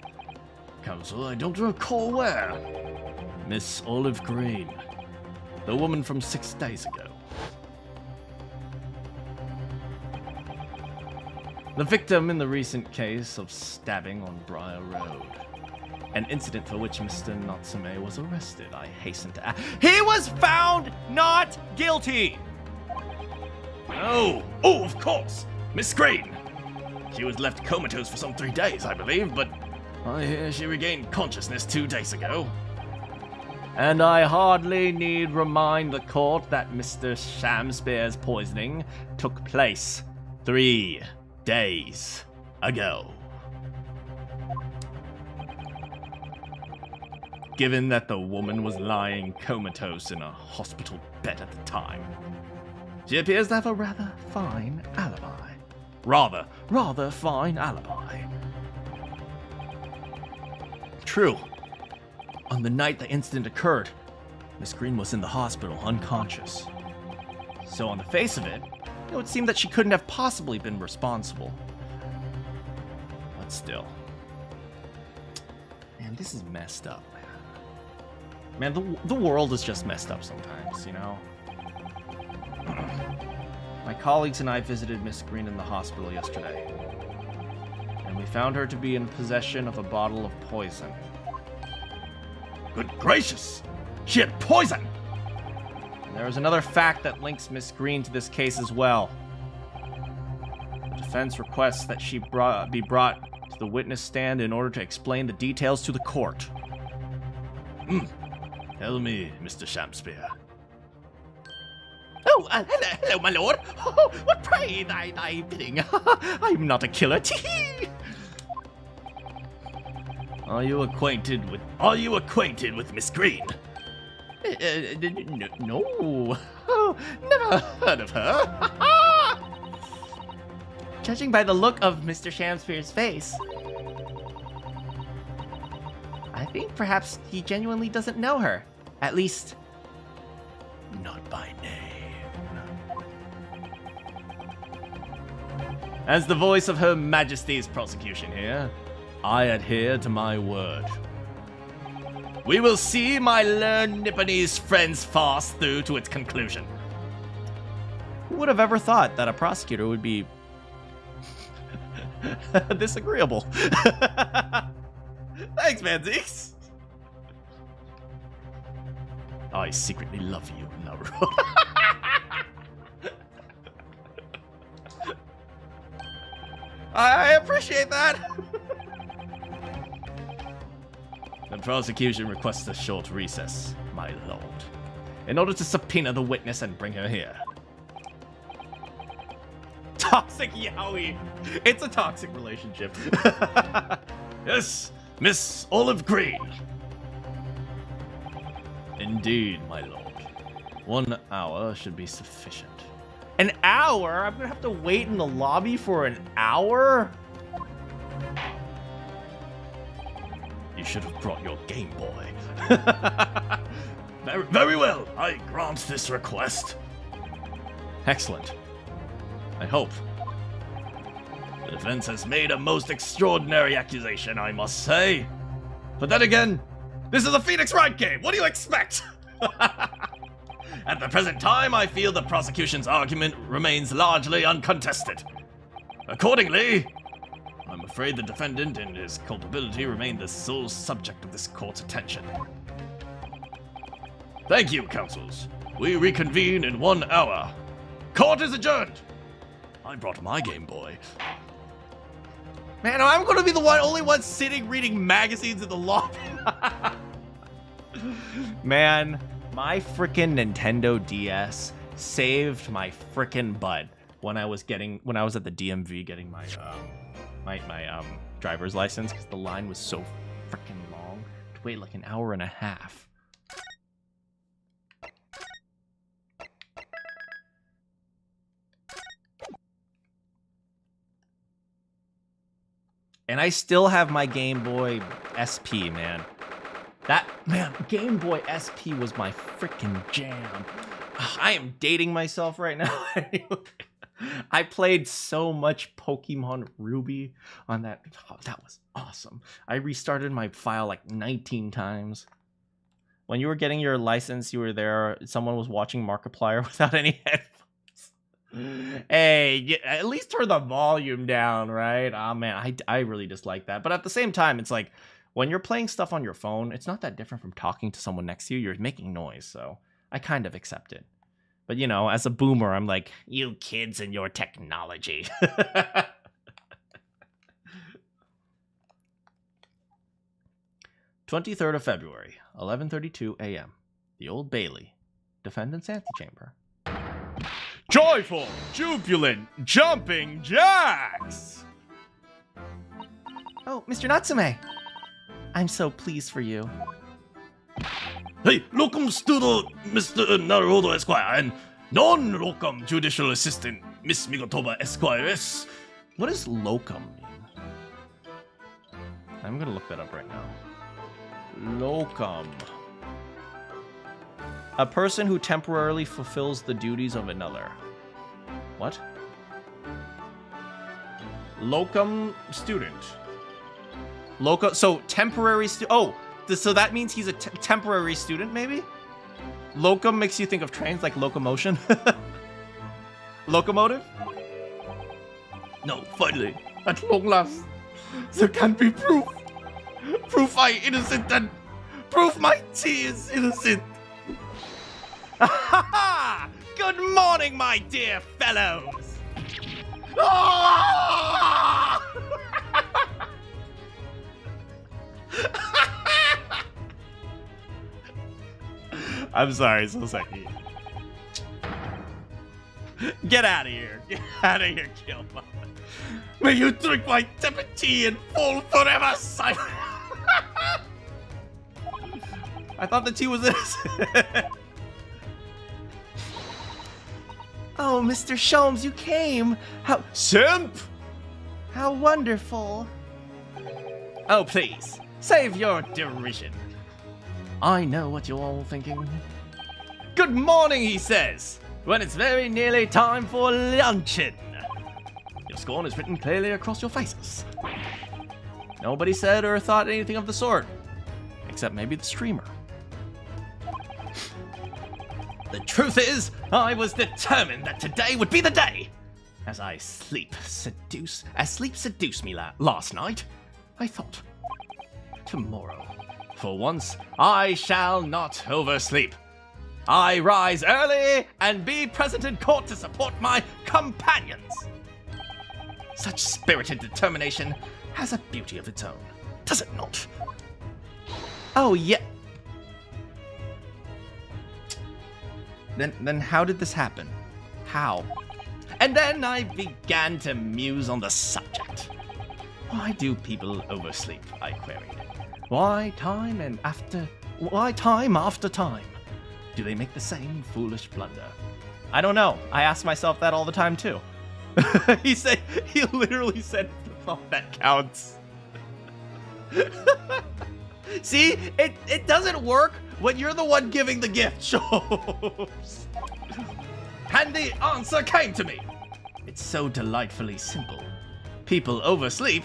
Counsel, I don't recall where. Miss Olive Green. The woman from 6 days ago. The victim in the recent case of stabbing on Briar Road. An incident for which Mr. Natsume was arrested, I hasten to add. He was found not guilty! Oh, of course! Miss Green! She was left comatose for some 3 days, I believe, but I hear she regained consciousness 2 days ago. And I hardly need remind the court that Mr. Shamspeare's poisoning took place 3 days ago. Given that the woman was lying comatose in a hospital bed at the time, she appears to have a rather fine alibi. Rather fine alibi. True. On the night the incident occurred, Miss Green was in the hospital, unconscious. So on the face of it, it would seem that she couldn't have possibly been responsible. But still. Man, this is messed up, man. Man, the world is just messed up sometimes, you know? My colleagues and I visited Miss Green in the hospital yesterday, and we found her to be in possession of a bottle of poison. Good gracious! She had poison! And there is another fact that links Miss Green to this case as well. The defense requests that she be brought to the witness stand in order to explain the details to the court. Tell me, Mr. Shamspeare. Oh, hello, my lord. Oh, what pray thy bidding? I'm not a killer. Are you acquainted with Miss Green? No. Oh, never heard of her. Judging by the look of Mr. Shamspeare's face, I think perhaps he genuinely doesn't know her. At least, not by name. As the voice of Her Majesty's prosecution here, I adhere to my word. We will see my learned Nipponese friend's farce through to its conclusion. Who would have ever thought that a prosecutor would be disagreeable? Thanks, man, Zeeks. I secretly love you, Naruto. I appreciate that. The prosecution requests a short recess, my lord, in order to subpoena the witness and bring her here. Toxic yaoi. It's a toxic relationship. Yes, Miss Olive Green. Indeed, my lord. 1 hour should be sufficient. An hour? I'm gonna have to wait in the lobby for an hour? You should have brought your Game Boy. Very well. I grant this request. Excellent. I hope. The defense has made a most extraordinary accusation, I must say. But then again, this is a Phoenix Wright game. What do you expect? At the present time, I feel the prosecution's argument remains largely uncontested. Accordingly, I'm afraid the defendant and his culpability remain the sole subject of this court's attention. Thank you, counsels. We reconvene in 1 hour. Court is adjourned. I brought my Game Boy. Man, I'm gonna be the only one sitting reading magazines in the lobby. Man, my freaking Nintendo DS saved my freaking butt when I was at the DMV getting my driver's license, because the line was so freaking long. To wait like an hour and a half. And I still have my Game Boy SP, man. Game Boy SP was my freaking jam. I am dating myself right now. I played so much Pokemon Ruby on that. Oh, that was awesome. I restarted my file like 19 times. When you were getting your license, you were there. Someone was watching Markiplier without any headphones. Hey, at least turn the volume down, right? Oh man, I really dislike that. But at the same time, it's like when you're playing stuff on your phone, it's not that different from talking to someone next to you. You're making noise, so I kind of accept it. But you know, as a boomer, I'm like, you kids and your technology. 23rd of February, 11:32 a.m. The Old Bailey, defendant's antechamber. Joyful, jubilant, jumping jacks! Oh, Mr. Natsume. I'm so pleased for you. Hey, locum studo, Mr. Naruhodo Esquire, and non-locum judicial assistant, Miss Migotoba Esquires. What does locum mean? I'm gonna look that up right now. Locum. A person who temporarily fulfills the duties of another. What? Locum student. So temporary oh, so that means he's a temporary student, maybe? Locum makes you think of trains, like locomotion. Locomotive? No, finally, at long last, there can be proof. Proof I innocent and proof my tea is innocent. Good morning, my dear fellows. I'm sorry, so sorry. Get out of here. Get out of here, Killbot. May you drink my tepid tea and fall forever silent. I thought the tea was innocent. Oh, Mr. Sholmes, you came! How... Simp! How wonderful! Oh, please, save your derision. I know what you're all thinking. Good morning, he says, when it's very nearly time for luncheon. Your scorn is written clearly across your faces. Nobody said or thought anything of the sort, except maybe the streamer. The truth is, I was determined that today would be the day. As sleep seduced me last night, I thought, tomorrow, for once, I shall not oversleep. I rise early and be present in court to support my companions. Such spirited determination has a beauty of its own, does it not? Oh, yeah. Then how did this happen? How? And then I began to muse on the subject. Why do people oversleep? I queried. Why time after time do they make the same foolish blunder? I don't know. I ask myself that all the time too. He literally said the thought that counts. See, it doesn't work when you're the one giving the gift shows. And the answer came to me. It's so delightfully simple. People oversleep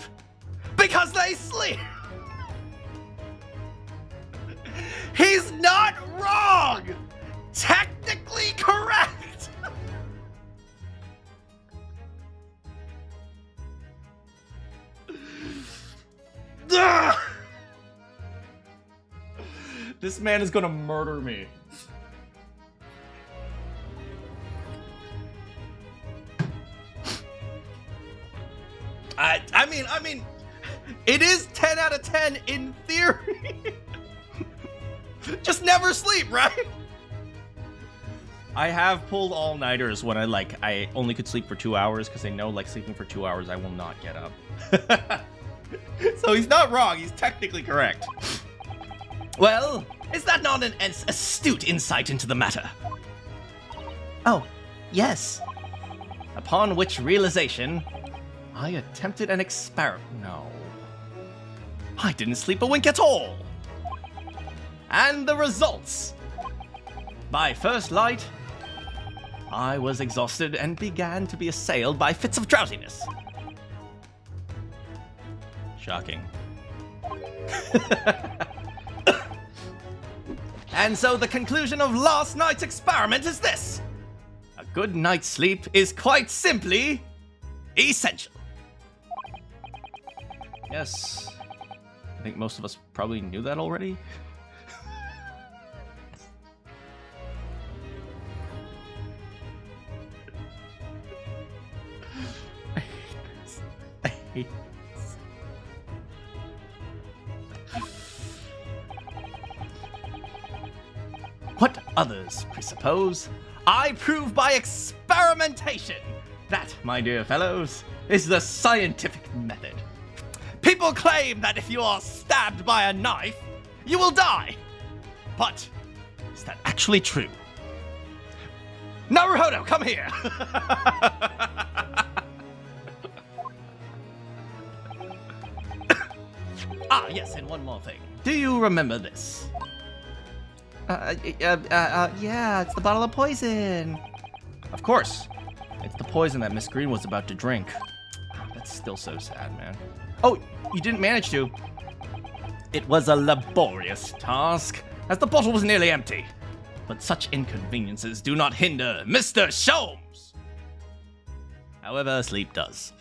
because they sleep. He's not wrong. Technically correct. This man is gonna murder me. I mean, it is 10 out of 10 in theory. Just never sleep, right? I have pulled all-nighters when I only could sleep for 2 hours because I know sleeping for 2 hours I will not get up. So he's not wrong, he's technically correct. Well, is that not an astute insight into the matter? Oh, yes. Upon which realization, I attempted an experiment. No. I didn't sleep a wink at all. And the results. By first light, I was exhausted and began to be assailed by fits of drowsiness. Shocking. And so the conclusion of last night's experiment is this. A good night's sleep is quite simply essential. Yes, I think most of us probably knew that already. I hate this. I hate this. What others presuppose, I prove by experimentation. That, my dear fellows, is the scientific method. People claim that if you are stabbed by a knife, you will die. But is that actually true? Naruhodo, come here! Ah, yes, and one more thing. Do you remember this? Yeah, it's the bottle of poison. Of course. It's the poison that Miss Green was about to drink. That's still so sad, man. Oh, you didn't manage to. It was a laborious task, as the bottle was nearly empty. But such inconveniences do not hinder Mr. Sholmes. However, sleep does.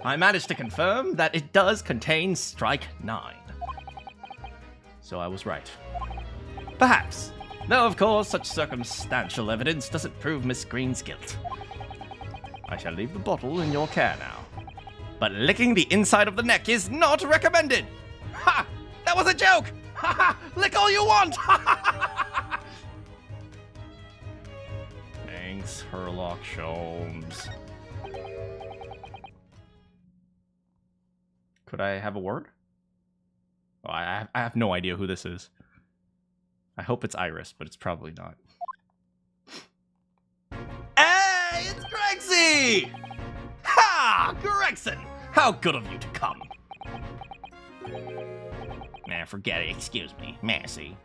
I managed to confirm that it does contain strike 9. So I was right. Perhaps. Though, of course, such circumstantial evidence doesn't prove Miss Green's guilt. I shall leave the bottle in your care now. But licking the inside of the neck is not recommended! Ha! That was a joke! Ha ha! Lick all you want! Ha ha! Thanks, Herlock Sholmes. Could I have a word? Oh, I have no idea who this is. I hope it's Iris, but it's probably not. Hey, it's Grexy! Ha! Gregson! How good of you to come. Nah, forget it. Excuse me. Massey.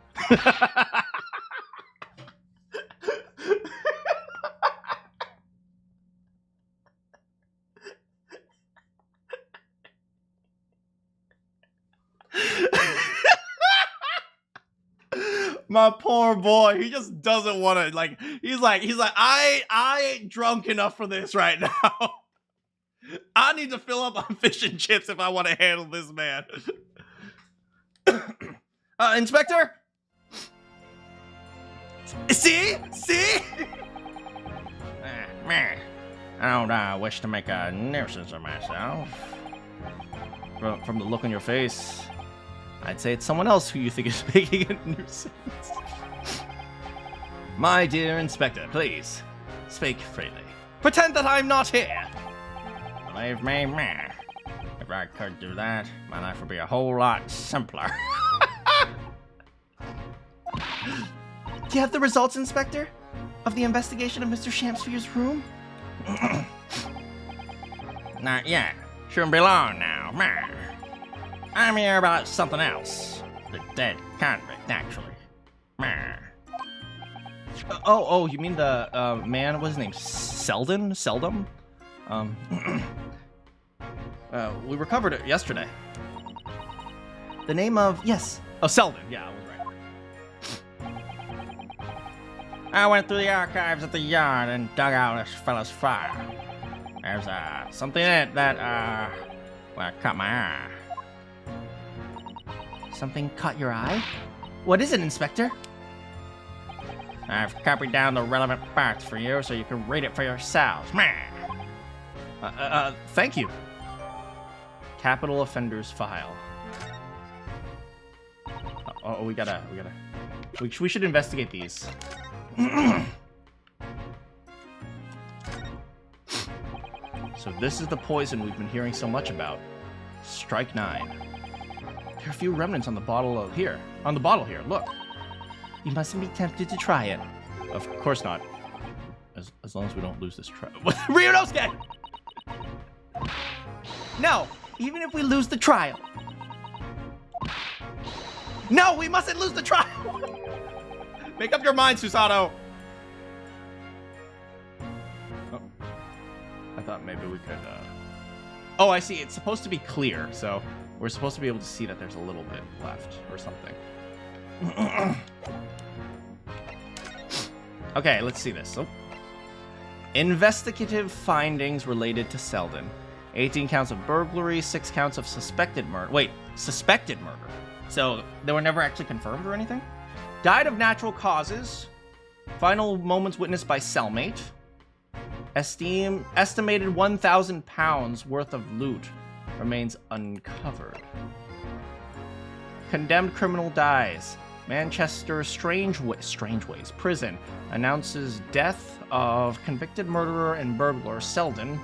My poor boy, he just doesn't want to, he's like, I ain't drunk enough for this right now. I need to fill up on fish and chips if I want to handle this man. Inspector? See? See? Meh. I don't wish to make a nuisance of myself. From the look on your face, I'd say it's someone else who you think is making a nuisance. My dear Inspector, please, speak freely. Pretend that I'm not here. Believe me, meh. If I could do that, my life would be a whole lot simpler. Do you have the results, Inspector, of the investigation of Mr. Shamsphere's room? Not yet. Shouldn't be long now, meh. I'm here about something else. The dead convict, actually. Meh. Oh, you mean the man? What's his name? Seldom. We recovered it yesterday. The name of Selden. Yeah, I was right. I went through the archives at the yard and dug out this fella's file. There's something in it that caught my eye. Something caught your eye? What is it, Inspector? I've copied down the relevant parts for you so you can read it for yourselves. Meh. Thank you. Capital offenders file. We should investigate these. So this is the poison we've been hearing so much about. Strike 9. There are a few remnants on the bottle here. Look. You mustn't be tempted to try it. Of course not. As long as we don't lose this trial. Ryunosuke! No! Even if we lose the trial. No, we mustn't lose the trial! Make up your mind, Susato! Oh. I thought maybe we could, Oh, I see. It's supposed to be clear, so we're supposed to be able to see that there's a little bit left or something. Okay, let's see this. Oh. Investigative findings related to Selden. 18 counts of burglary, 6 counts of suspected murder. Wait, suspected murder. So they were never actually confirmed or anything? Died of natural causes. Final moments witnessed by cellmate. Estimated 1,000 pounds worth of loot remains uncovered. Condemned criminal dies. Manchester Strangeways prison announces death of convicted murderer and burglar Selden.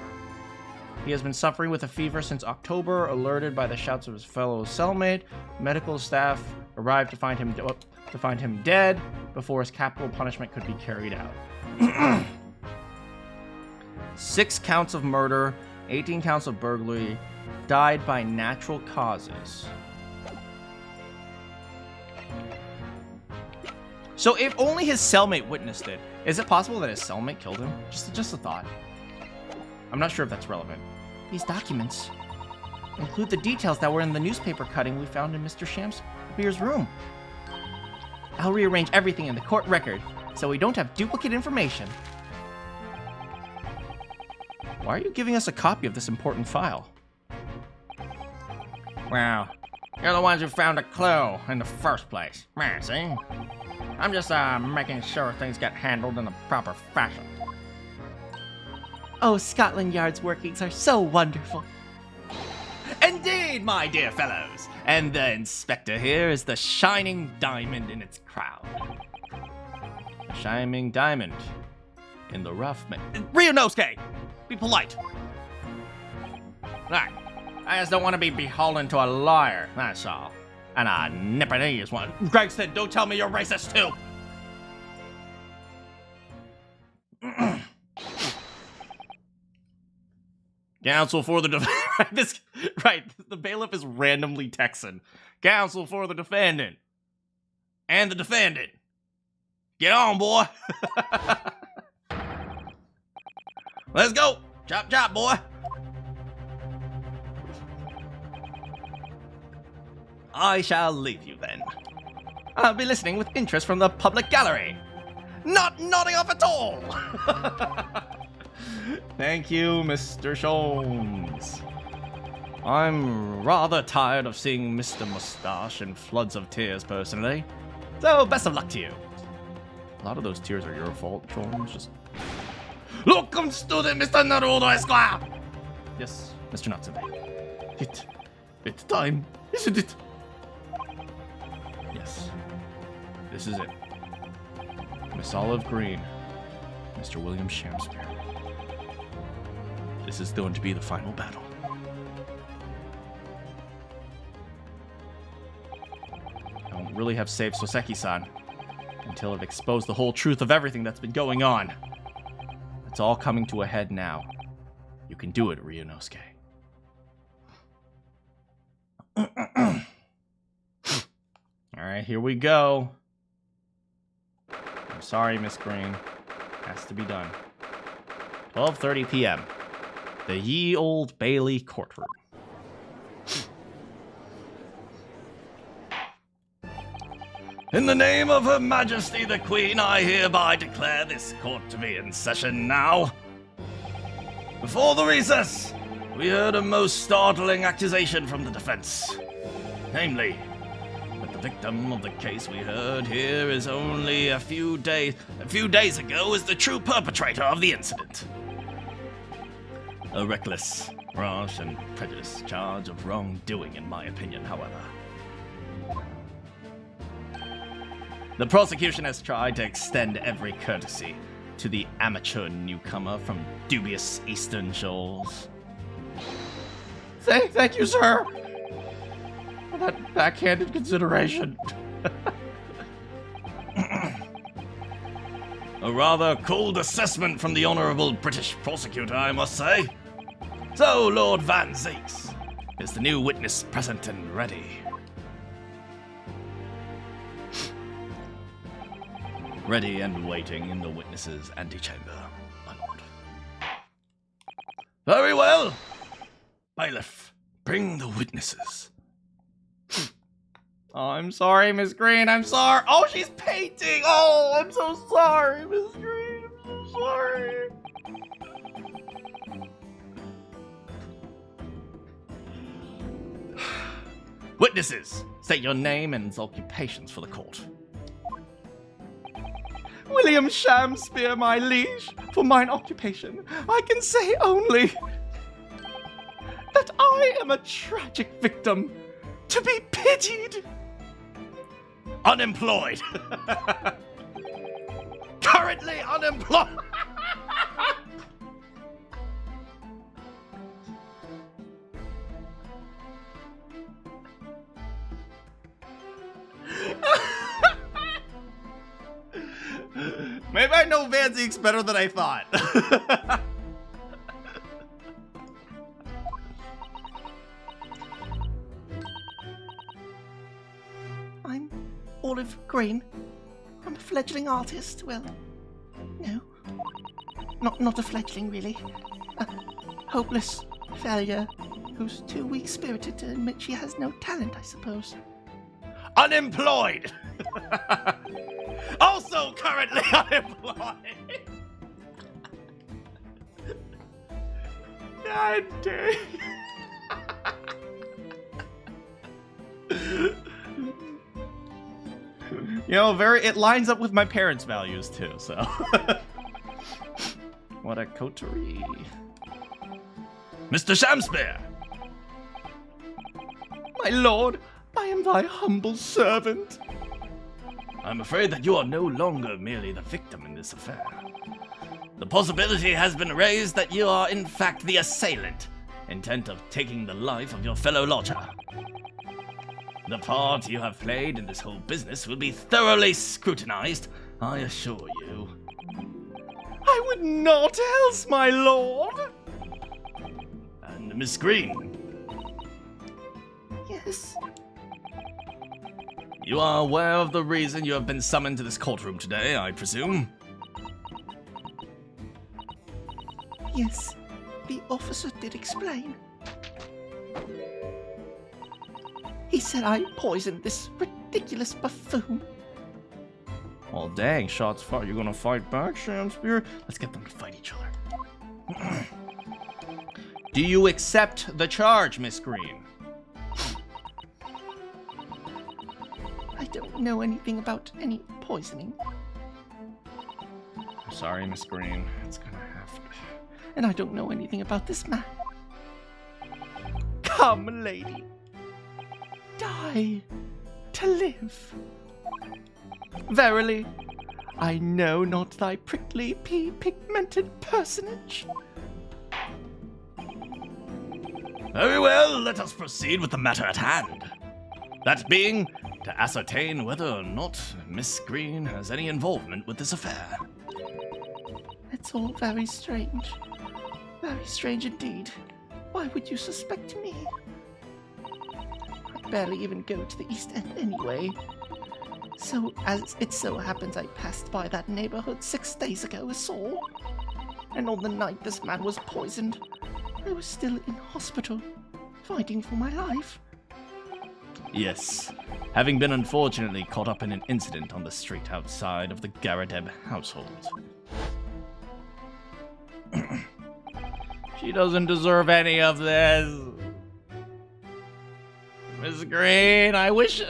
He has been suffering with a fever since October, alerted by the shouts of his fellow cellmate. Medical staff arrived to find him dead before his capital punishment could be carried out. 6 counts of murder, 18 counts of burglary, died by natural causes. So if only his cellmate witnessed it, is it possible that his cellmate killed him? Just a thought. I'm not sure if that's relevant. These documents include the details that were in the newspaper cutting we found in Mr. Shamsphere's room. I'll rearrange everything in the court record so we don't have duplicate information. Why are you giving us a copy of this important file? Well, you're the ones who found a clue in the first place. See? I'm just making sure things get handled in the proper fashion. Oh, Scotland Yard's workings are so wonderful. Indeed, my dear fellows. And the inspector here is the shining diamond in its crown. A shining diamond in the rough Ryunosuke! Be polite. Look, I just don't want to be beholden to a lawyer, that's all. And a Nipponese one. Gregson, don't tell me you're racist too! Counsel for the defendant. Right, the bailiff is randomly Texan. Counsel for the defendant. And the defendant. Get on, boy. Let's go. Chop, chop, boy. I shall leave you then. I'll be listening with interest from the public gallery. Not nodding off at all. Thank you, Mr. Sholmes. I'm rather tired of seeing Mr. Mustache in floods of tears personally, so best of luck to you. A lot of those tears are your fault, Jones. Just... Look, I'm student Mr. Naruto Esquire! Yes, Mr. Natsume. It's time, isn't it? Yes. This is it. Miss Olive Green. Mr. William Shakespeare. This is going to be the final battle. I won't really have saved Soseki-san until I've exposed the whole truth of everything that's been going on. It's all coming to a head now. You can do it, Ryunosuke. Alright, here we go. I'm sorry, Miss Green. Has to be done. 12:30 p.m. The Ye Old Bailey courtroom. In the name of Her Majesty the Queen, I hereby declare this court to be in session now. Before the recess, we heard a most startling accusation from the defense. Namely, that the victim of the case we heard here is only a few days ago is the true perpetrator of the incident. A reckless, rash, and prejudiced charge of wrongdoing, in my opinion, however. The prosecution has tried to extend every courtesy to the amateur newcomer from dubious eastern shores. Thank you, sir, for that backhanded consideration. A rather cold assessment from the honourable British prosecutor, I must say. So, Lord Van Zeeks, is the new witness present and ready? Ready and waiting in the witness's antechamber, my lord. Very well. Bailiff, bring the witnesses. Oh, I'm sorry, Miss Green. I'm sorry. Oh, she's painting. Oh, I'm so sorry, Miss Green. I'm so sorry. Witnesses, state your name and occupations for the court. William Shakespeare, my liege, for mine occupation, I can say only that I am a tragic victim to be pitied. Unemployed. Currently unemployed. Maybe I know Van Zeeks better than I thought. I'm Olive Green. I'm a fledgling artist. Well, no. Not a fledgling, really. A hopeless failure who's too weak-spirited to admit she has no talent, I suppose. Unemployed. Also currently unemployed. God dang. You know, it lines up with my parents' values too, so. What a coterie. Mr. Shakespeare. My lord, I am thy humble servant. I'm afraid that you are no longer merely the victim in this affair. The possibility has been raised that you are in fact the assailant, intent of taking the life of your fellow lodger. The part you have played in this whole business will be thoroughly scrutinized, I assure you. I would not else, my lord. And Miss Green, Yes. you are aware of the reason you have been summoned to this courtroom today, I presume? Yes. The officer did explain. He said I poisoned this ridiculous buffoon. Well, dang, shots fired. You're gonna fight back, Shakespeare? Let's get them to fight each other. Do you accept the charge, Miss Green? I don't know anything about any poisoning. sorry, Miss Green. It's gonna have to... And I don't know anything about this man. Come, lady. Die to live. Verily, I know not thy prickly pea-pigmented personage. Very well, let us proceed with the matter at hand. That being, to ascertain whether or not Miss Green has any involvement with this affair. It's all very strange. Very strange indeed. Why would you suspect me? I barely even go to the East End anyway. So, as it so happens, I passed by that neighborhood 6 days ago as all. And on the night this man was poisoned, I was still in hospital, fighting for my life. Yes, having been unfortunately caught up in an incident on the street outside of the Garadeb household. She doesn't deserve any of this. Miss Green, I wish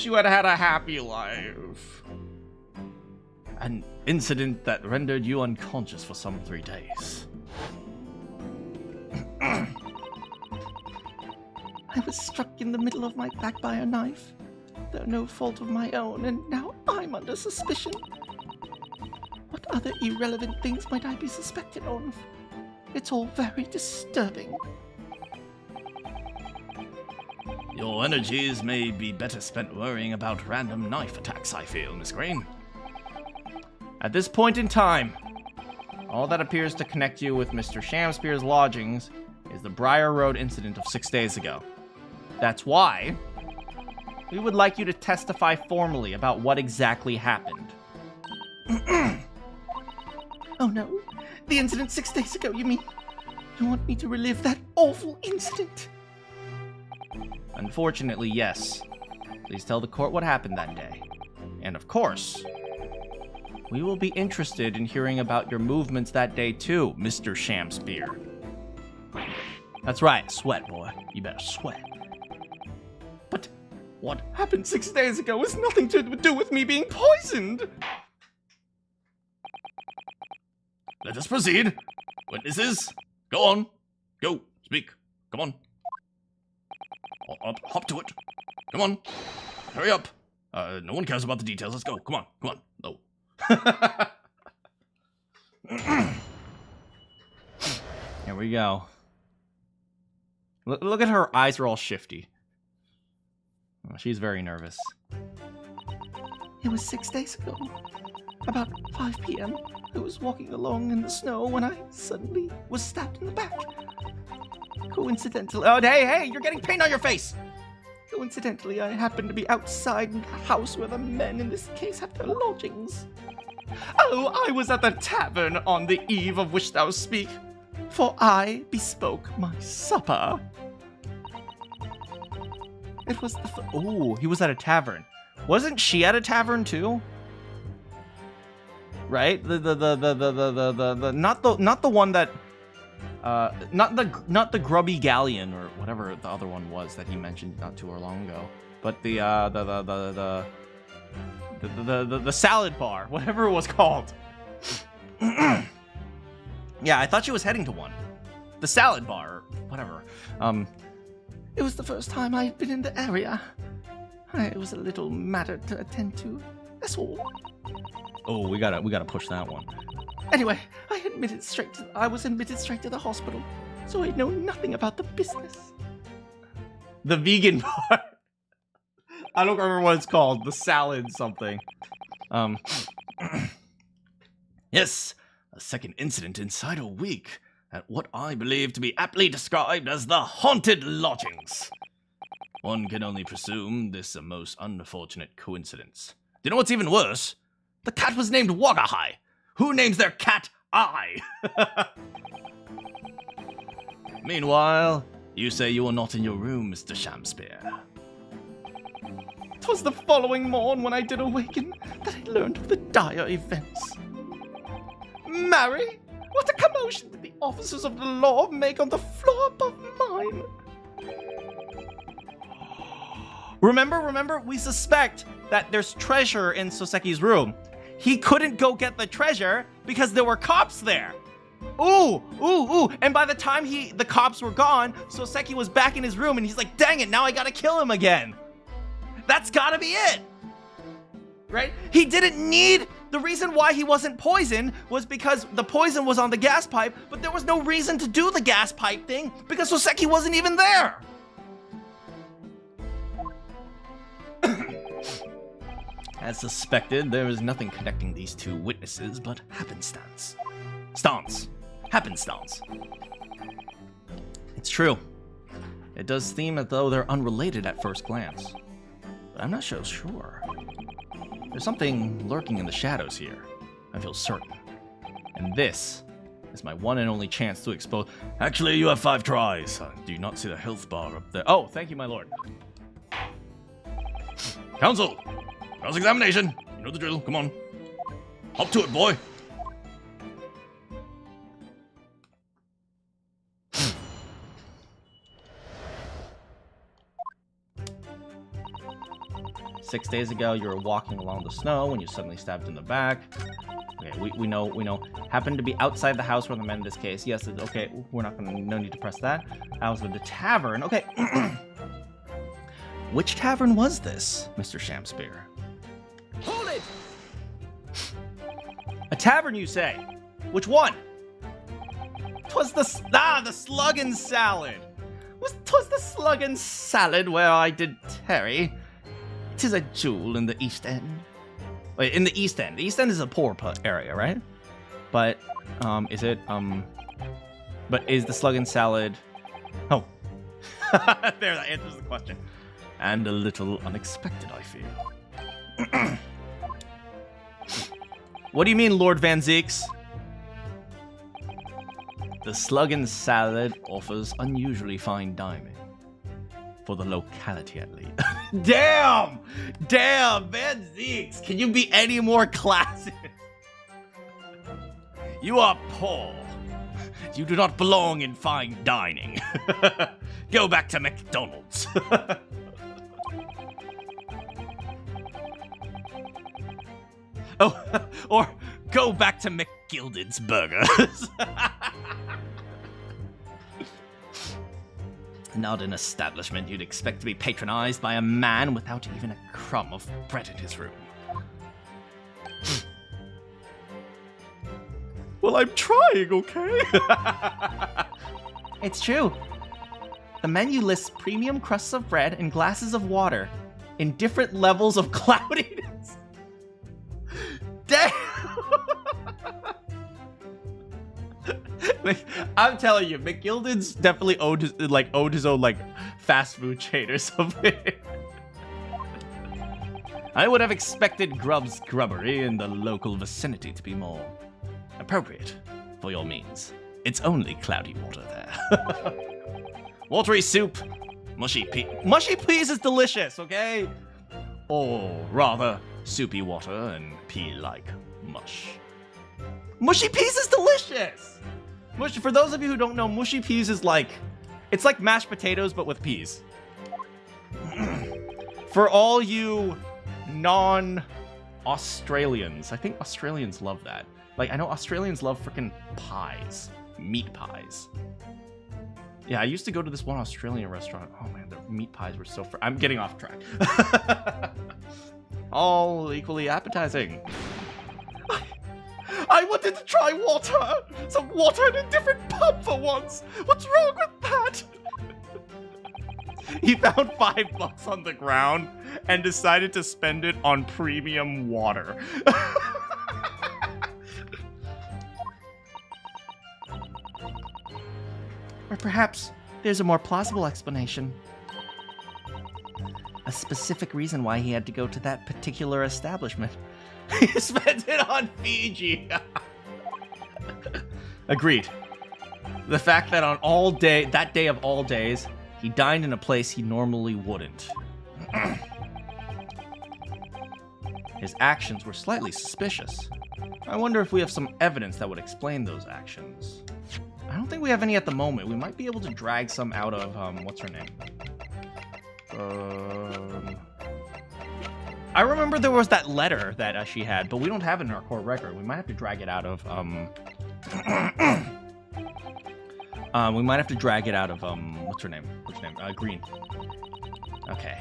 you had had a happy life. An incident that rendered you unconscious for some 3 days. I was struck in the middle of my back by a knife, though no fault of my own, and now I'm under suspicion. What other irrelevant things might I be suspected of? It's all very disturbing. Your energies may be better spent worrying about random knife attacks, I feel, Miss Green. At this point in time, all that appears to connect you with Mr. Shamspeare's lodgings is the Briar Road incident of 6 days ago. That's why we would like you to testify formally about what exactly happened. Oh no, the incident 6 days ago, you mean? You want me to relive that awful incident? Unfortunately, yes. Please tell the court what happened that day. And of course, we will be interested in hearing about your movements that day too, Mr. Shamspeare. That's right, sweat, boy. You better sweat. But what happened 6 days ago has nothing to do with me being poisoned! Let us proceed. Witnesses, go on. Go, speak. Come on. Hop to it. Come on. Hurry up. No one cares about the details. Let's go. Come on. Come on. No. Here we go. Look at her eyes are all shifty. Oh, she's very nervous. It was 6 days ago. About 5 p.m. I was walking along in the snow when I suddenly was stabbed in the back. Coincidentally... Oh, hey, you're getting paint on your face! Coincidentally, I happened to be outside the house where the men in this case have their lodgings. Oh, I was at the tavern on the eve of which thou speak, for I bespoke my supper. It was the... Oh, he was at a tavern. Wasn't she at a tavern too? Right? Not the one that not the grubby galleon or whatever the other one was that he mentioned not too long ago, but the salad bar, whatever it was called. Yeah, I thought she was heading to one. The salad bar, or whatever. It was the first time I'd been in the area. It was a little matter to attend to. That's all. Oh, we gotta push that one. Anyway, I was admitted straight to the hospital, so I know nothing about the business. The vegan bar. I don't remember what it's called. The salad something. Yes, a second incident inside a week at what I believe to be aptly described as the haunted lodgings. One can only presume this a most unfortunate coincidence. Do you know what's even worse? The cat was named Wagahai. Who names their cat I? Meanwhile, you say you were not in your room, Mr. Shamspeare. 'Twas the following morn when I did awaken that I learned of the dire events. Marry, what a commotion did the officers of the law make on the floor above mine! Remember, we suspect that there's treasure in Soseki's room. he couldn't go get the treasure because there were cops there. Ooh, ooh, ooh. And by the time the cops were gone, Soseki was back in his room and he's like, dang it, now I gotta kill him again. That's gotta be it. Right? He didn't need, the reason why he wasn't poisoned was because the poison was on the gas pipe, but there was no reason to do the gas pipe thing because Soseki wasn't even there. As suspected, there is nothing connecting these two witnesses but happenstance. Happenstance. It's true. It does seem as though they're unrelated at first glance, but I'm not so sure. There's something lurking in the shadows here. I feel certain. And this is my one and only chance to expose. Actually, you have 5 tries. Do you not see the health bar up there? Oh, thank you, my lord. Counsel! Cross-examination! You know the drill, come on. Up to it, boy! Six days ago, you were walking along the snow when you suddenly stabbed in the back. Okay, we know. Happened to be outside the house where the men in this case. Yes, okay, we're not gonna, no need to press that. I was with the tavern, okay. Which tavern was this, Mr. Shamspear? Hold it! A tavern, you say? Which one? 'Twas the slug and salad. 'Twas the slug and salad where I did tarry. 'Tis a jewel in the East End. Wait, in the East End. The East End is a poor area, right? But, is it, but is the slug and salad... Oh. There, that answers the question. And a little unexpected, I feel. What do you mean, Lord Van Zeeks? The slug and salad offers unusually fine dining. For the locality, at least. Damn! Damn, Van Zeeks! Can you be any more classy? You are poor. You do not belong in fine dining. Go back to McDonald's. Oh, or go back to McGilded's Burgers. Not an establishment you'd expect to be patronized by a man without even a crumb of bread in his room. Well, I'm trying, okay? It's true. The menu lists premium crusts of bread and glasses of water in different levels of cloudiness. Damn! I'm telling you, McGilded's definitely owed his own fast food chain or something. I would have expected Grub's Grubbery in the local vicinity to be more appropriate for your means. It's only cloudy water there. Watery soup, mushy peas. Mushy peas is delicious, okay? Or rather, soupy water and pea-like mush. Mushy peas is delicious! For those of you who don't know, mushy peas is it's like mashed potatoes, but with peas. For all you non-Australians, I think Australians love that. I know Australians love freaking pies. Meat pies. Yeah, I used to go to this one Australian restaurant. Oh man, their meat pies were so I'm getting off track. All equally appetizing. I wanted to try water! Some water in a different pub for once! What's wrong with that? He found $5 on the ground and decided to spend it on premium water. Or perhaps there's a more plausible explanation. A specific reason why he had to go to that particular establishment. He spent it on Fiji. Agreed. The fact that on that day of all days, he dined in a place he normally wouldn't. His actions were slightly suspicious. I wonder if we have some evidence that would explain those actions. I don't think we have any at the moment. We might be able to drag some out of, what's her name? I remember there was that letter that she had, but we don't have it in our court record. We might have to drag it out of we might have to drag it out of what's her name? Green. Okay.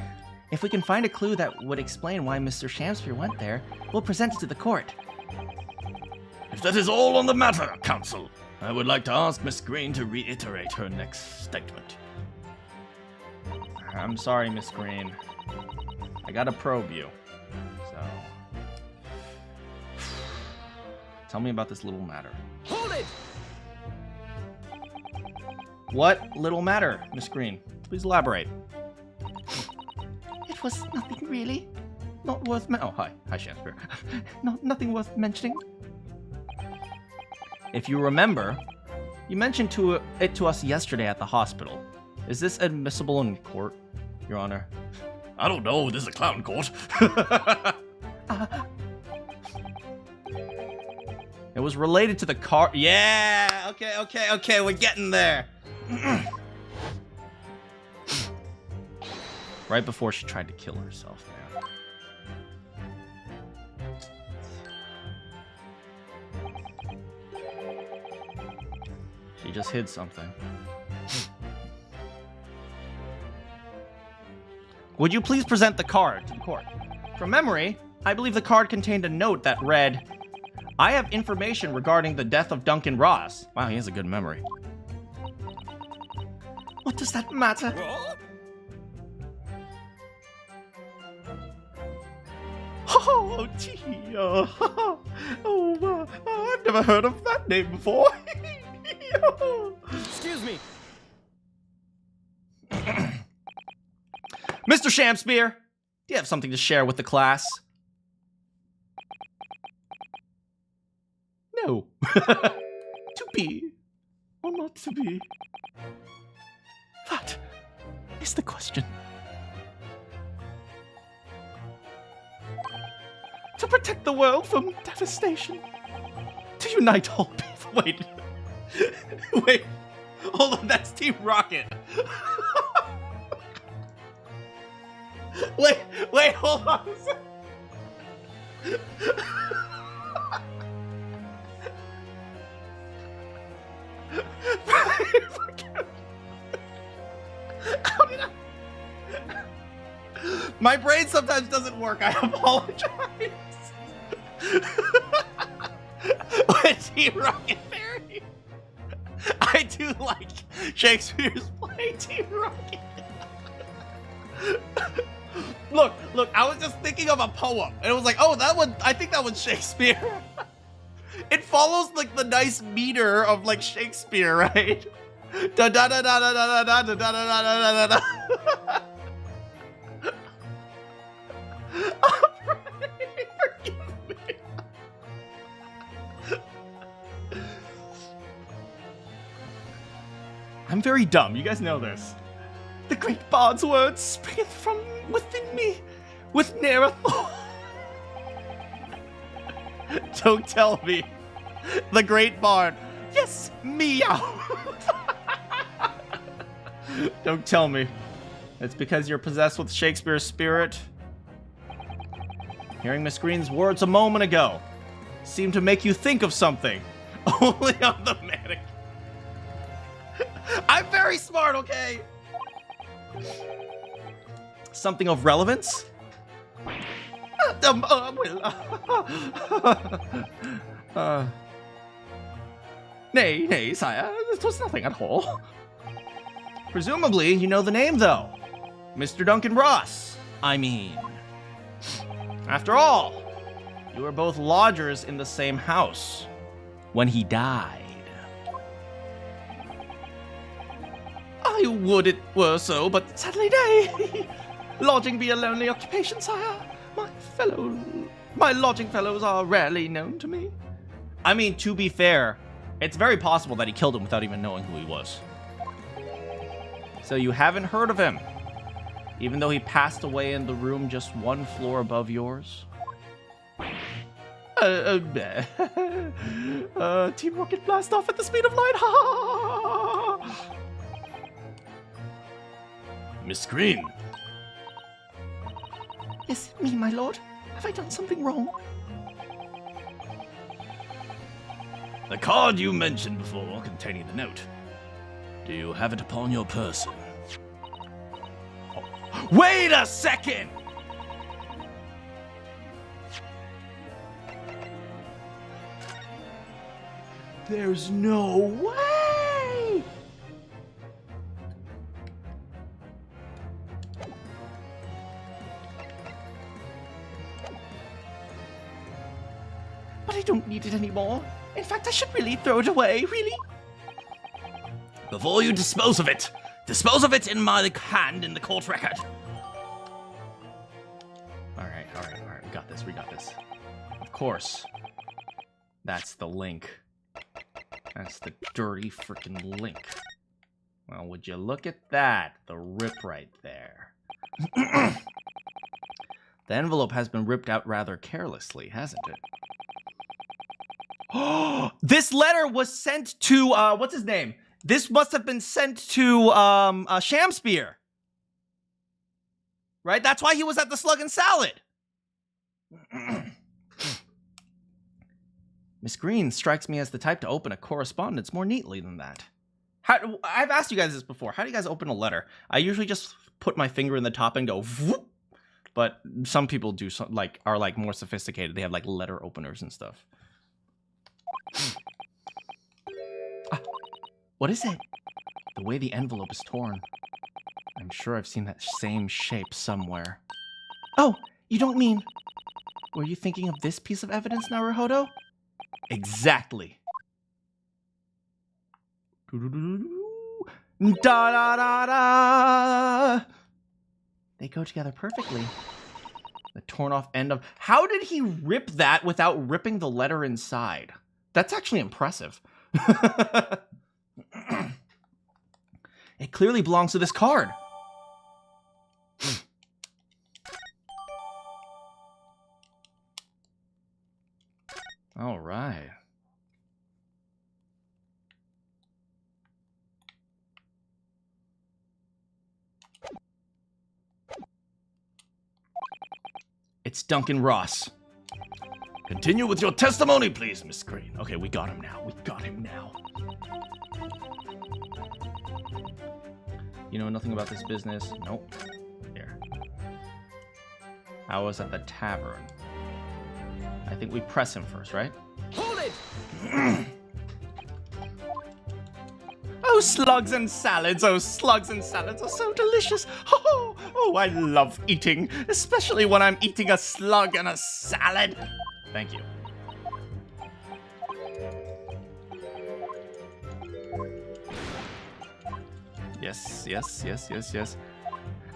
If we can find a clue that would explain why Mr. Shamspeare went there, we'll present it to the court. If that is all on the matter, counsel, I would like to ask Miss Green to reiterate her next statement. I'm sorry, Miss Green. I gotta probe you. So, tell me about this little matter. Hold it! What little matter, Miss Green? Please elaborate. It was nothing really. Not worth Oh, hi, Shamspeare. nothing worth mentioning. If you remember, you mentioned it to us yesterday at the hospital. Is this admissible in court, Your Honor? I don't know, this is a clown court. It was related to the car. Yeah, okay, we're getting there. Right before she tried to kill herself, man. She just hid something. Would you please present the card to the court? From memory, I believe the card contained a note that read, I have information regarding the death of Duncan Ross. Wow, he has a good memory. What does that matter? Oh, gee, I've never heard of that name before. Excuse me. Mr. Shamspeare, do you have something to share with the class? No. To be or not to be? That is the question. To protect the world from devastation. To unite all people. Wait. Wait. Hold on, that's Team Rocket. Wait, hold on a second. How did I... My brain sometimes doesn't work. I apologize. With Team Rocket Fairy, I do like Shakespeare's play Team Rocket. Look, I was just thinking of a poem, and it was like, oh, that one, I think that one's Shakespeare. It follows like the nice meter of like Shakespeare, right? Da da da da da da da da da da da da. Forgive me. I'm very dumb. You guys know this. The great bard's words springeth from within me, with ne'er a thought. Don't tell me. The great bard. Yes, meow. Don't tell me. It's because you're possessed with Shakespeare's spirit. Hearing Miss Green's words a moment ago seemed to make you think of something. Only on the mannequin. I'm very smart, okay? Something of relevance? Nay, sire, it was nothing at all. Presumably, you know the name, though. Mr. Duncan Ross, I mean. After all, you were both lodgers in the same house when he died. I would it were so, but sadly nay. Lodging be a lonely occupation, sire. My lodging fellows are rarely known to me. I mean, to be fair, it's very possible that he killed him without even knowing who he was. So you haven't heard of him, even though he passed away in the room just one floor above yours? Team Rocket blast off at the speed of light. Ha! Miss Green. Is it me, my lord? Have I done something wrong? The card you mentioned before containing the note. Do you have it upon your person? Oh. Wait a second! There's no way! But I don't need it anymore. In fact, I should really throw it away, really. Before you dispose of it in my hand in the court record. Alright. We got this. Of course. That's the link. That's the dirty freaking link. Well, would you look at that? The rip right there. The envelope has been ripped out rather carelessly, hasn't it? Oh, this letter was sent to, what's his name? This must have been sent to, Shamspear. Right? That's why he was at the Slug and Salad. Miss Green strikes me as the type to open a correspondence more neatly than that. I've asked you guys this before. How do you guys open a letter? I usually just put my finger in the top and go, whoop. But some people do, are more sophisticated. They have, letter openers and stuff. What is it? The way the envelope is torn. I'm sure I've seen that same shape somewhere. Oh, you don't mean... Were you thinking of this piece of evidence, Naruhodo? Exactly. Da-da-da-da! They go together perfectly. The torn off end of... How did he rip that without ripping the letter inside? That's actually impressive. It clearly belongs to this card. All right. It's Duncan Ross. Continue with your testimony, please, Miss Green. Okay, we got him now. You know nothing about this business? Nope. Here. I was at the tavern. I think we press him first, right? Hold it! Oh, slugs and salads. Oh, slugs and salads are so delicious. Oh, I love eating, especially when I'm eating a slug and a salad. Thank you. Yes.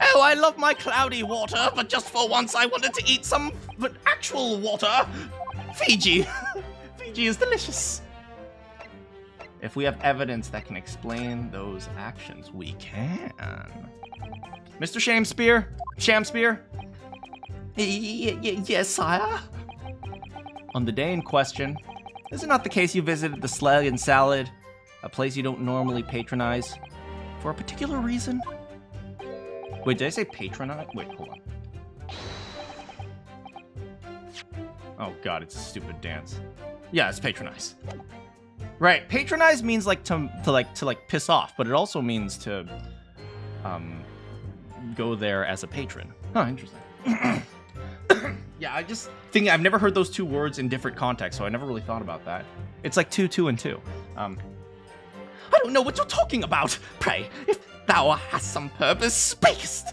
Oh, I love my cloudy water, but just for once I wanted to eat some actual water. Fiji. Fiji is delicious. If we have evidence that can explain those actions, we can. Mr. Shamspear? Yes, sire? On the day in question, is it not the case you visited the Slug and Salad, a place you don't normally patronize, for a particular reason? Wait, did I say patronize? Wait, hold on. Oh god, it's a stupid dance. Yeah, it's patronize. Right, patronize means to piss off, but it also means to go there as a patron. Huh, interesting. Yeah, I just think I've never heard those two words in different contexts, so I never really thought about that. It's like 2, and 2. I don't know what you're talking about. Pray, if thou hast some purpose, speakest.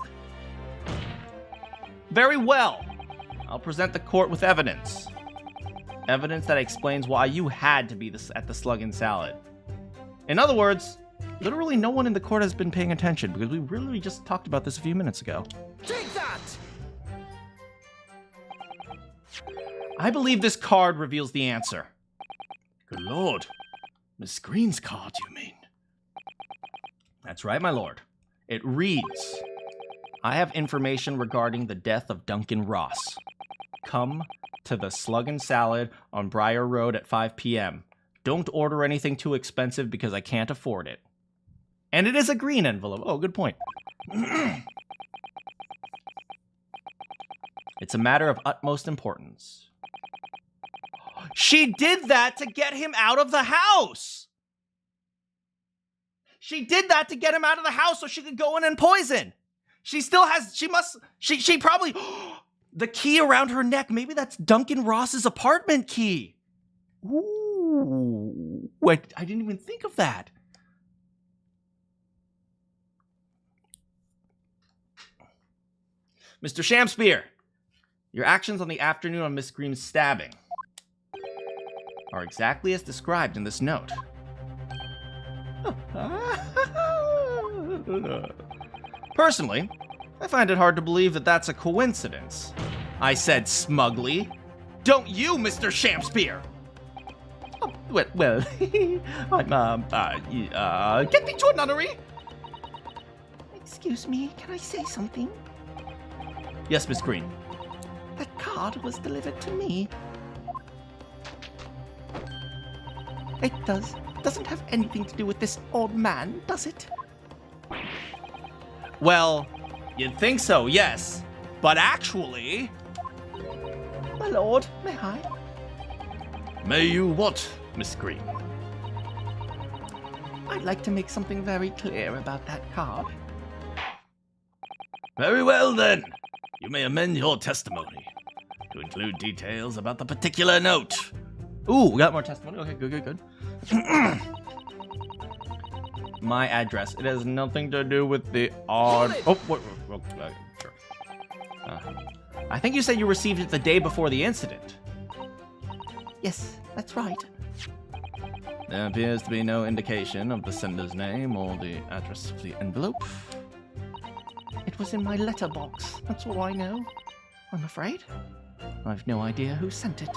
Very well. I'll present the court with evidence. Evidence that explains why you had to be at the Slug and Salad. In other words, literally no one in the court has been paying attention because we really just talked about this a few minutes ago. Take that! I believe this card reveals the answer. Good lord. Miss Green's card, you mean? That's right, my lord. It reads, I have information regarding the death of Duncan Ross. Come to the Slug and Salad on Briar Road at 5 p.m. Don't order anything too expensive because I can't afford it. And it is a green envelope. Oh, good point. It's a matter of utmost importance. She did that to get him out of the house! She did that to get him out of the house so she could go in and poison! She still has, she probably, the key around her neck, maybe that's Duncan Ross's apartment key. Ooh, wait, I didn't even think of that. Mr. Shamspeare, your actions on the afternoon of Miss Green's stabbing are exactly as described in this note. Personally, I find it hard to believe that that's a coincidence. I said smugly. Don't you, Mr. Shamspeare? Oh, well, get me to a nunnery. Excuse me, can I say something? Yes, Miss Green. That card was delivered to me. It doesn't have anything to do with this old man, does it? Well, you'd think so, yes. But actually... My lord, may I? May you what, Miss Green? I'd like to make something very clear about that card. Very well, then. You may amend your testimony to include details about the particular note. Ooh, we got more testimony. Okay, good. My address. It has nothing to do with the odd... Oh, wait, sure. I think you said you received it the day before the incident. Yes, that's right. There appears to be no indication of the sender's name or the address of the envelope. It was in my letterbox. That's all I know. I'm afraid. I've no idea who sent it.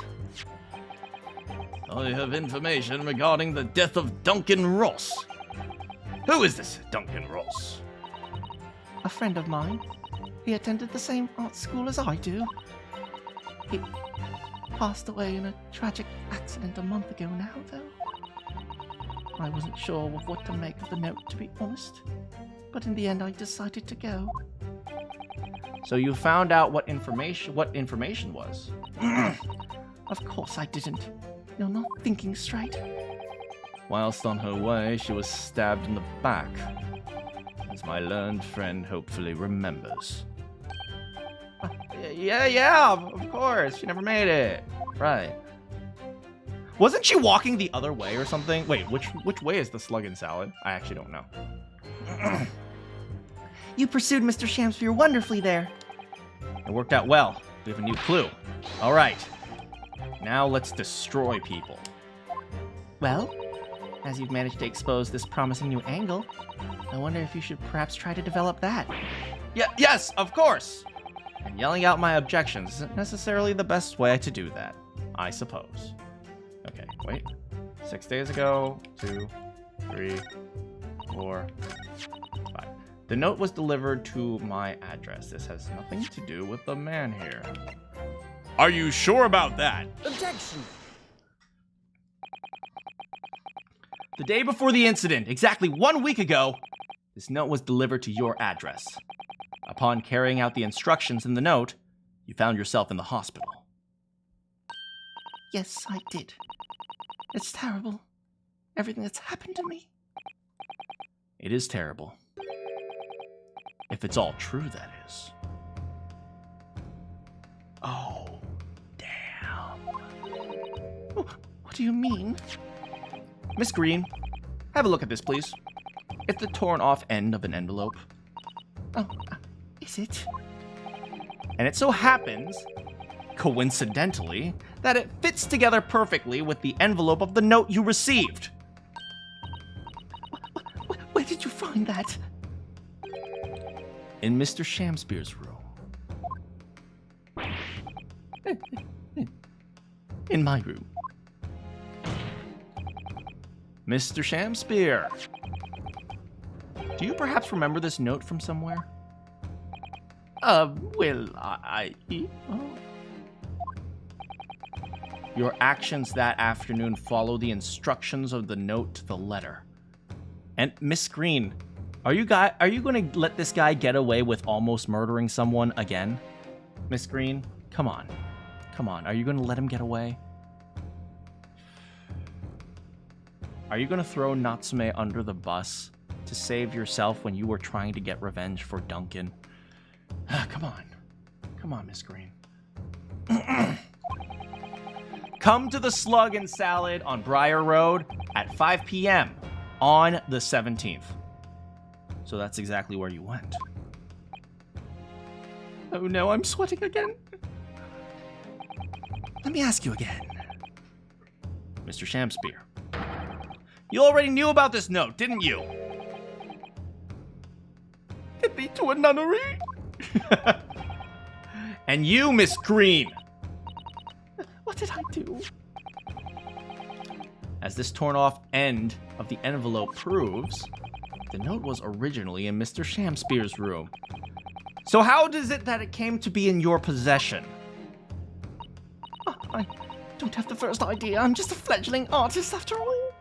I have information regarding the death of Duncan Ross. Who is this Duncan Ross? A friend of mine. He attended the same art school as I do. He passed away in a tragic accident a month ago now, though. I wasn't sure of what to make of the note, to be honest. But in the end, I decided to go. So you found out what information was? Of course I didn't. You're not thinking straight. Whilst on her way, she was stabbed in the back, as my learned friend hopefully remembers. Yeah, of course. She never made it. Right. Wasn't she walking the other way or something? Wait, which way is the slug and salad? I actually don't know. You pursued Mr. Shamspeare wonderfully there. It worked out well. We have a new clue. All right. Now let's destroy people. Well, as you've managed to expose this promising new angle, I wonder if you should perhaps try to develop that. Yes, of course. And yelling out my objections isn't necessarily the best way to do that, I suppose. Okay, wait. 6 days ago, 2, 3, 4, 5. The note was delivered to my address. This has nothing to do with the man here. Are you sure about that? Objection! The day before the incident, exactly 1 week ago, this note was delivered to your address. Upon carrying out the instructions in the note, you found yourself in the hospital. Yes, I did. It's terrible. Everything that's happened to me. It is terrible. If it's all true, that is. Oh, damn. What do you mean? Miss Green, have a look at this, please. It's the torn off end of an envelope. Oh, is it? And it so happens, coincidentally, that it fits together perfectly with the envelope of the note you received. Where did you find that? In Mr. Shamspeare's room. In my room. Mr. Shamspeare, do you perhaps remember this note from somewhere? Well, Your actions that afternoon follow the instructions of the note to the letter. And Miss Green, are you going to let this guy get away with almost murdering someone again? Miss Green, come on. Come on, are you going to let him get away? Are you going to throw Natsume under the bus to save yourself when you were trying to get revenge for Duncan? Come on. Come on, Miss Green. Come to the Slug and Salad on Briar Road at 5 p.m. on the 17th. So that's exactly where you went. Oh no, I'm sweating again. Let me ask you again. Mr. Shamspear. You already knew about this note, didn't you? Get thee to a nunnery? And you, Miss Green. What did I do? As this torn off end of the envelope proves, the note was originally in Mr. Shamspear's room. So how is it that it came to be in your possession? I don't have the first idea. I'm just a fledgling artist after all.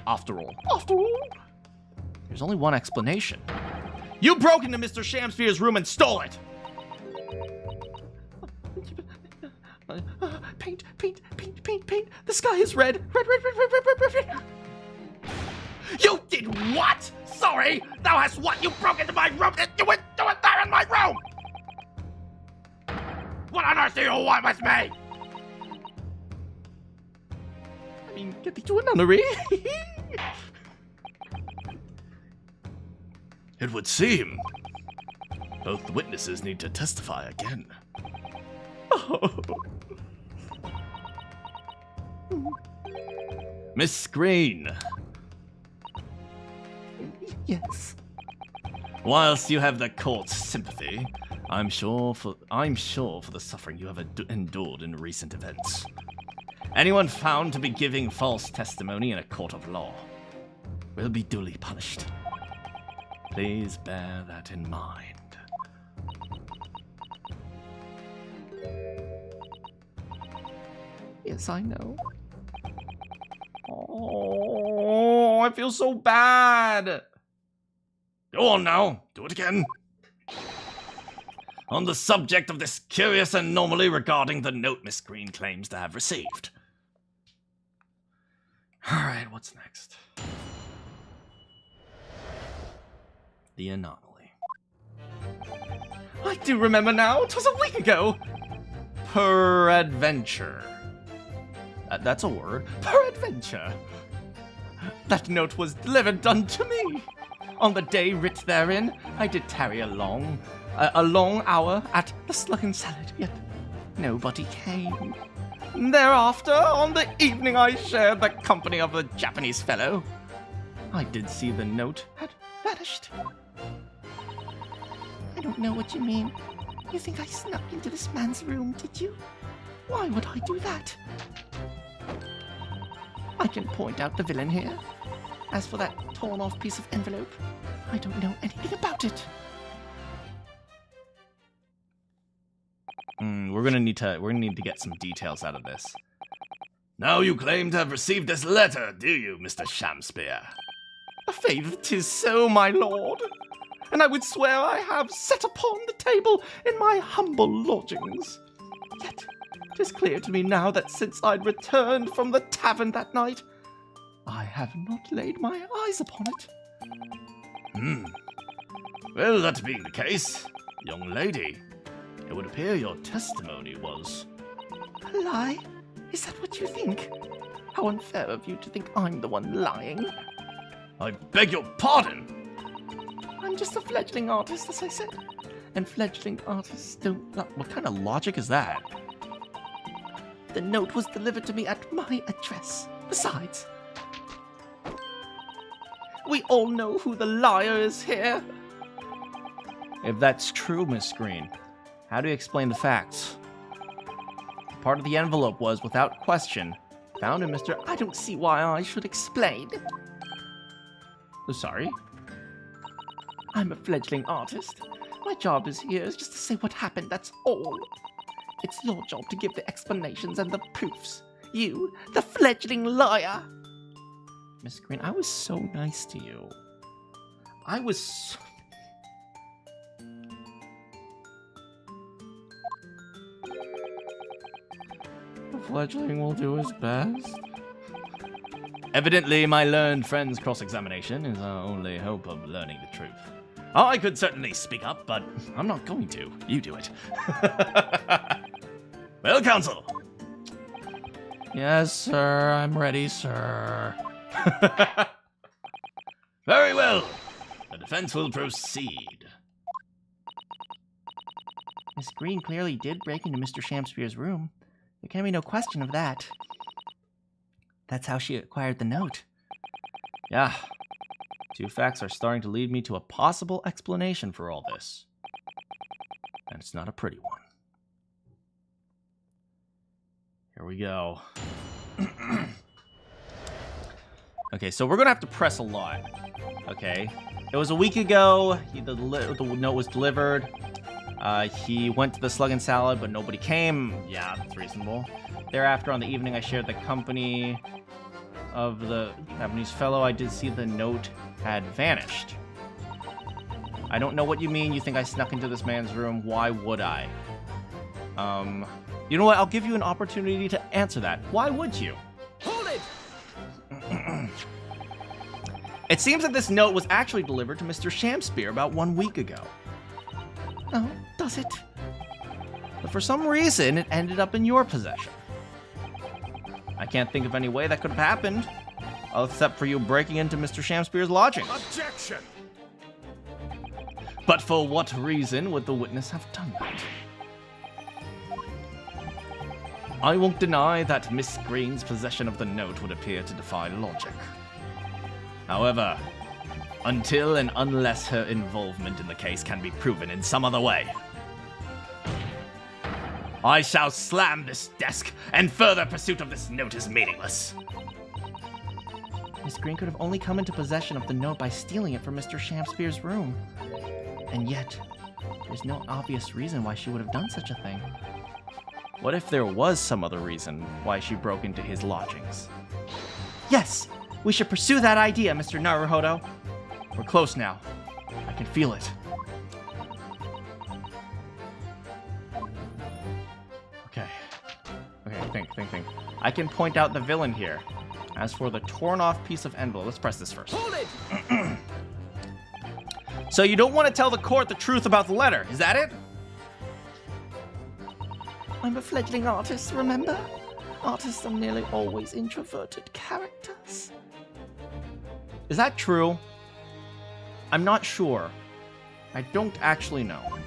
After all. There's only one explanation. You broke into Mr. Shamspear's room and stole it! Paint. The sky is red. Red. You did what? Sorry, thou hast what? You broke into my room. You went do it there in my room. What on earth do you want with me? I mean, get thee to a nunnery. It would seem both the witnesses need to testify again. Miss Green. Yes. Whilst you have the court's sympathy, I'm sure for the suffering you have endured in recent events. Anyone found to be giving false testimony in a court of law will be duly punished. Please bear that in mind. Yes, I know. Oh, I feel so bad. Go on now, do it again. On the subject of this curious anomaly regarding the note Miss Green claims to have received. Alright, what's next? The anomaly. I do remember now, 'twas a week ago. Peradventure. That's a word. Peradventure. That note was delivered unto me. On the day writ therein, I did tarry a long hour at the Slug and Salad, yet nobody came. Thereafter, on the evening I shared the company of a Japanese fellow, I did see the note had vanished. I don't know what you mean. You think I snuck into this man's room, did you? Why would I do that? I can point out the villain here. As for that torn-off piece of envelope, I don't know anything about it. We're gonna need to get some details out of this. Now you claim to have received this letter, do you, Mr. Shamspear? A favour 'tis so, my lord, and I would swear I have set upon the table in my humble lodgings. Yet 'tis clear to me now that since I'd returned from the tavern that night, I have not laid my eyes upon it. Well, that being the case, young lady, it would appear your testimony was... A lie? Is that what you think? How unfair of you to think I'm the one lying. I beg your pardon! I'm just a fledgling artist, as I said. And fledgling artists don't... What kind of logic is that? The note was delivered to me at my address. Besides, we all know who the liar is here. If that's true, Miss Green, how do you explain the facts? Part of the envelope was, without question, found in Mr. I don't see why I should explain. Oh, sorry? I'm a fledgling artist. My job here is just to say what happened, that's all. It's your job to give the explanations and the proofs. You, the fledgling liar! Miss Green, I was so nice to you. fledgling will do his best. Evidently, my learned friend's cross-examination is our only hope of learning the truth. I could certainly speak up, but I'm not going to. You do it. Well, counsel. Yes, sir. I'm ready, sir. Very well. The defense will proceed. Miss Green clearly did break into Mr. Shakespeare's room. There can be no question of that. That's how she acquired the note. Yeah. Two facts are starting to lead me to a possible explanation for all this. And it's not a pretty one. Here we go. Okay, so we're gonna have to press a lot. Okay. It was a week ago. The note was delivered. He went to the Slug and Salad, but nobody came. Yeah, that's reasonable. Thereafter, on the evening I shared the company of the Japanese fellow, I did see the note had vanished. I don't know what you mean. You think I snuck into this man's room? Why would I? You know what? I'll give you an opportunity to answer that. Why would you? Hold it! It seems that this note was actually delivered to Mr. Shakespeare about 1 week ago. Oh, does it? But for some reason, it ended up in your possession. I can't think of any way that could have happened, except for you breaking into Mr. Shakespeare's lodging. Objection! But for what reason would the witness have done that? I won't deny that Miss Green's possession of the note would appear to defy logic. However, until and unless her involvement in the case can be proven in some other way, I shall slam this desk, and further pursuit of this note is meaningless. Miss Green could have only come into possession of the note by stealing it from Mr. Shakespeare's room. And yet, there's no obvious reason why she would have done such a thing. What if there was some other reason why she broke into his lodgings? Yes! We should pursue that idea, Mr. Naruhodo. We're close now. I can feel it. Okay, think. I can point out the villain here. As for the torn-off piece of envelope, let's press this first. Hold it! So you don't want to tell the court the truth about the letter, is that it? I'm a fledgling artist, remember? Artists are nearly always introverted characters. Is that true? I'm not sure. I don't actually know.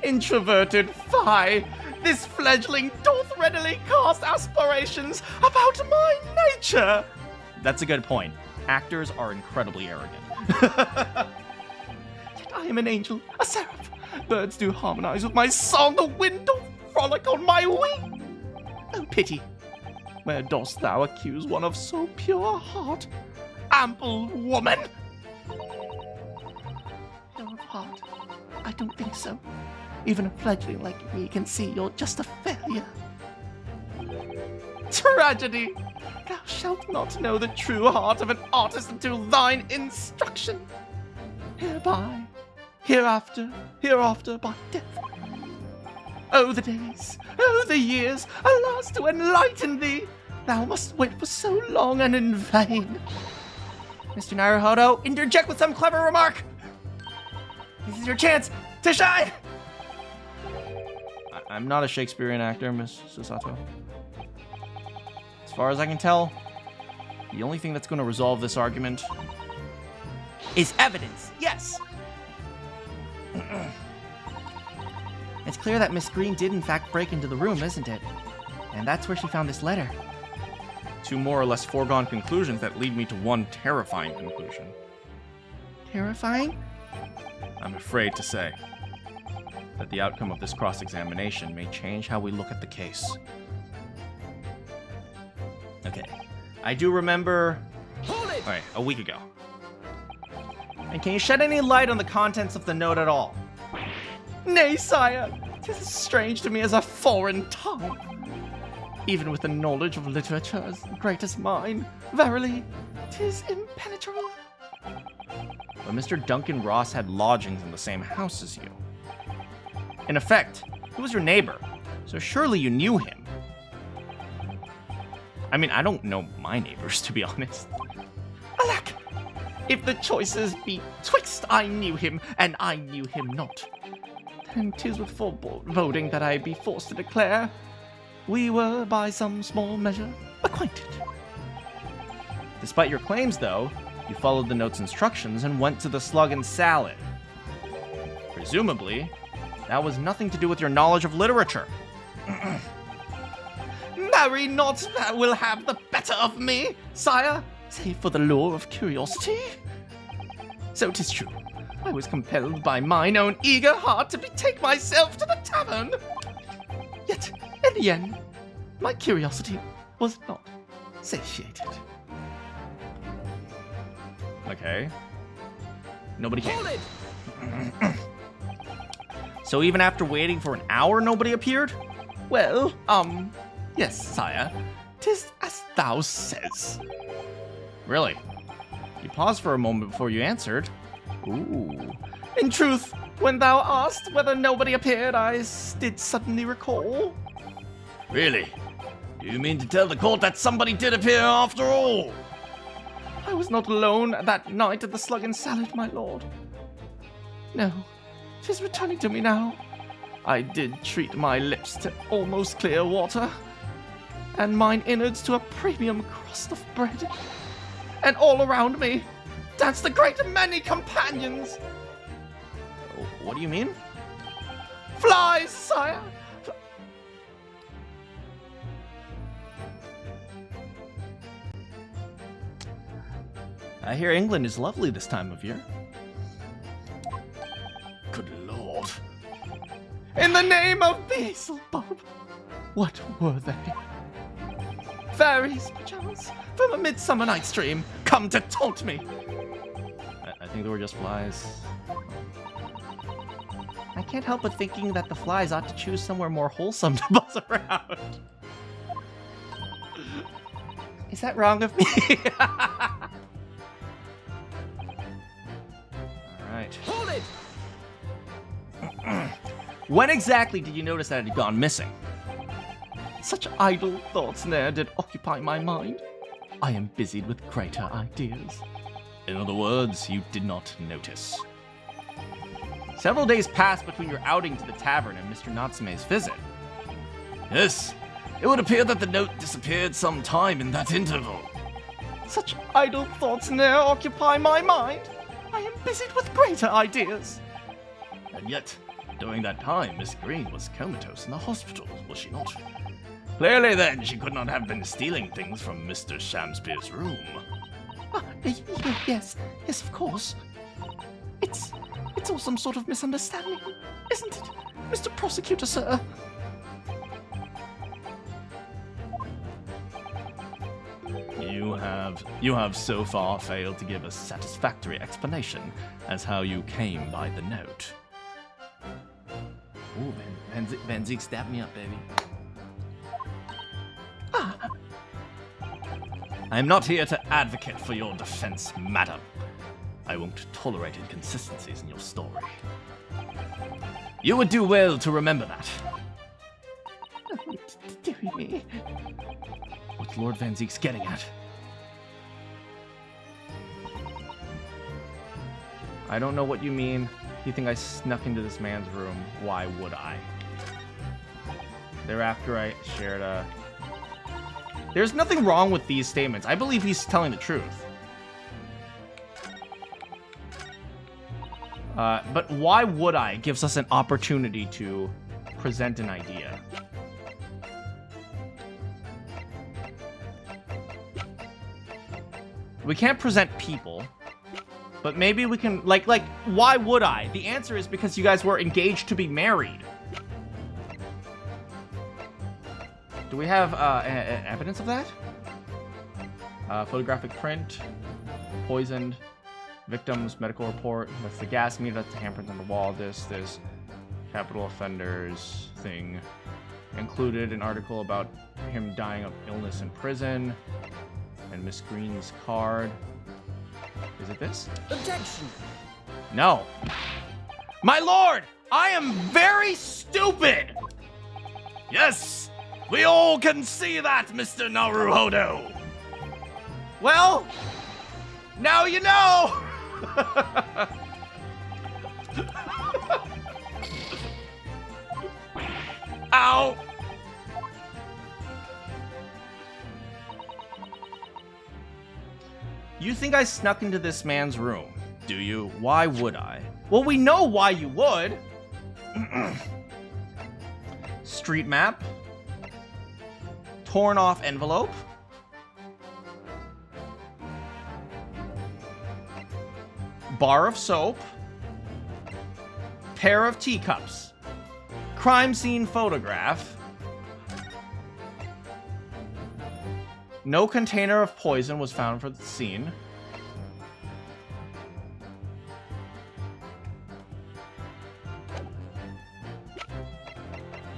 Introverted, fie! This fledgling doth readily cast aspirations about my nature! That's a good point. Actors are incredibly arrogant. Yet I am an angel, a seraph. Birds do harmonize with my song, the wind doth frolic on my wing. Oh, pity, where dost thou accuse one of so pure heart, ample woman? Pure of heart? I don't think so. Even a fledgling like me can see you're just a failure. Tragedy! Thou shalt not know the true heart of an artist until thine instruction. Hereby, hereafter, by death. Oh, the days, oh, the years, alas, to enlighten thee! Thou must wait for so long and in vain. Mr. Naruhodo, interject with some clever remark! This is your chance to shine! I'm not a Shakespearean actor, Miss Susato. As far as I can tell, the only thing that's going to resolve this argument Is evidence, yes! It's clear that Miss Green did in fact break into the room, isn't it? And that's where she found this letter. two more or less foregone conclusions that lead me to one terrifying conclusion. Terrifying? I'm afraid to say that the outcome of this cross-examination may change how we look at the case. Okay, I do remember... Alright, a week ago. And can you shed any light on the contents of the note at all? Nay, sire, 'tis as strange to me as a foreign tongue. Even with the knowledge of literature as great as mine, verily, 'tis impenetrable. But Mr. Duncan Ross had lodgings in the same house as you. In effect, he was your neighbor, So surely you knew him. I mean, I don't know my neighbors, to be honest. Alack! If the choices be twixt I knew him, and I knew him not, then 'tis with foreboding that I be forced to declare we were by some small measure acquainted. Despite your claims, though, you followed the note's instructions and went to the Slug and Salad. Presumably, that was nothing to do with your knowledge of literature. Marry not that will have the better of me, sire, save for the lure of curiosity. So 'tis true, I was compelled by mine own eager heart to betake myself to the tavern. Yet, in the end, my curiosity was not satiated. Okay. Nobody came. Hold it! So even after waiting for an hour, nobody appeared? Well, yes, sire, 'tis as thou says. Really? You paused for a moment before you answered. Ooh. In truth, when thou asked whether nobody appeared, I did suddenly recall. Really? You mean to tell the court that somebody did appear after all? I was not alone that night at the Slug and Salad, my lord. No, 'tis returning to me now. I did treat my lips to almost clear water, and mine innards to a premium crust of bread. And all around me danced a great many companions. What do you mean? Flies, sire! I hear England is lovely this time of year. Good lord. In the name of Beelzebub, what were they? Fairies, perchance, from a midsummer night's dream, come to taunt me. I think they were just flies. I can't help but thinking that the flies ought to choose somewhere more wholesome to buzz around. Is that wrong of me? Alright. Hold it! When exactly did you notice that it had gone missing? Such idle thoughts ne'er did occupy my mind. I am busied with greater ideas. In other words, you did not notice. Several days passed between your outing to the tavern and Mr. Natsume's visit. Yes, it would appear that the note disappeared some time in that interval. Such idle thoughts ne'er occupy my mind. I am busied with greater ideas. And yet, during that time, Miss Green was comatose in the hospital, was she not? Clearly then, she could not have been stealing things from Mr. Shamspeare's room. Yes, of course. It's all some sort of misunderstanding, isn't it, Mr. Prosecutor, sir? You have so far failed to give a satisfactory explanation as how you came by the note. Ooh, Van Zeke stabbed me up, baby. I am not here to advocate for your defense, madam. I won't tolerate inconsistencies in your story. You would do well to remember that. Dearie me. What's Lord Van Zeke's getting at? I don't know what you mean. You think I snuck into this man's room? Why would I? Thereafter, I shared a... There's nothing wrong with these statements. I believe he's telling the truth. But why would I gives us an opportunity to present an idea. We can't present people, but maybe we can, like, why would I? The answer is because you guys were engaged to be married. Do we have evidence of that? Photographic print, poisoned, victims, medical report. That's the gas meter, that's the handprint on the wall. This capital offenders thing. Included an article about him dying of illness in prison. And Miss Green's card. Is it this? Objection! No. My lord! I am very stupid! Yes! We all can see that, Mr. Naruhodo! Well, now you know! Ow! You think I snuck into this man's room, do you? Why would I? Well, we know why you would. Street map. Torn off envelope. Bar of soap. Pair of teacups. Crime scene photograph. No container of poison was found for the scene.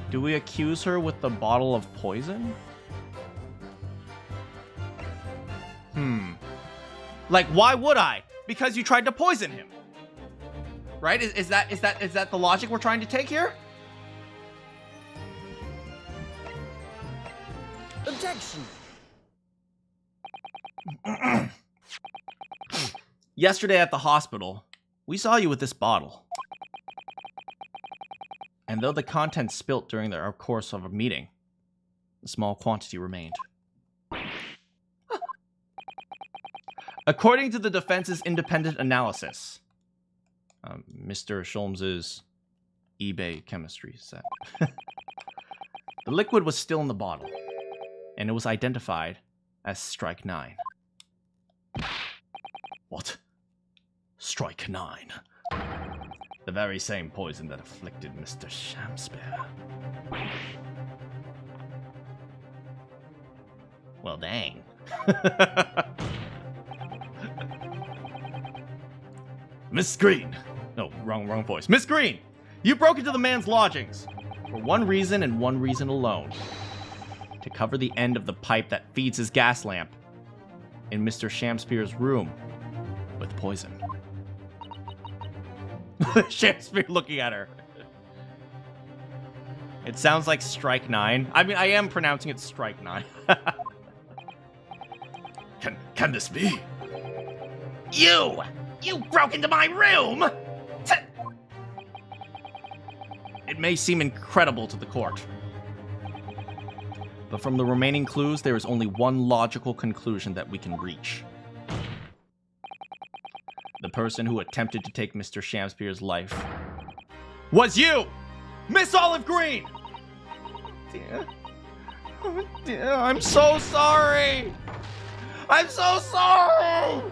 Do we accuse her with the bottle of poison? Like, why would I? Because you tried to poison him. Right? Is that the logic we're trying to take here? Objection. Yesterday at the hospital, we saw you with this bottle. And though the contents spilt during our course of a meeting, a small quantity remained. According to the defense's independent analysis, Mr. Sholmes's eBay chemistry set, the liquid was still in the bottle, and it was identified as Strike 9. What? Strike 9? The very same poison that afflicted Mr. Shamspeare. Well, dang. Miss Green. No, wrong voice. Miss Green, you broke into the man's lodgings for one reason and one reason alone. To cover the end of the pipe that feeds his gas lamp in Mr. Shamspeare's room with poison. Shamspeare looking at her. It sounds like Strike 9. I mean, I am pronouncing it Strike 9. Can this be? You broke into my room! It may seem incredible to the court, but from the remaining clues, there is only one logical conclusion that we can reach. The person who attempted to take Mr. Shamspeare's life was you, Miss Olive Green! Dear. Oh, dear, I'm so sorry! I'm so sorry!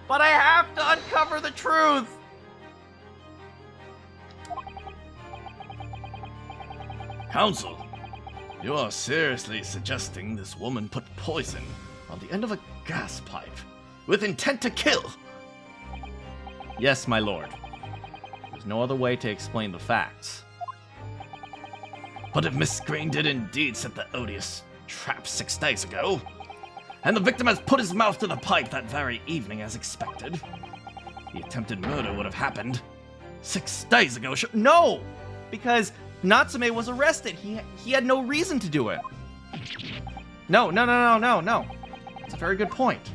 But I have to uncover the truth! Counsel, you are seriously suggesting this woman put poison on the end of a gas pipe with intent to kill? Yes, my lord. There's no other way to explain the facts. But if Miss Green did indeed set the odious trap 6 days ago, and the victim has put his mouth to the pipe that very evening as expected, the attempted murder would have happened 6 days ago. No! Because Natsume was arrested. He had no reason to do it. No. It's a very good point.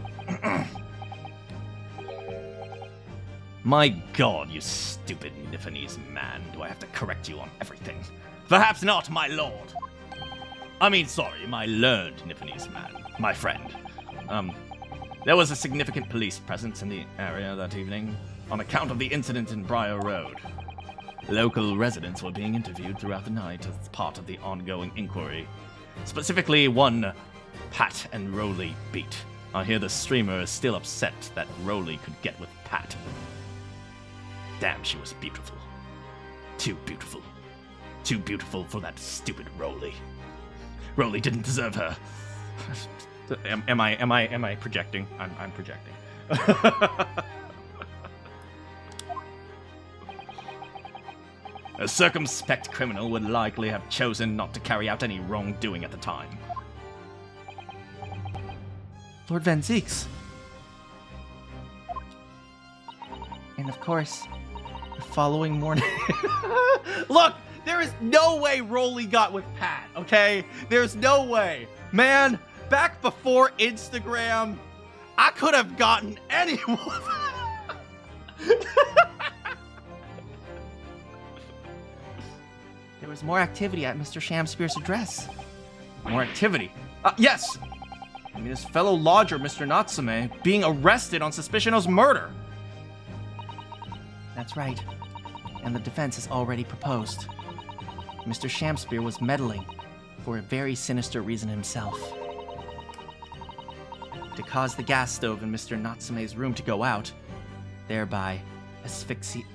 My god, you stupid Nipponese man. Do I have to correct you on everything? Perhaps not, my lord. I mean, sorry, my learned Nipponese man. My friend. There was a significant police presence in the area that evening on account of the incident in Briar Road. Local residents were being interviewed throughout the night as part of the ongoing inquiry. Specifically, one Pat and Rowley beat. I hear the streamer is still upset that Rowley could get with Pat. Damn, she was beautiful. Too beautiful. Too beautiful for that stupid Rowley. Rowley didn't deserve her. Am I projecting? I'm projecting. A circumspect criminal would likely have chosen not to carry out any wrongdoing at the time. Lord Van Zeeks. And of course, The following morning... Look! There is no way Rolly got with Pat, okay? There's no way. Man, back before Instagram, I could have gotten anyone. There was more activity at Mr. Shamspeare's address. More activity? Yes! I mean, his fellow lodger, Mr. Natsume, being arrested on suspicion of murder. That's right. And the defense has already proposed. Mr. Shamspeare was meddling for a very sinister reason himself. To cause the gas stove in Mr. Natsume's room to go out, thereby asphyxiating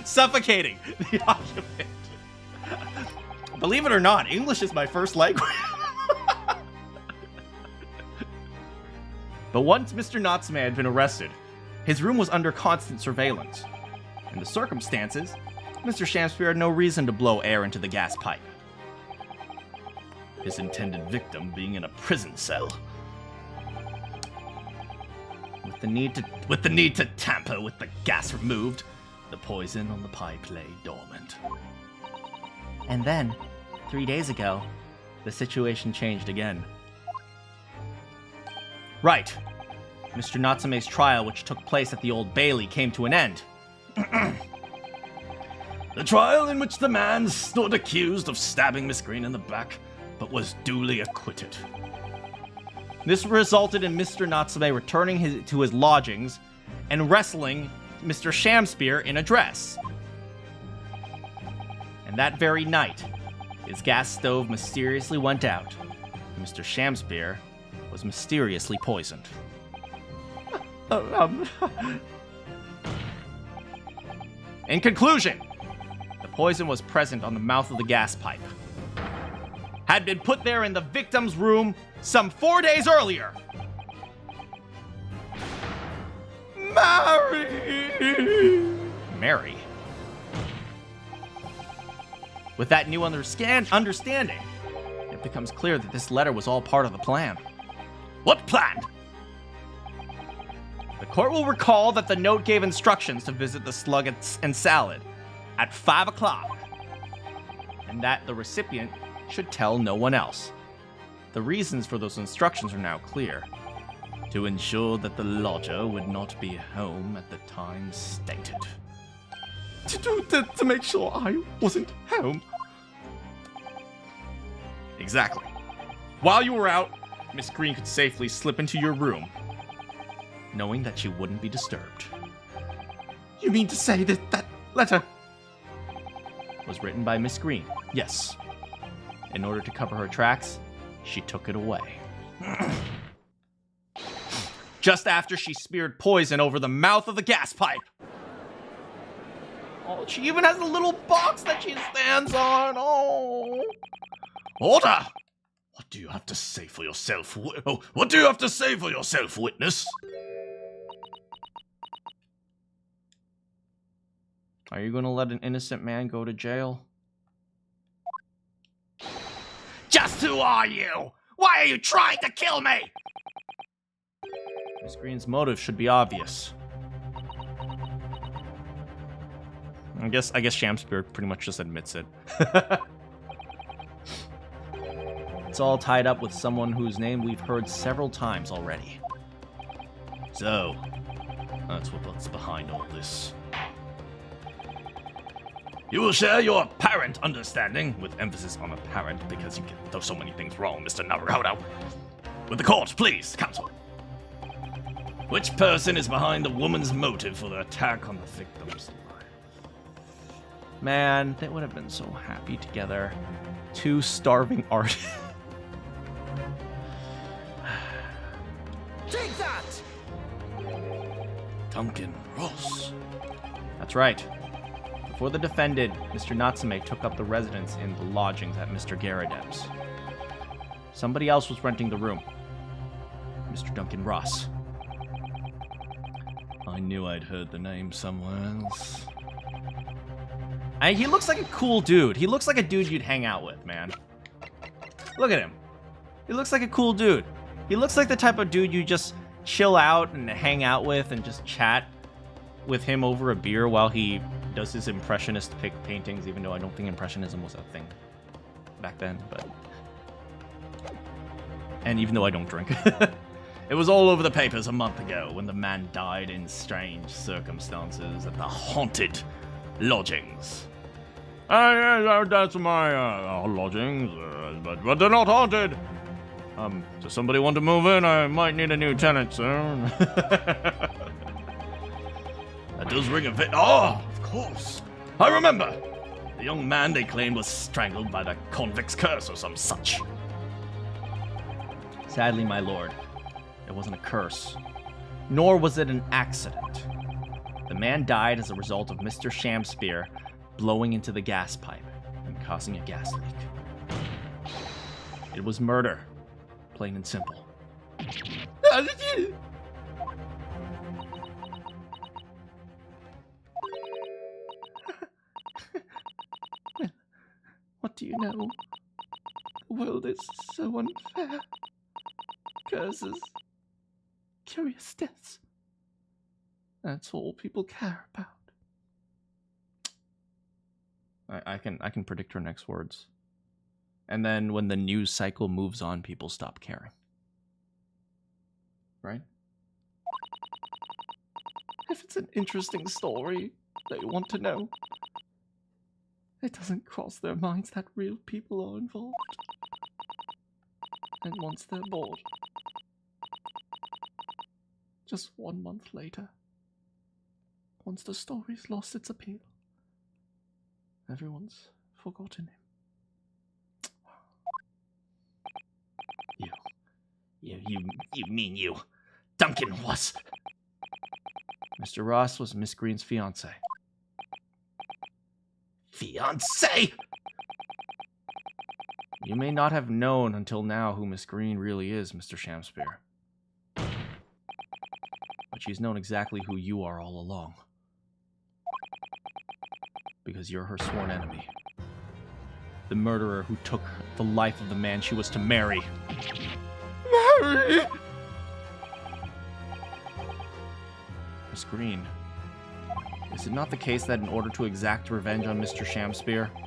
suffocating the occupant. Believe it or not, English is my first language. But once Mr. Natsume had been arrested, his room was under constant surveillance. In the circumstances, Mr. Shamspeare had no reason to blow air into the gas pipe. His intended victim being in a prison cell. With the need to tamper with the gas removed, the poison on the pipe lay dormant. And then, 3 days ago, the situation changed again. Right. Mr. Natsume's trial, which took place at the Old Bailey, came to an end. The trial in which the man stood accused of stabbing Miss Green in the back, but was duly acquitted. This resulted in Mr. Natsume returning to his lodgings and wrestling Mr. Shamspeare in a dress. And that very night, his gas stove mysteriously went out, and Mr. Shamspeare was mysteriously poisoned. In conclusion, the poison was present on the mouth of the gas pipe. Had been put there in the victim's room some 4 days earlier. Mary. With that new understanding, it becomes clear that this letter was all part of the plan. What plan? The court will recall that the note gave instructions to visit the Slug and Salad at 5 o'clock, and that the recipient should tell no one else. The reasons for those instructions are now clear. To ensure that the lodger would not be home at the time stated. To make sure I wasn't home. Exactly. While you were out, Miss Green could safely slip into your room, knowing that she wouldn't be disturbed. You mean to say that that letter Was written by Miss Green. Yes. In order to cover her tracks, she took it away. Just after she smeared poison over the mouth of the gas pipe. Oh, she even has a little box that she stands on. Oh. Order! What do you have to say for yourself? What do you have to say for yourself, witness? Are you going to let an innocent man go to jail? Just who are you? Why are you trying to kill me? Miss Green's motive should be obvious. I guess Shamspeare pretty much just admits it. It's all tied up with someone whose name we've heard several times already. So, that's what's behind all this. You will share your apparent understanding, with emphasis on apparent, because you can throw so many things wrong, Mr. Naruhodo. With the court, please, counsel. Which person is behind the woman's motive for the attack on the victim's life? Man, they would have been so happy together. Two starving artists. Take that! Duncan Ross. That's right. Before the defendant, Mr. Natsume took up the residence in the lodgings at Mr. Garadeb's. Somebody else was renting the room. Mr. Duncan Ross. I knew I'd heard the name somewhere else. He looks like a cool dude. He looks like a dude you'd hang out with, man. Look at him. He looks like a cool dude. He looks like the type of dude you just chill out and hang out with and just chat with him over a beer while he does his impressionist paintings, even though I don't think impressionism was a thing back then, but... And even though I don't drink. It was all over the papers a month ago when the man died in strange circumstances at the haunted lodgings. That's my lodgings, but they're not haunted. Does somebody want to move in? I might need a new tenant soon. That does ring a bit. Oh, of course. I remember. The young man they claimed was strangled by the convict's curse or some such. Sadly, my lord, it wasn't a curse, nor was it an accident. The man died as a result of Mr. Shamspear blowing into the gas pipe and causing a gas leak. It was murder, plain and simple. What do you know? The world is so unfair. Curses. Curious deaths. That's all people care about. I can predict her next words. And then when the news cycle moves on, people stop caring. Right? If it's an interesting story they want to know, it doesn't cross their minds that real people are involved. And once they're bored, just 1 month later, once the story's lost its appeal, everyone's forgotten him. You mean you. Duncan was. Mr. Ross was Miss Green's fiancé. Fiancé? You may not have known until now who Miss Green really is, Mr. Shamspear. But she's known exactly who you are all along. Because you're her sworn enemy. The murderer who took the life of the man she was to marry. Marry! Miss Green, is it not the case that in order to exact revenge on Mr. Shamspear, you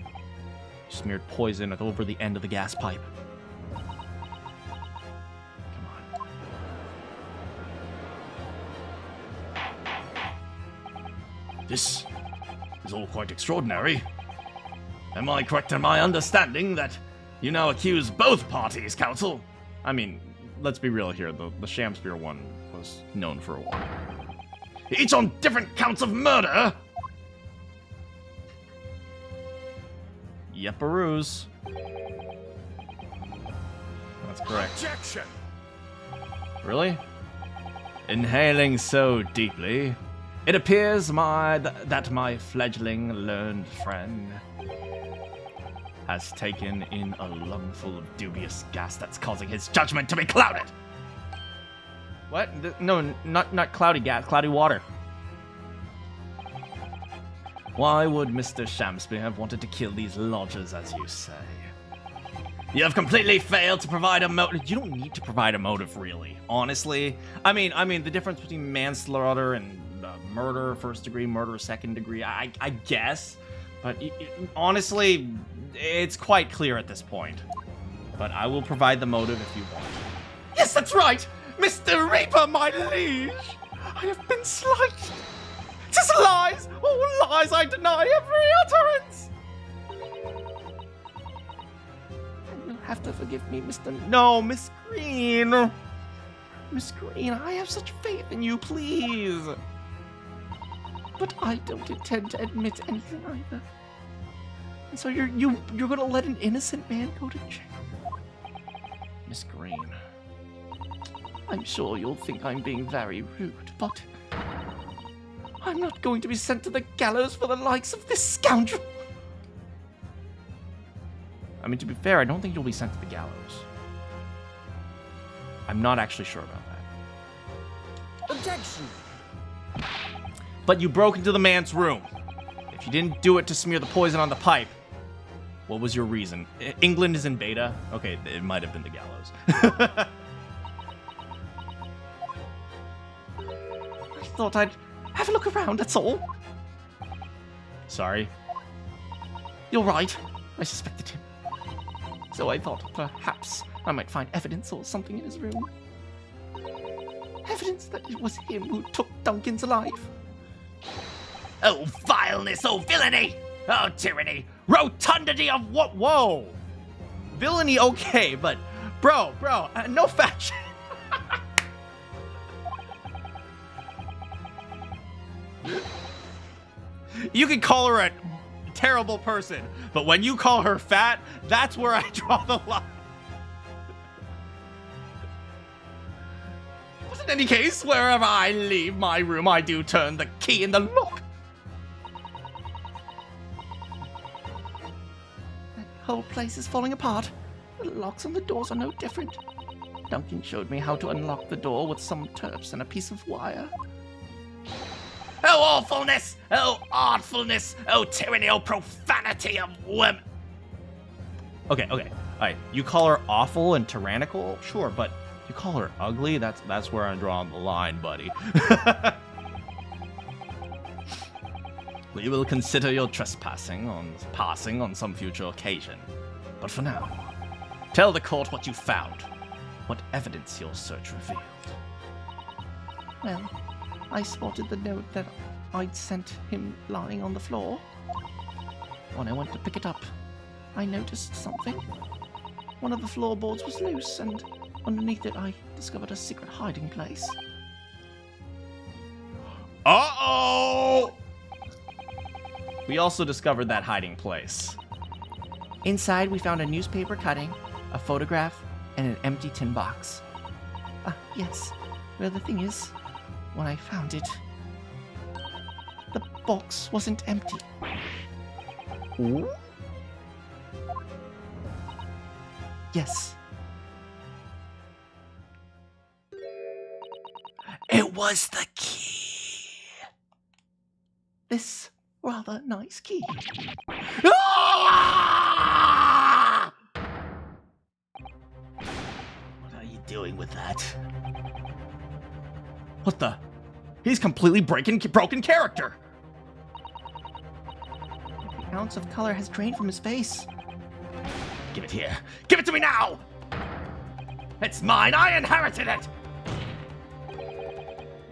smeared poison over the end of the gas pipe? Come on. This is all quite extraordinary. Am I correct in my understanding that you now accuse both parties, counsel? I mean, let's be real here. The Shamspear one was known for a while. Each on different counts of murder? Yepperoos. That's correct. Objection! Really? Inhaling so deeply, it appears that my fledgling learned friend has taken in a lungful of dubious gas that's causing his judgment to be clouded. What? No, not cloudy gas, cloudy water. Why would Mr. Shamspear have wanted to kill these lodgers, as you say? You have completely failed to provide a motive. You don't need to provide a motive, really. Honestly, I mean, the difference between manslaughter and murder, first degree, murder, second degree, I guess. But honestly, it's quite clear at this point. But I will provide the motive if you want. Yes, that's right! Mr. Reaper, my liege! I have been slighted! 'Tis lies! All lies I deny every utterance! You'll have to forgive me, Mr. No, Miss Green! Miss Green, I have such faith in you, please! But I don't intend to admit anything either. And so you're gonna let an innocent man go to jail? Miss Green. I'm sure you'll think I'm being very rude, but I'm not going to be sent to the gallows for the likes of this scoundrel. I mean, to be fair, I don't think you'll be sent to the gallows. I'm not actually sure about that. Objection! But you broke into the man's room. If If you didn't do it to smear the poison on the pipe, what was your reason? England is in beta? Okay, it might have been the gallows. I thought I'd have a look around, that's all. Sorry. You're right. I suspected him. So I thought perhaps I might find evidence or something in his room. Evidence that it was him who took Duncan's life. Oh, vileness! Oh, villainy! Oh, tyranny! Rotundity of what? Whoa! Villainy, okay, but bro, no fat shit. You can call her a terrible person, but when you call her fat, that's where I draw the line. But in any case, wherever I leave my room, I do turn the key in the lock. That whole place is falling apart. The locks on the doors are no different. Duncan showed me how to unlock the door with some terps and a piece of wire. Oh, awfulness! Oh, artfulness! Oh, tyranny! Oh, profanity of women! Okay, alright. You call her awful and tyrannical, sure, but you call her ugly, that's where I'm drawing the line, buddy. We will consider your trespassing on some future occasion. But for now, tell the court what you found. What evidence your search revealed. Well, I spotted the note that I'd sent him lying on the floor. When I went to pick it up, I noticed something. One of the floorboards was loose, and underneath it I discovered a secret hiding place. Uh-oh! We also discovered that hiding place. Inside, we found a newspaper cutting, a photograph, and an empty tin box. Yes. Well, the thing is, when I found it, the box wasn't empty. Ooh? Yes. It was the key. This rather nice key. Ah! What are you doing with that? What the? He's completely broken character. The ounce of color has drained from his face. Give it here! Give it to me now! It's mine! I inherited it!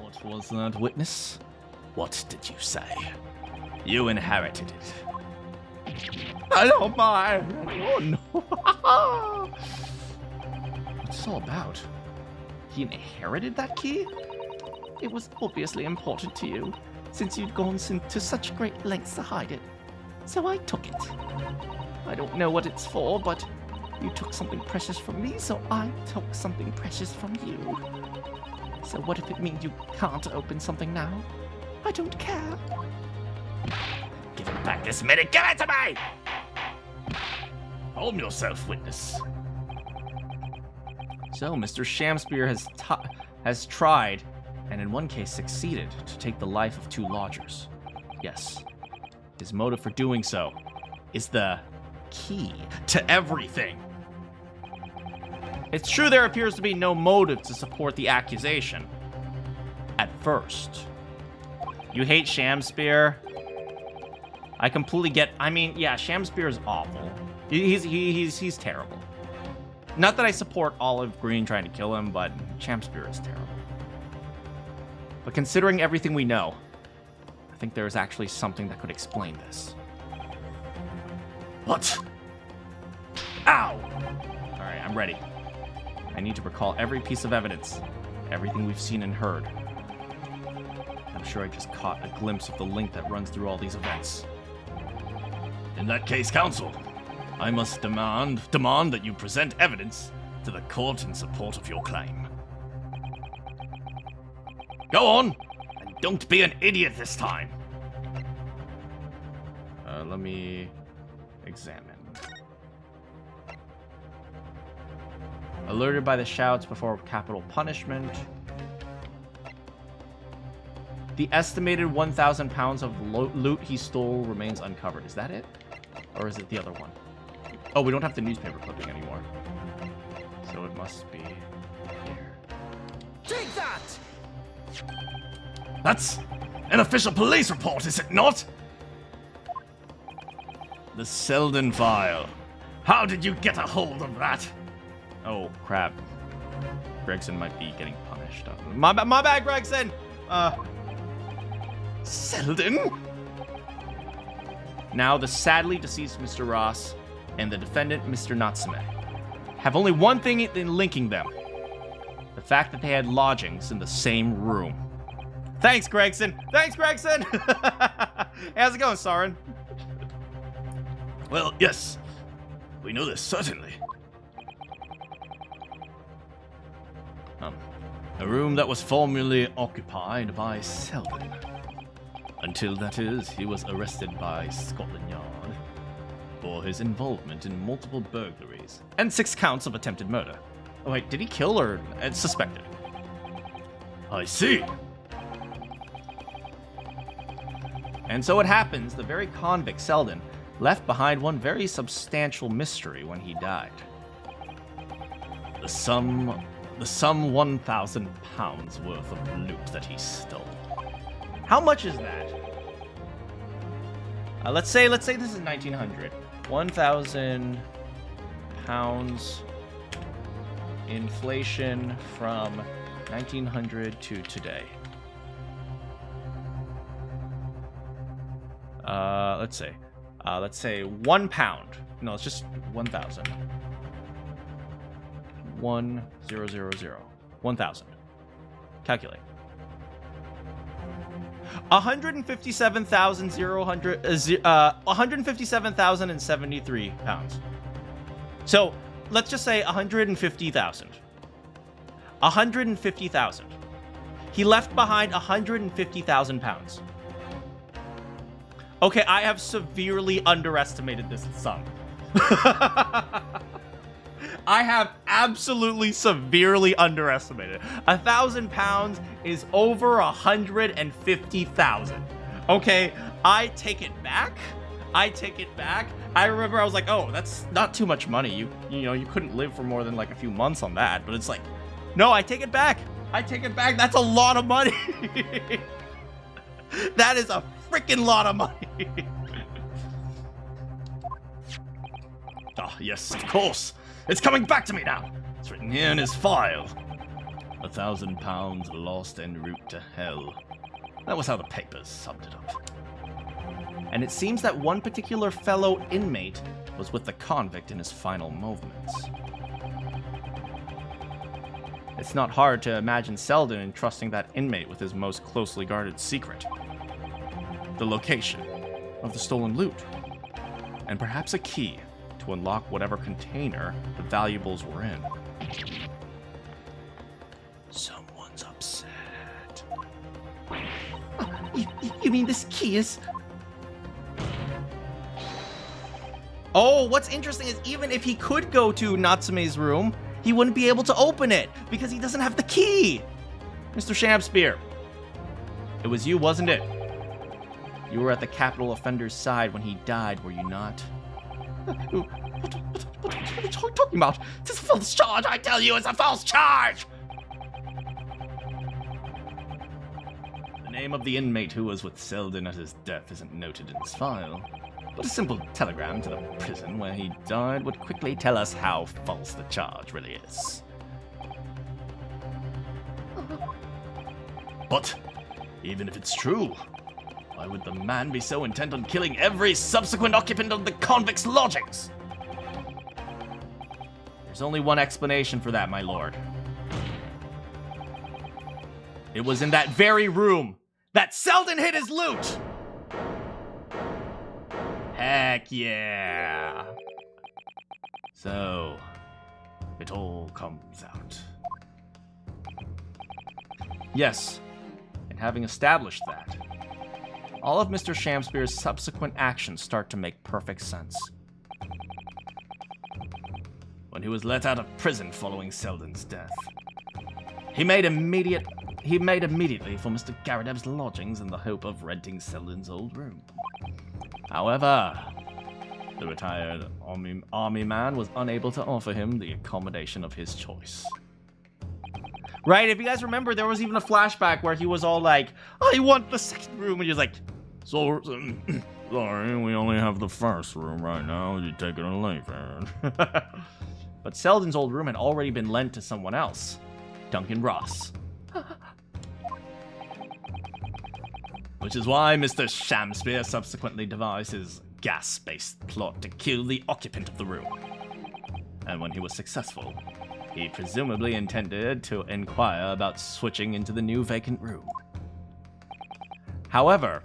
What was that, witness? What did you say? You inherited it. I don't mind. Oh no. What's it all about? He inherited that key? It was obviously important to you, since you'd gone to such great lengths to hide it. So I took it. I don't know what it's for, but you took something precious from me, so I took something precious from you. So what if it means you can't open something now? I don't care. Give it back this minute! Give it to me! Calm yourself, witness. So Mr. Shamspear has tried, and in one case succeeded, to take the life of 2 lodgers. Yes, his motive for doing so is the key to everything. It's true there appears to be no motive to support the accusation. At first. You hate Shamspear? I completely get... I mean, yeah, Shamspear is awful. He's terrible. Not that I support Olive Green trying to kill him, but Shamspear is terrible. But considering everything we know, I think there is actually something that could explain this. What? Ow! Alright, I'm ready. I need to recall every piece of evidence, everything we've seen and heard. I'm sure I just caught a glimpse of the link that runs through all these events. In that case, counsel, I must demand that you present evidence to the court in support of your claim. Go on, and don't be an idiot this time. Let me examine. Alerted by the shouts before capital punishment. The estimated 1,000 pounds of loot he stole remains uncovered. Is that it? Or is it the other one? Oh, we don't have the newspaper clipping anymore. So it must be here. Take that! That's an official police report, is it not? The Selden file. How did you get a hold of that? Oh, crap. Gregson might be getting punished. My bad, Gregson! Selden? Now, the sadly deceased Mr. Ross and the defendant, Mr. Natsume, have only one thing in linking them. The fact that they had lodgings in the same room. Thanks, Gregson! Thanks, Gregson! How's it going, Soren? Well, yes. We know this, certainly. A room that was formerly occupied by Selden. Until, that is, he was arrested by Scotland Yard for his involvement in multiple burglaries And 6 counts of attempted murder. Oh, wait, did he kill or suspected? I see. And so it happens, the very convict Selden left behind one very substantial mystery when he died. The sum 1,000 pounds worth of loot that he stole. How much is that? Let's say this is 1900. 1,000 pounds inflation from 1900 to today. Let's say 1 pound. No, it's just 1,000. 1,000. 1,000. Calculate. 157,073 pounds. So let's just say 150,000. 150,000. He left behind 150,000 pounds. Okay, I have severely underestimated this sum. I have absolutely severely underestimated. 1,000 pounds is over 150,000. Okay, I take it back. I remember I was like, oh, that's not too much money. You know, you couldn't live for more than like a few months on that. But it's like, no, I take it back. That's a lot of money. That is a freaking lot of money. Ah, yes, of course. It's coming back to me now. It's written here in his file. 1,000 pounds lost en route to hell. That was how the papers summed it up. And it seems that one particular fellow inmate was with the convict in his final moments. It's not hard to imagine Selden entrusting that inmate with his most closely guarded secret. The location of the stolen loot. And perhaps a key to unlock whatever container the valuables were in. Someone's upset. You mean this key is... Oh, what's interesting is even if he could go to Natsume's room, he wouldn't be able to open it because he doesn't have the key. Mr. Shakespeare, it was you, wasn't it? You were at the capital offender's side when he died, were you not? What are you talking about? It's a false charge, I tell you, it's a false charge! The name of the inmate who was with Selden at his death isn't noted in his file, but a simple telegram to the prison where he died would quickly tell us how false the charge really is. But even if it's true, why would the man be so intent on killing every subsequent occupant of the convict's lodgings? There's only one explanation for that, my lord. It was in that very room that Selden hid his loot! Heck yeah! So, it all comes out. Yes, and having established that, all of Mr. Shakespeare's subsequent actions start to make perfect sense. When he was let out of prison following Selden's death, He made he made immediately for Mr. Garadev's lodgings in the hope of renting Selden's old room. However, the retired army man was unable to offer him the accommodation of his choice. Right, if you guys remember, there was even a flashback where he was all like, I want the second room, and he was like, So, sorry, we only have the first room right now. You take it or leave it. but Selden's old room had already been lent to someone else, Duncan Ross. Which is why Mr. Shamspeare subsequently devised his gas-based plot to kill the occupant of the room. And when he was successful, he presumably intended to inquire about switching into the new vacant room. However...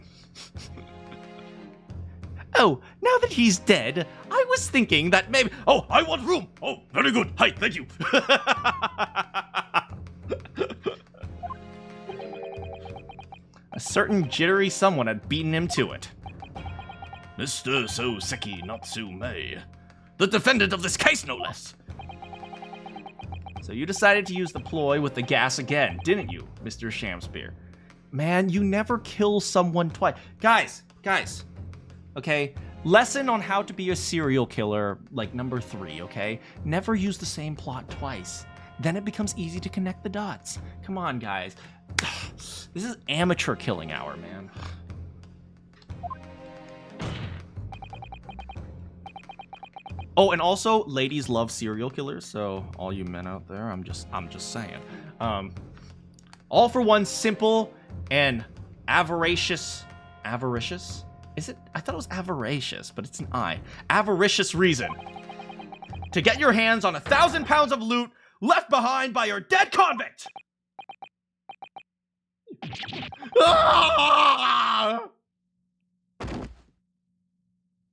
oh, now that he's dead, I was thinking that maybe... Oh, I want room! Oh, very good. Hi, thank you. A certain jittery someone had beaten him to it. Mr. Soseki Natsume, the defendant of this case, no less. So you decided to use the ploy with the gas again, didn't you, Mr. Shamspeare? Man, you never kill someone twice. Guys, okay? Lesson on how to be a serial killer, like number 3, okay? Never use the same plot twice. Then it becomes easy to connect the dots. Come on, guys. This is amateur killing hour, man. Oh, and also, ladies love serial killers, so all you men out there, I'm just saying. All for one simple and avaricious? Is it? I thought it was avaricious, but it's an I. Avaricious reason. To get your hands on 1,000 pounds of loot left behind by your dead convict!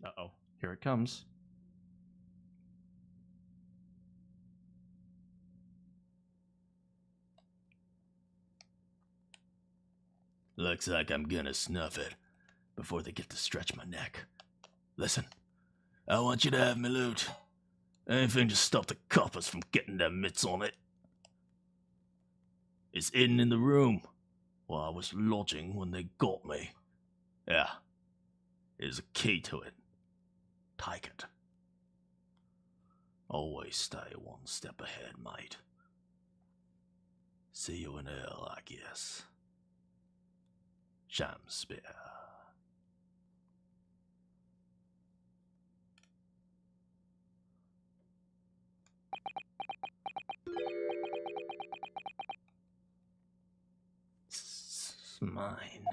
Uh-oh, here it comes. Looks like I'm gonna snuff it before they get to stretch my neck. Listen, I want you to have me loot. Anything to stop the coppers from getting their mitts on it. It's hidden in the room while I was lodging when they got me. Yeah, there's a key to it. Take it. Always stay one step ahead, mate. See you in hell, I guess. Shamspeare. It's mine.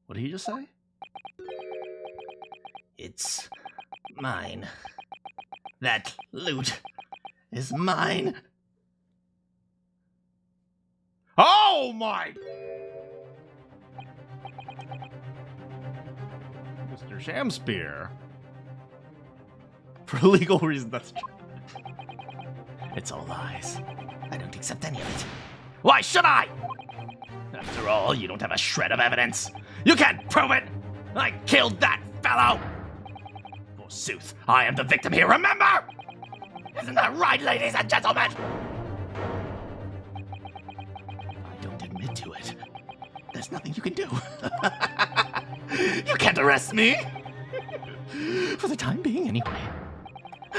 What did he just say? It's mine. That loot is mine. Oh my! Mr. Shamspeare. For legal reasons, that's true. It's all lies. I don't accept any of it. Why should I? After all, you don't have a shred of evidence. You can't prove it! I killed that fellow! Forsooth, I am the victim here, remember? Isn't that right, ladies and gentlemen? I don't admit to it. There's nothing you can do. You can't arrest me! For the time being, anyway.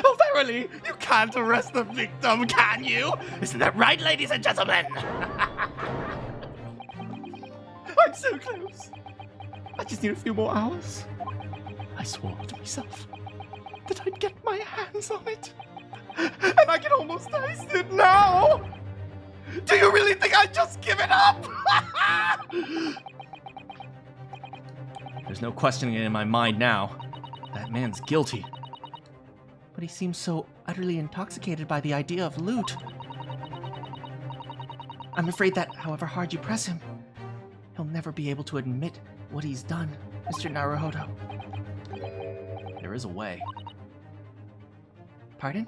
Oh, verily, you can't arrest the victim, can you? Isn't that right, ladies and gentlemen? I'm so close. I just need a few more hours. I swore to myself that I'd get my hands on it. And I can almost taste it now. Do you really think I'd just give it up? There's no questioning it in my mind now. That man's guilty. But he seems so utterly intoxicated by the idea of loot. I'm afraid that, however hard you press him, he'll never be able to admit what he's done, Mr. Naruhodo. There is a way. Pardon?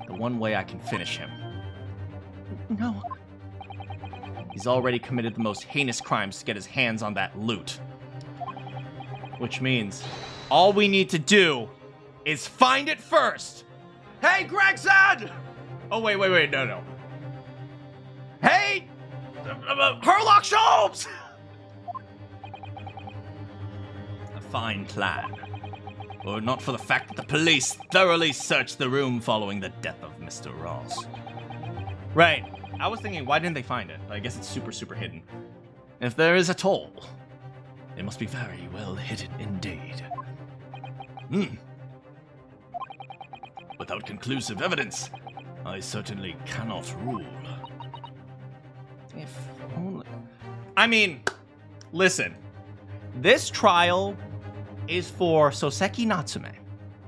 The one way I can finish him. No. He's already committed the most heinous crimes to get his hands on that loot. Which means all we need to do is find it first. Hey, Gregson! Oh, wait, no. Herlock Sholmes! A fine plan. Were it not for the fact that the police thoroughly searched the room following the death of Mr. Ross. Right. I was thinking, why didn't they find it? But I guess it's super, super hidden. If there is at all, it must be very well hidden indeed. Without conclusive evidence, I certainly cannot rule. If only... I mean, listen. This trial is for Soseki Natsume.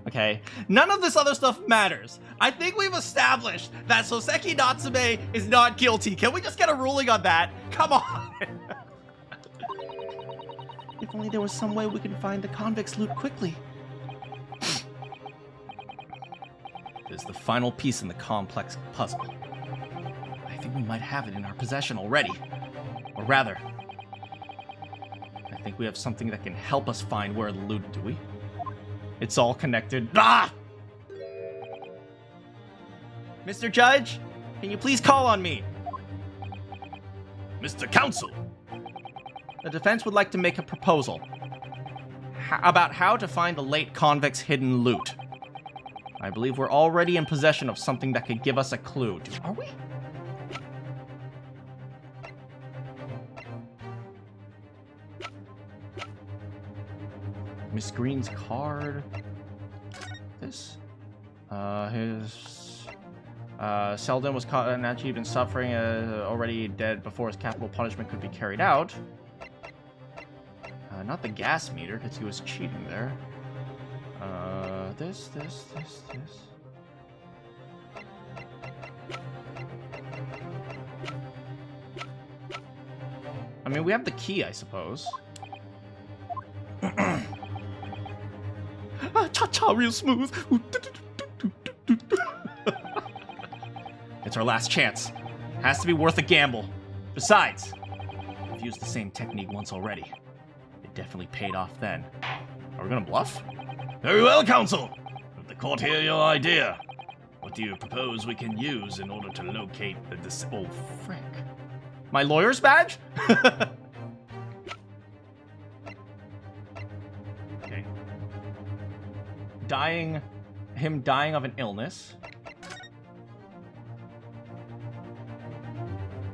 Okay? None of this other stuff matters. I think we've established that Soseki Natsume is not guilty. Can we just get a ruling on that? Come on! If only there was some way we could find the convict's loot quickly. Is the final piece in the complex puzzle. I think we might have it in our possession already. Or rather, I think we have something that can help us find where the loot, do we? It's all connected. Ah! Mr. Judge, can you please call on me? Mr. Counsel! The defense would like to make a proposal about how to find the late convict's hidden loot. I believe we're already in possession of something that could give us a clue. Are we? Miss Green's card. This? Selden was caught and actually been suffering, already dead before his capital punishment could be carried out. Not the gas meter, because he was cheating there. This. I mean, we have the key, I suppose. Cha-cha, real smooth. It's our last chance. Has to be worth a gamble. Besides, we've used the same technique once already. It definitely paid off then. Are we gonna bluff? Very well, Counsel. Let the court hear your idea. What do you propose we can use in order to locate the Oh, frick. My lawyer's badge? Okay. Him dying of an illness.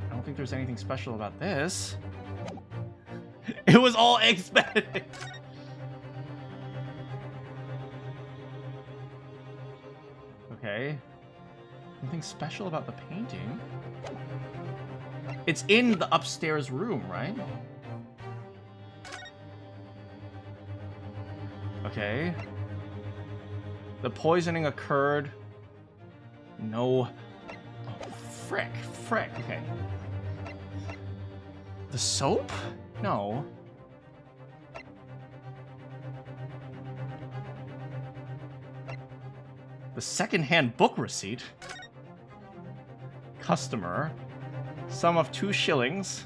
I don't think there's anything special about this. It was all eggs Benedict. Okay. Nothing special about the painting. It's in the upstairs room, right? Okay. The poisoning occurred. No. Oh, frick. Okay. The soap? No. The second-hand book receipt. Customer. Sum of 2 shillings.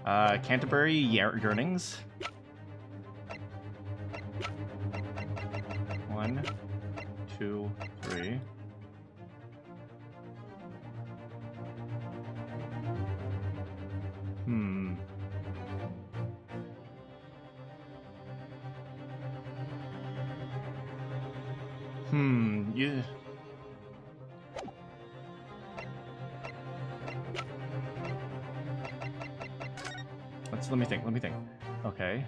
Canterbury yearnings. 1, 2, 3. Yeah. Let me think. Okay.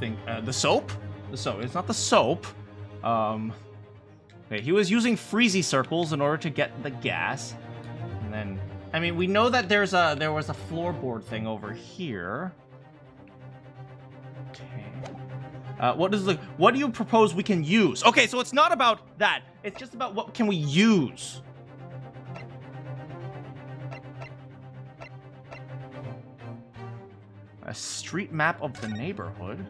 The soap? The soap. It's not the soap. Okay, he was using freezy circles in order to get the gas. And then, I mean, we know that there was a floorboard thing over here. Okay. What do you propose we can use? Okay, so it's not about that. It's just about what can we use. A street map of the neighborhood.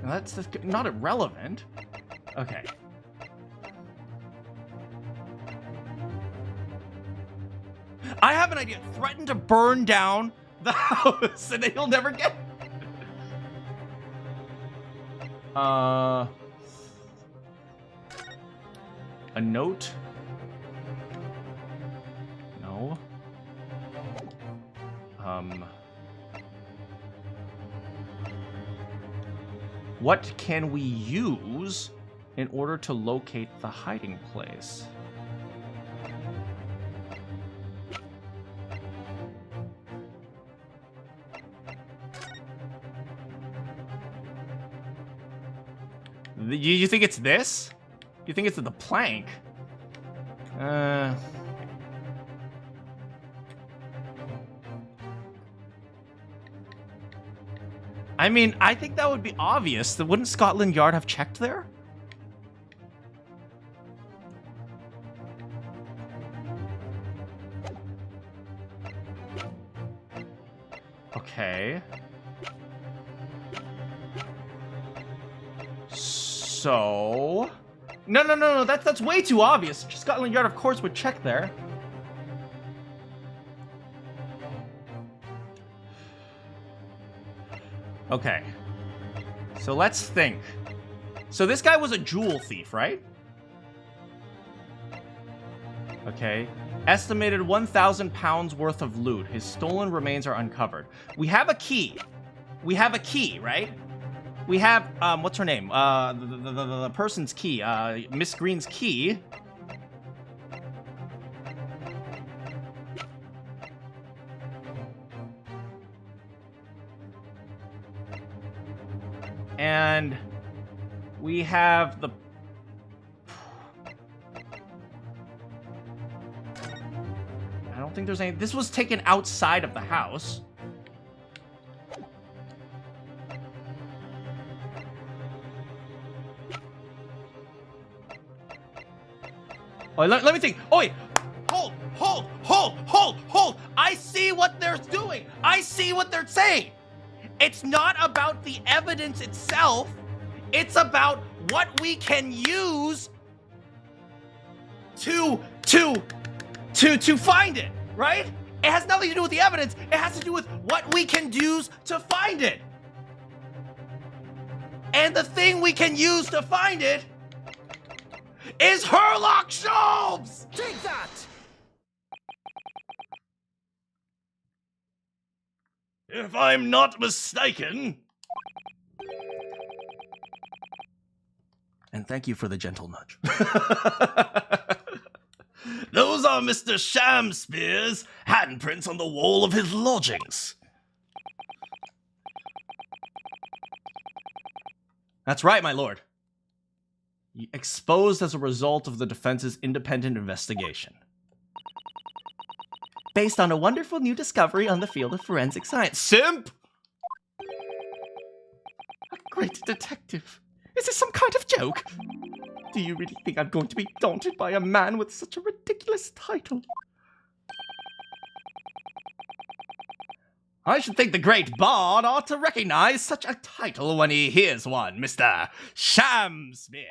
Now that's not irrelevant. Okay. I have an idea. Threaten to burn down the house and then he'll never get it. A What can we use in order to locate the hiding place? You think it's this? You think it's the plank? I mean, I think that would be obvious. Wouldn't Scotland Yard have checked there? Okay. So... No, that's way too obvious. Scotland Yard, of course, would check there. Okay. So let's think. So this guy was a jewel thief, right? Okay. Estimated 1,000 pounds worth of loot. His stolen remains are uncovered. We have a key. We have a key, right? We have, what's her name? The person's key. Miss Green's key. And we have the... I don't think there's any... This was taken outside of the house. Oh, let me think. Oh, wait. Hold. I see what they're doing. I see what they're saying. It's not about the evidence itself. It's about what we can use to find it, right? It has nothing to do with the evidence. It has to do with what we can use to find it. And the thing we can use to find it is Sherlock Holmes! Take that! If I'm not mistaken... And thank you for the gentle nudge. Those are Mr. Shamspeare's handprints on the wall of his lodgings. That's right, my lord. Exposed as a result of the defense's independent investigation. Based on a wonderful new discovery on the field of forensic science. Simp! A great detective. Is this some kind of joke? Do you really think I'm going to be daunted by a man with such a ridiculous title? I should think the great bard ought to recognize such a title when he hears one, Mr. Shamspeare.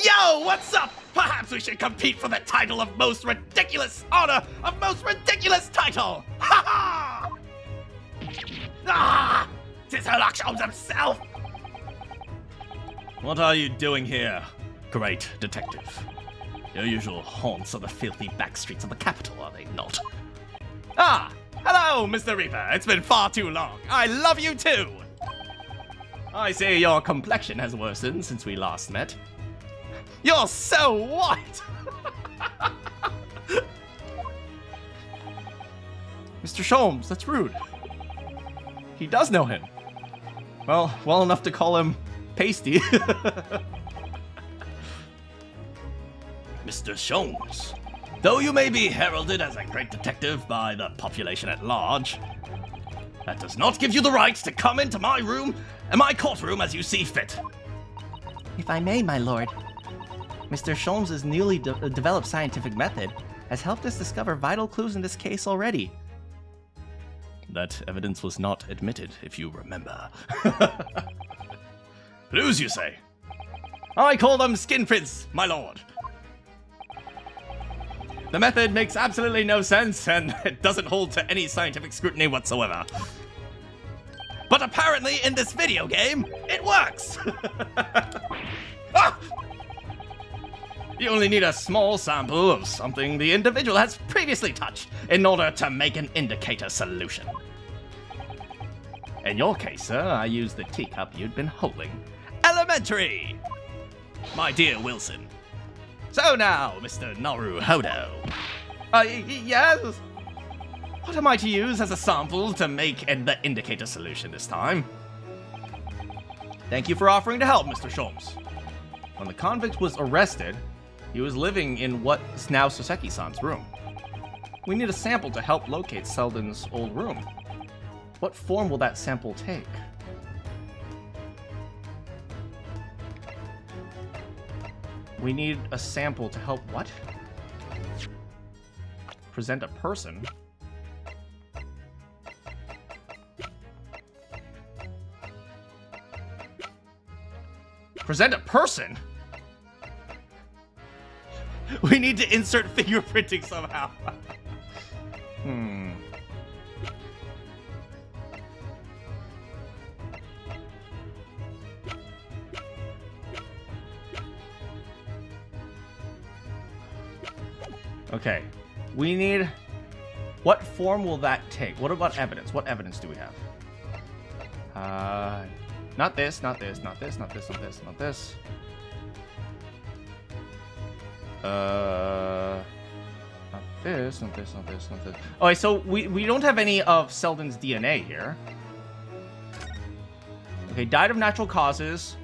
Yo, what's up? Perhaps we should compete for the title of most ridiculous honor of most ridiculous title. Ha ha! Ah! 'Tis Sherlock Holmes himself. What are you doing here, great detective? Your usual haunts are the filthy back streets of the capital, are they not? Ah! Hello, Mr. Reaper. It's been far too long. I love you too. I see your complexion has worsened since we last met. You're so white! Mr. Sholmes, that's rude. He does know him. Well enough to call him pasty. Mr. Sholmes, though you may be heralded as a great detective by the population at large, that does not give you the right to come into my room and my courtroom as you see fit. If I may, my lord, Mr. Sholmes' newly developed scientific method has helped us discover vital clues in this case already. That evidence was not admitted, if you remember. Clues, you say? I call them skin prints, my lord. The method makes absolutely no sense, and it doesn't hold to any scientific scrutiny whatsoever. But apparently, in this video game, it works! Ah! You only need a small sample of something the individual has previously touched in order to make an indicator solution. In your case, sir, I used the teacup you'd been holding. Elementary! My dear Wilson. So now, Mr. Naruhodo. Yes? What am I to use as a sample to make the indicator solution this time? Thank you for offering to help, Mr. Sholmes. When the convict was arrested, he was living in what's now Soseki-san's room. We need a sample to help locate Selden's old room. What form will that sample take? We need a sample to help what? Present a person? Present a person? We need to insert fingerprinting somehow. Okay. We need... What form will that take? What about evidence? What evidence do we have? Not this, not this, not this, not this, not this, not this. Not this, not this, not this, not this. Okay, so we don't have any of Selden's DNA here. Okay, died of natural causes.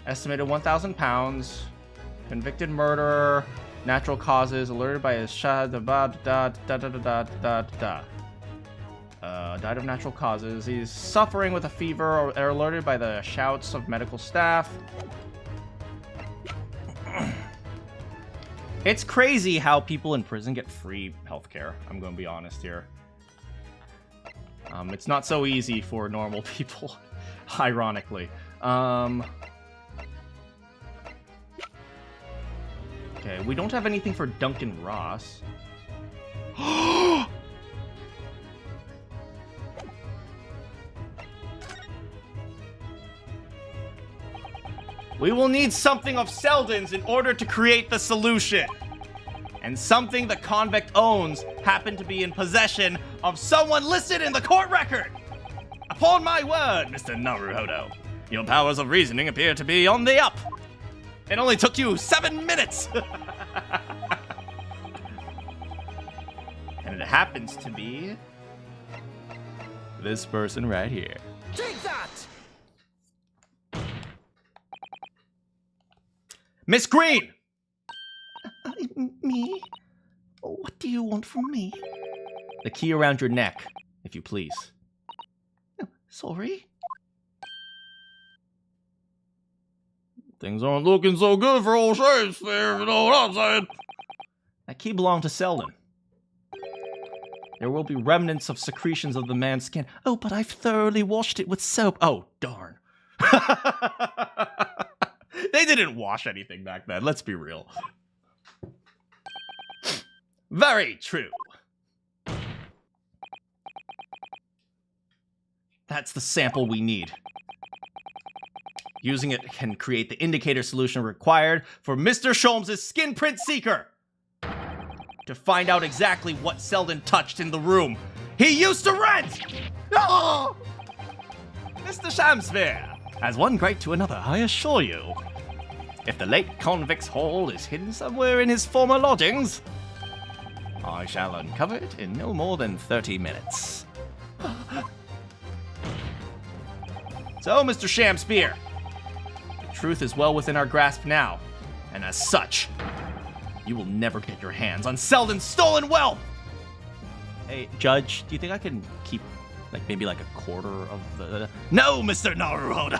Estimated 1,000 pounds. Convicted murderer. Natural causes. Alerted by his shot. Died of natural causes. He's suffering with a fever or alerted by the shouts of medical staff. It's crazy how people in prison get free healthcare. I'm going to be honest here. It's not so easy for normal people, ironically. Okay, we don't have anything for Duncan Ross. We will need something of Selden's in order to create the solution. And something the convict owns happened to be in possession of someone listed in the court record. Upon my word, Mr. Naruhodo, your powers of reasoning appear to be on the up. It only took you 7 minutes. And it happens to be this person right here. Take that! Miss Green! Me? What do you want from me? The key around your neck, if you please. Sorry? Things aren't looking so good for old Shakespeare, you know what I'm saying? That key belonged to Selden. There will be remnants of secretions of the man's skin. Oh, but I've thoroughly washed it with soap. Oh, darn. They didn't wash anything back then, let's be real. Very true. That's the sample we need. Using it can create the indicator solution required for Mr. Sholmes' skin print seeker to find out exactly what Selden touched in the room he used to rent! Oh! Mr. Shamsphere, as one great to another, I assure you. If the late convict's haul is hidden somewhere in his former lodgings, I shall uncover it in no more than 30 minutes. So, Mr. Shamsphere, the truth is well within our grasp now, and as such, you will never get your hands on Selden's stolen wealth! Hey, Judge, do you think I can keep, like, maybe like a quarter of the... No, Mr. Naruhodo!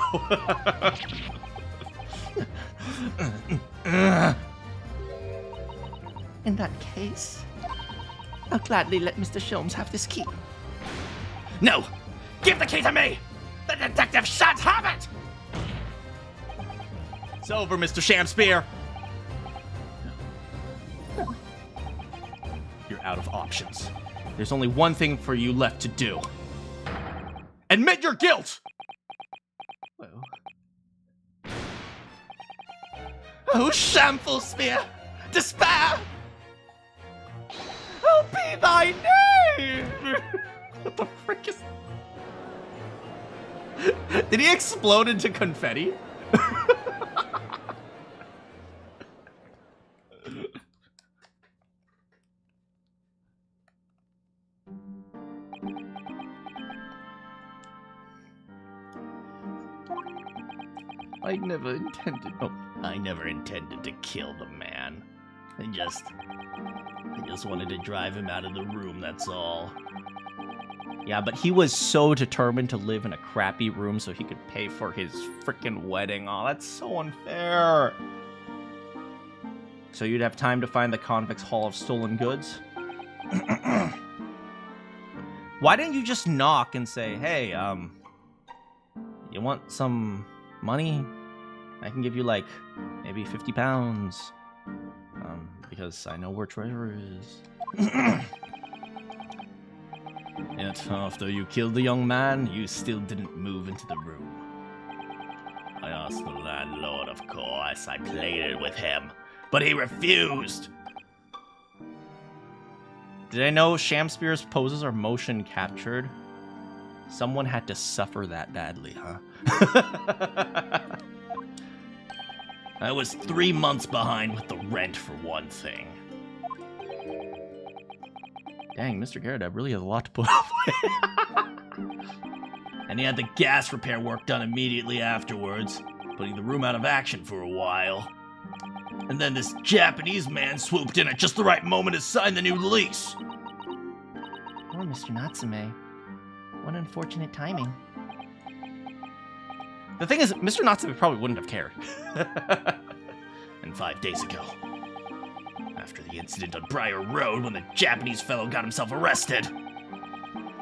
In that case, I'll gladly let Mr. Sholmes have this key. No! Give the key to me! The detective shan't have it! It's over, Mr. Shamsphere. You're out of options. There's only one thing for you left to do. Admit your guilt! Well, Oh, Shamful Spear! despair! I'll be thy name! What the frick is... Did he explode into confetti? I never intended to kill the man. I just wanted to drive him out of the room, that's all. Yeah, but he was so determined to live in a crappy room so he could pay for his freaking wedding. Oh, that's so unfair. So you'd have time to find the convict's haul of stolen goods? Why didn't you just knock and say, hey, you want some money? I can give you, like, maybe 50 pounds. Because I know where treasure is. Yet, after you killed the young man, you still didn't move into the room. I asked the landlord, of course. I pleaded with him, but he refused. Did I know Shamspeare's poses are motion captured? Someone had to suffer that badly, huh? I was 3 months behind with the rent, for one thing. Dang, Mr. Garrett really has a lot to put up with. And he had the gas repair work done immediately afterwards, putting the room out of action for a while. And then this Japanese man swooped in at just the right moment to sign the new lease. Poor Mr. Natsume. What unfortunate timing. The thing is, Mr. Natsume probably wouldn't have cared. And 5 days ago, after the incident on Briar Road when the Japanese fellow got himself arrested, I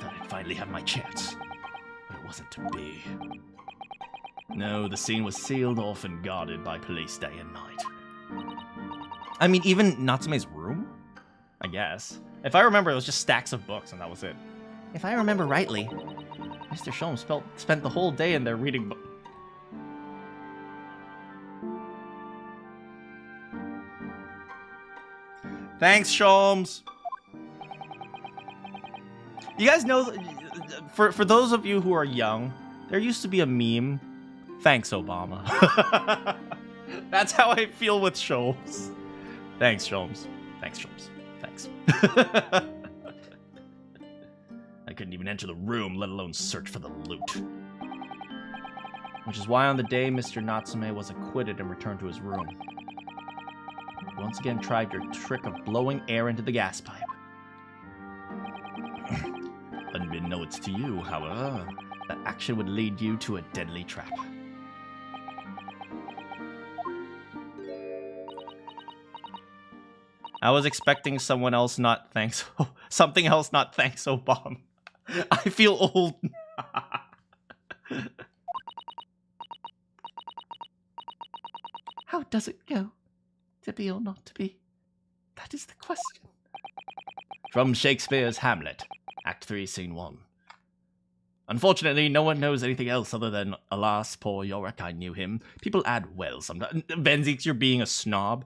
thought I'd finally have my chance. But it wasn't to be. No, the scene was sealed off and guarded by police day and night. I mean, even Natsume's room? I guess. If I remember, it was just stacks of books and that was it. If I remember rightly, Mr. Sholmes spent the whole day in there reading books. Thanks, Sholmes. You guys know, for those of you who are young, there used to be a meme. Thanks, Obama. That's how I feel with Sholmes. Thanks, Sholmes. Thanks, Sholmes. Thanks. I couldn't even enter the room, let alone search for the loot. Which is why on the day Mr. Natsume was acquitted and returned to his room, you once again tried your trick of blowing air into the gas pipe. Unbeknownst to you, however, that action would lead you to a deadly trap. I was expecting someone else not thanks... something else not thanks Obama. I feel old. how does it go? To be or not to be? That is the question. From Shakespeare's Hamlet, Act 3, Scene 1. Unfortunately, no one knows anything else other than, alas, poor Yorick, I knew him. People add well sometimes. Benzies, you're being a snob.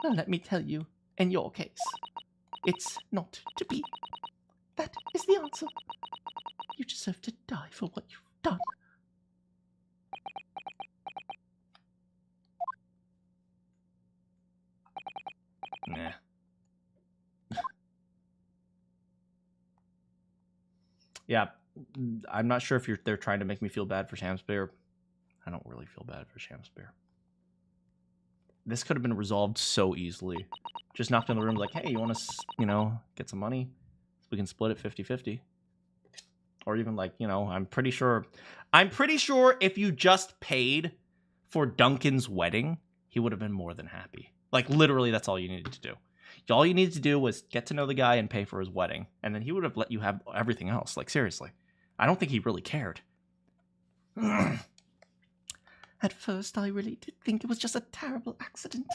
Well, let me tell you, in your case, it's not to be. That is the answer. You deserve to die for what you've done. Nah. Yeah, I'm not sure if they're trying to make me feel bad for Shamspeare. I don't really feel bad for Shamspeare. This could have been resolved so easily. Just knocked on the room like, hey, you want to, get some money? We can split it 50-50. Or even like, I'm pretty sure if you just paid for Duncan's wedding, he would have been more than happy. Like, literally, that's all you needed to do. All you needed to do was get to know the guy and pay for his wedding. And then he would have let you have everything else. Like, seriously. I don't think he really cared. At first, I really did think it was just a terrible accident.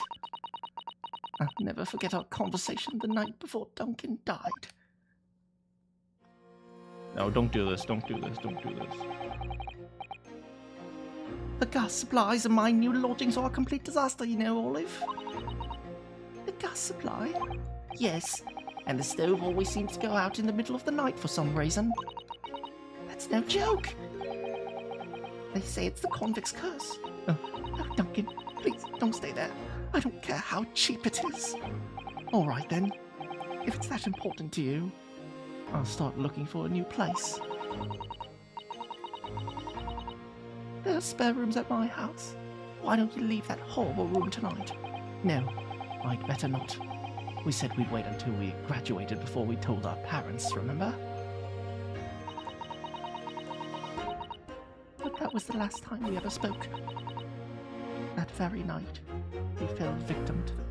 I'll never forget our conversation the night before Duncan died. No, don't do this. Don't do this. Don't do this. The gas supplies in my new lodgings are a complete disaster, you know, Olive. The gas supply? Yes, and the stove always seems to go out in the middle of the night for some reason. That's no joke. They say it's the convict's curse. Oh, Duncan, please don't stay there. I don't care how cheap it is. All right then. If it's that important to you, I'll start looking for a new place. There are spare rooms at my house. Why don't you leave that horrible room tonight? No, I'd better not. We said we'd wait until we graduated before we told our parents, remember? But that was the last time we ever spoke. That very night, we fell victim to the...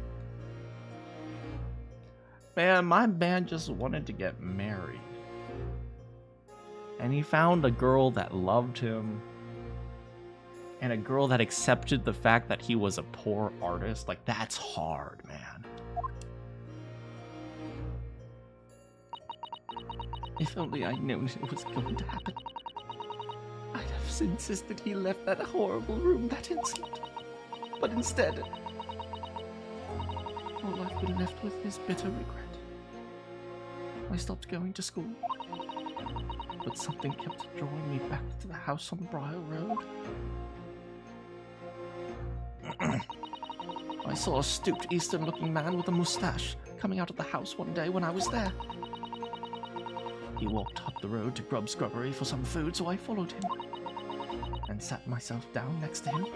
Man, my man just wanted to get married. And he found a girl that loved him. And a girl that accepted the fact that he was a poor artist. Like, that's hard, man. If only I'd known it was going to happen. I'd have insisted he left that horrible room that instant. But instead, all I've been left with is bitter regret. I stopped going to school, but something kept drawing me back to the house on Briar Road. I saw a stooped Eastern-looking man with a mustache coming out of the house one day when I was there. He walked up the road to Grub's Grubbery for some food, so I followed him and sat myself down next to him.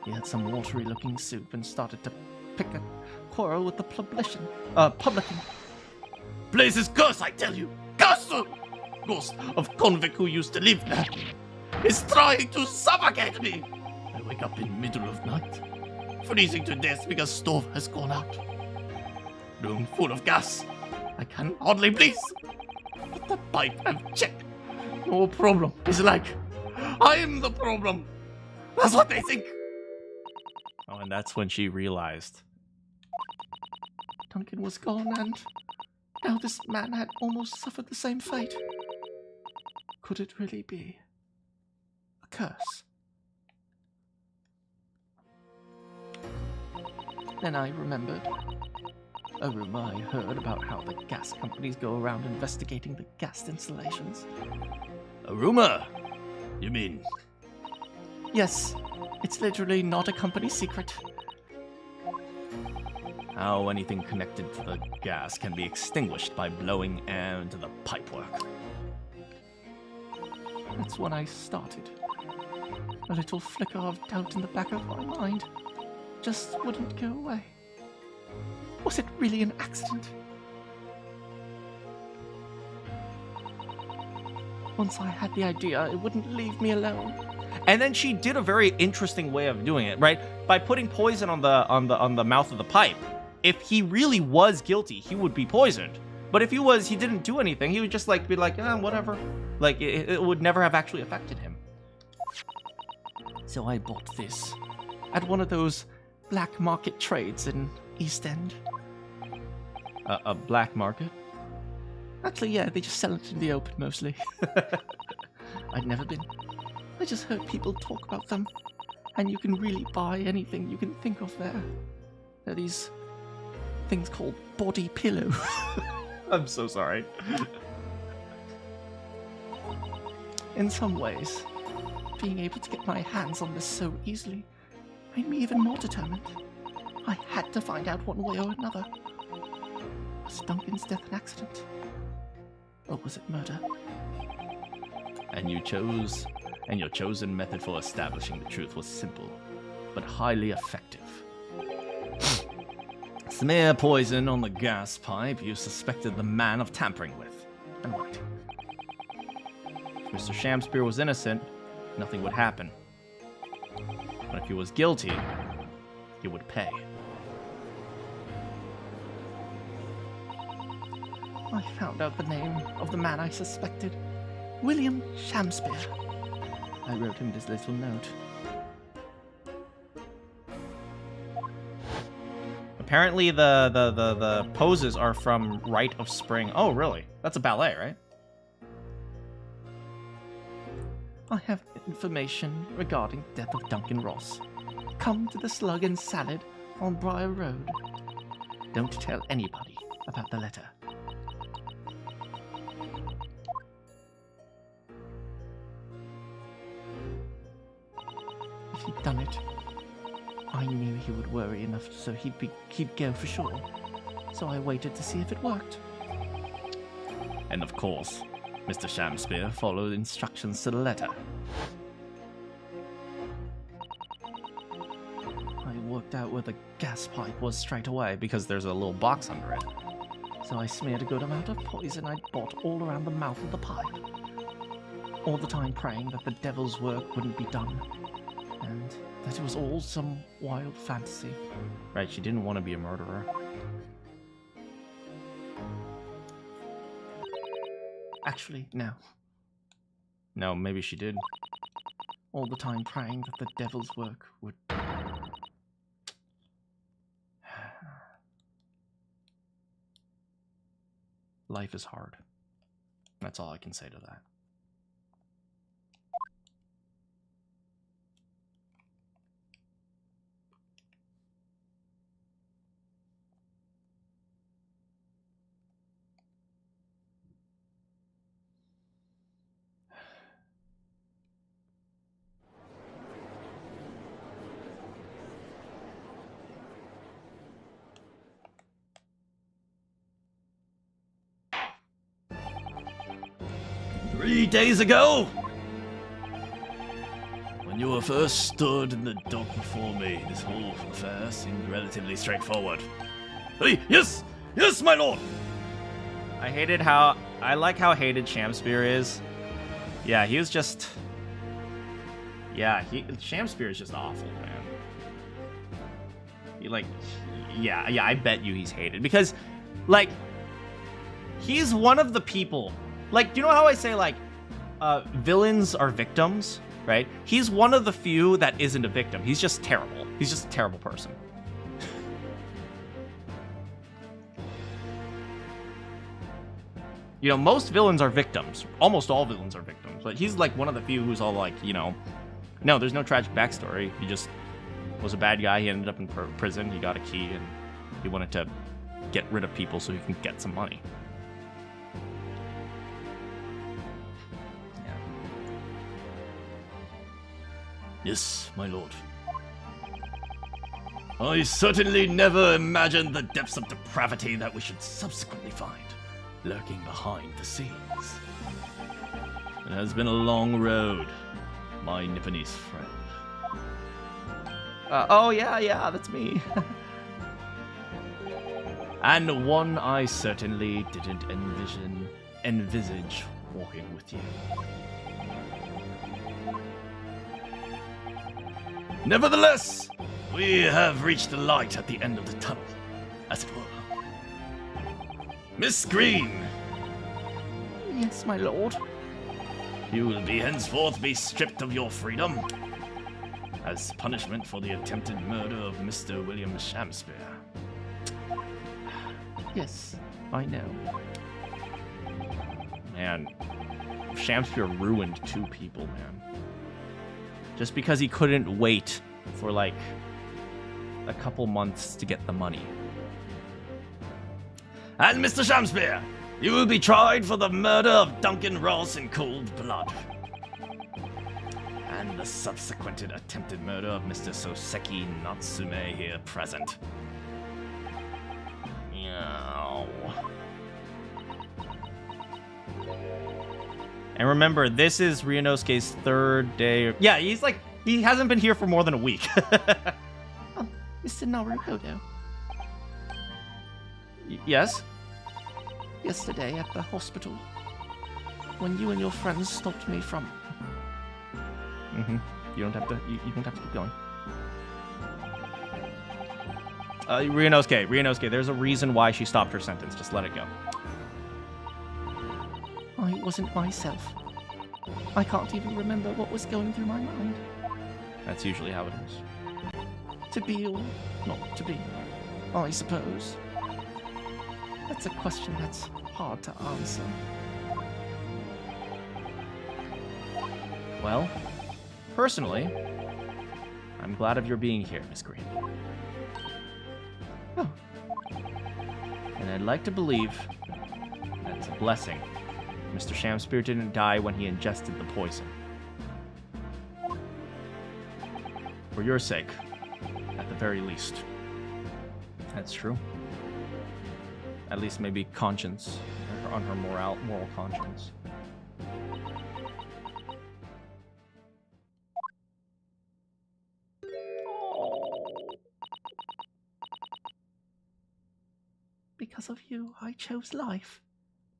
He had some watery-looking soup and started to pick a quarrel with the publican. Place is cursed, I tell you! Cursed! Ghost of convict who used to live there is trying to suffocate me! I wake up in middle of night, freezing to death because stove has gone out. Room full of gas. I can hardly breathe. But the pipe have checked. No problem. It's like, I'm the problem. That's what they think. Oh, and that's when she realized. Duncan was gone, and now this man had almost suffered the same fate. Could it really be a curse? Then I remembered a rumor I heard about how the gas companies go around investigating the gas installations. A rumor? You mean? Yes, it's literally not a company secret. How anything connected to the gas can be extinguished by blowing air into the pipework. That's when I started. A little flicker of doubt in the back of my mind just wouldn't go away. Was it really an accident? Once I had the idea, it wouldn't leave me alone. And then she did a very interesting way of doing it, right? By putting poison on the mouth of the pipe. If he really was guilty, he would be poisoned. But if he didn't do anything, he would just like be like, whatever. Like it would never have actually affected him. So I bought this at one of those black market trades in East End. A black market? Actually, yeah, they just sell it in the open mostly. I'd never been. I just heard people talk about them, and you can really buy anything you can think of there. There are these things called body pillow. I'm so sorry. In some ways, being able to get my hands on this so easily made me even more determined. I had to find out one way or another. Was Duncan's death an accident? Or was it murder? And your chosen method for establishing the truth was simple, but highly effective. Smear poison on the gas pipe you suspected the man of tampering with. And right. If Mr. Shamspeare was innocent, nothing would happen. But if he was guilty, he would pay. I found out the name of the man I suspected. William Shamspeare. I wrote him this little note. Apparently the poses are from Rite of Spring. Oh, really? That's a ballet, right? I have information regarding death of Duncan Ross. Come to the Slug and Salad on Briar Road. Don't tell anybody about the letter. If he'd done it, I knew he would worry enough so he'd go for sure. So I waited to see if it worked. And of course, Mr. Shamspeare followed instructions to the letter. I worked out where the gas pipe was straight away Because there's a little box under it. so I smeared a good amount of poison I'd bought all around the mouth of the pipe. All the time praying that the devil's work wouldn't be done, and that it was all some wild fantasy. Right, she didn't want to be a murderer. Actually, no. No, maybe she did. All the time praying that the devil's work would... Life is hard. That's all I can say to that. "3 days ago, when you were first stood in the dock before me, this whole affair seemed relatively straightforward." "Hey, yes! Yes, my lord!" I like how hated Shamspeare is. Yeah, he was just... Yeah, Shamspeare is just awful, man. He, like... Yeah, I bet you he's hated. Because, like, he's one of the people... Like, do you know how I say, like, villains are victims, right? He's one of the few that isn't a victim. He's just terrible. He's just a terrible person. You know, most villains are victims. Almost all villains are victims. But he's, like, one of the few who's all, like, you know... No, there's no tragic backstory. He just was a bad guy. He ended up in prison. He got a key, and he wanted to get rid of people so he can get some money. "Yes, my lord. I certainly never imagined the depths of depravity that we should subsequently find lurking behind the scenes. It has been a long road, my Nipponese friend." Oh, yeah, that's me. "And one I certainly didn't envisage walking with you. Nevertheless, we have reached the light at the end of the tunnel, as it were. Miss Green, Yes, my lord. you will henceforth be stripped of your freedom as punishment for the attempted murder of Mr. William Shamspeare." Yes, I know. Man, Shamspeare ruined 2 people, man. Just because he couldn't wait for, like, a couple months to get the money. "And Mr. Shamspeare, you will be tried for the murder of Duncan Ross in cold blood, and the subsequent attempted murder of Mr. Soseki Natsume here present." Meow. And remember, this is Ryunosuke's 3rd day. Yeah, he hasn't been here for more than a week. Mr. Naruhodo, Yes? yesterday at the hospital, when you and your friends stopped me from... Mm-hmm. You don't have to keep going. Ryunosuke, there's a reason why she stopped her sentence. Just let it go. I wasn't myself. I can't even remember what was going through my mind. That's usually how it is. To be or not to be, I suppose. That's a question that's hard to answer. Well, Personally, I'm glad of your being here, Miss Green. Oh. And I'd like to believe that it's a blessing. Mr. Shamspear didn't die when he ingested the poison. For your sake, at the very least. That's true. At least maybe conscience, on her moral conscience. Because of you, I chose life,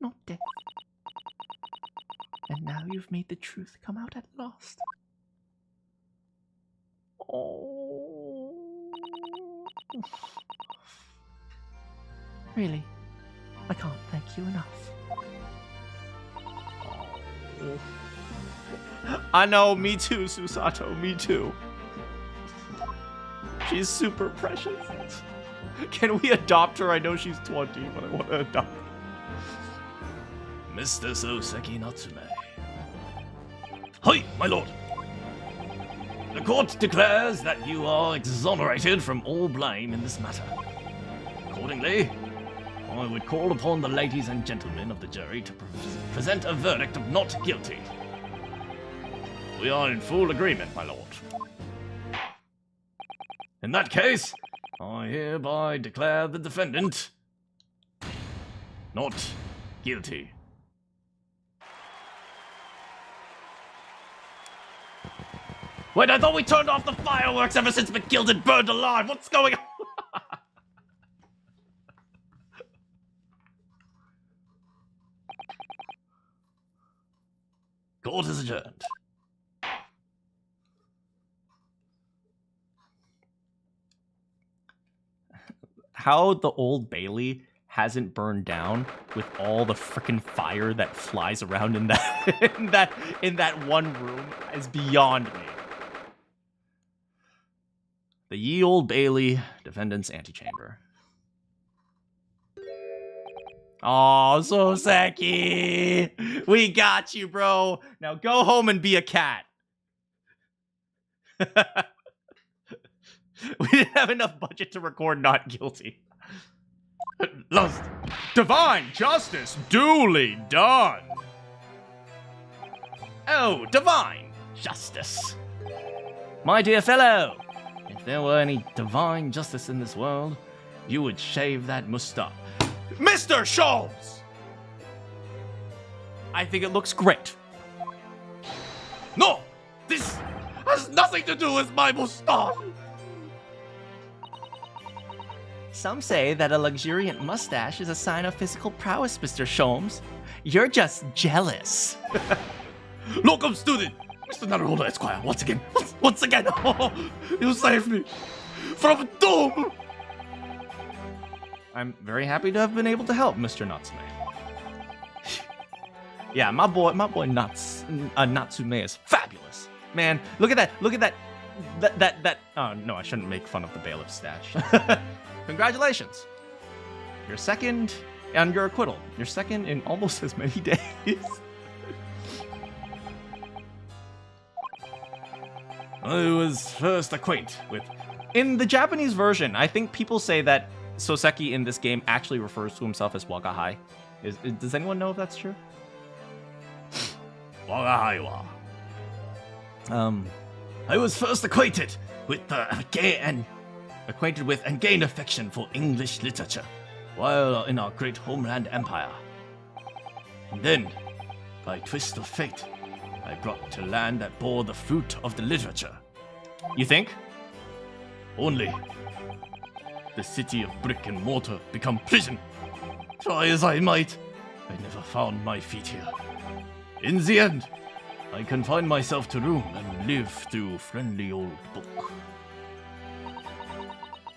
not death. And now you've made the truth come out at last. Oh. Really, I can't thank you enough. I know, me too, Susato, me too. She's super precious. Can we adopt her? I know she's 20, but I want to adopt her. Mr. Soseki Natsume. Hi, my lord. The court declares that you are exonerated from all blame in this matter. Accordingly, I would call upon the ladies and gentlemen of the jury to present a verdict of not guilty. We are in full agreement, my lord. In that case, I hereby declare the defendant not guilty. Wait, I thought we turned off the fireworks ever since McGilded burned alive. What's going on? Court is adjourned. How the Old Bailey hasn't burned down with all the frickin' fire that flies around in that in that one room is beyond me. The Ye Old Bailey defendant's antechamber. Oh, Soseki! We got you, bro! Now go home and be a cat. We didn't have enough budget to record not guilty. Lost. Divine justice duly done. Oh, divine justice. My dear fellow, if there were any divine justice in this world, you would shave that mustache. Mr. Scholes! I think it looks great. No! This has nothing to do with my mustache! Some say that a luxuriant mustache is a sign of physical prowess, Mr. Sholmes. You're just jealous. Locum student, Mr. Naruhodo Esquire, once again, oh, you saved me from doom! I'm very happy to have been able to help, Mr. Natsume. Yeah, my boy Natsume is fabulous. Man, look at that. Oh, no, I shouldn't make fun of the bailiff stash. Congratulations. You're second on your acquittal. You're second in almost as many days. I was first acquainted with... In the Japanese version, I think people say that Soseki in this game actually refers to himself as Wagahai. Does anyone know if that's true? Wagahaiwa. I was first acquainted with and gained affection for English literature while in our great homeland empire. And then, by twist of fate, I brought to land that bore the fruit of the literature. You think? Only the city of brick and mortar become prison. Try as I might, I never found my feet here. In the end, I confined myself to room and lived through friendly old book.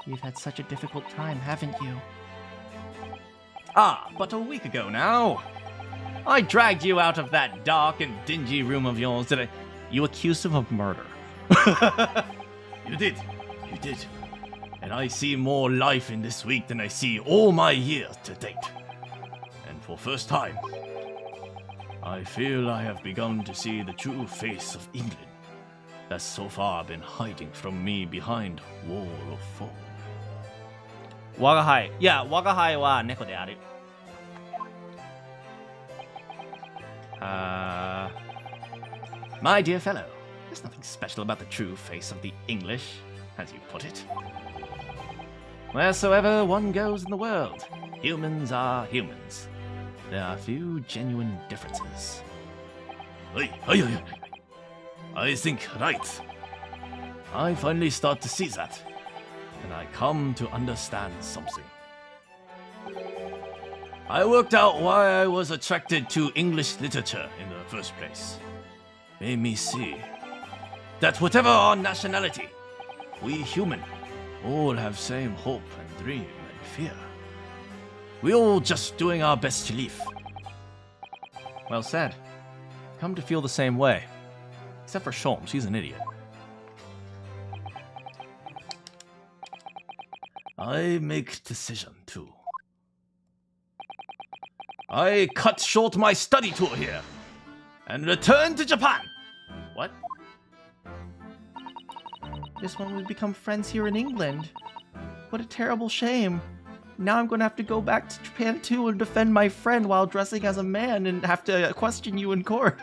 You've had such a difficult time, haven't you? Ah, but a week ago now, I dragged you out of that dark and dingy room of yours. You accused him of murder. You did. And I see more life in this week than I see all my years to date. And for first time, I feel I have begun to see the true face of England. that's so far been hiding from me behind wall of fog. Wagahai. Yeah, Wagahai wa neko de aru. My dear fellow, there's nothing special about the true face of the English, as you put it. Wheresoever one goes in the world, humans are humans. There are few genuine differences. I think right. I finally start to see that, and I come to understand something. I worked out why I was attracted to English literature in the first place. Made me see that whatever our nationality, we human all have same hope and dream and fear. We all just doing our best to live. Well said. Come to feel the same way. Except for Sholmes, he's an idiot. I make decision too. I cut short my study tour here and return to Japan. What? Just when we become friends here in England. What a terrible shame. Now I'm going to have to go back to Japan too and defend my friend while dressing as a man and have to question you in court.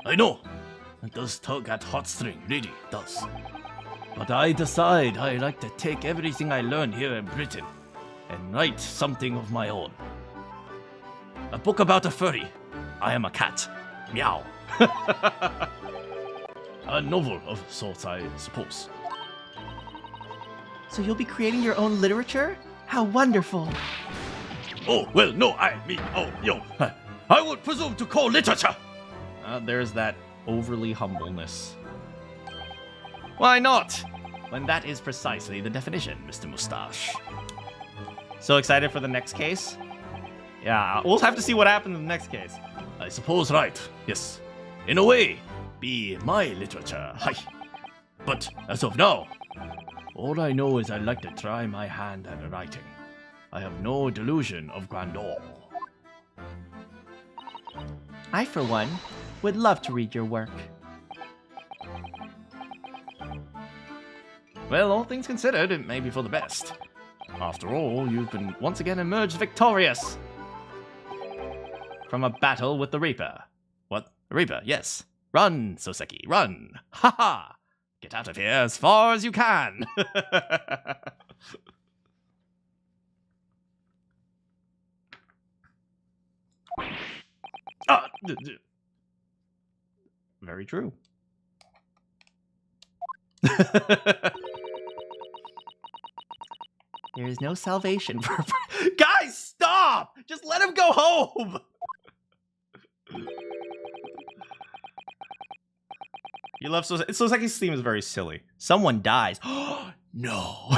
I know, it does tug at heartstring, really does. But I decide I like to take everything I learn here in Britain and write something of my own. A book about a furry. I am a cat. Meow. A novel of sorts, I suppose. So you'll be creating your own literature? How wonderful. Oh, well, no, I would presume to call literature. There's that overly humbleness. Why not? When that is precisely the definition, Mr. Mustache. So excited for the next case? Yeah, we'll have to see what happens in the next case. I suppose right, yes. In a way, be my literature, hi. But as of now, all I know is I like to try my hand at writing. I have no delusion of grandeur. I, for one, would love to read your work. Well, all things considered, it may be for the best. After all, you've been once again emerged victorious from a battle with the Reaper. What? The Reaper, yes. Run, Soseki, run! Ha ha! Get out of here as far as you can! Very true. There is no salvation for... Guys, stop! Just let him go home! You love Soseki's theme is very silly. Someone dies. No.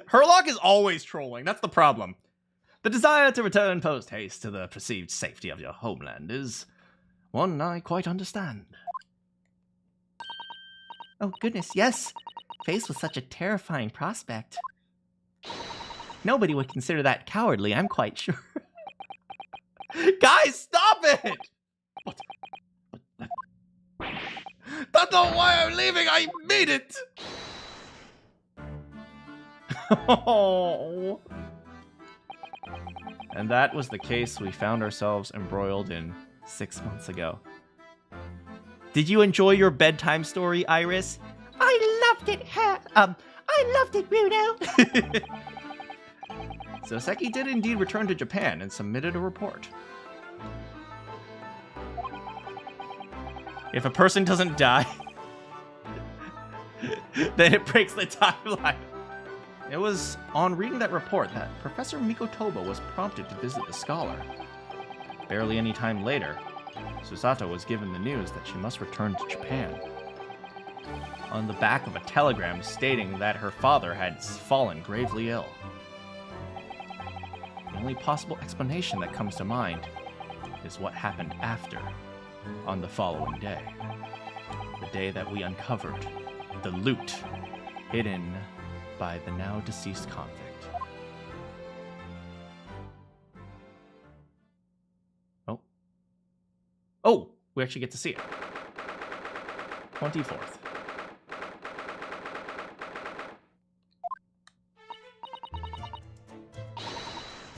Herlock is always trolling. That's the problem. The desire to return post-haste to the perceived safety of your homeland is one I quite understand. Oh, goodness, yes. Faced with such a terrifying prospect. Nobody would consider that cowardly, I'm quite sure. Guys, stop it! What? That's not why I'm leaving, I mean it! Oh. And that was the case we found ourselves embroiled in 6 months ago. Did you enjoy your bedtime story, Iris? I loved it, I loved it, Bruno. Soseki did indeed return to Japan and submitted a report. If a person doesn't die, then it breaks the timeline. It was on reading that report that Professor Mikotoba was prompted to visit the scholar. Barely any time later, Susato was given the news that she must return to Japan. On the back of a telegram stating that her father had fallen gravely ill. The only possible explanation that comes to mind is what happened after, on the following day. The day that we uncovered the loot hidden by the now deceased convict. Oh, we actually get to see it. 24th.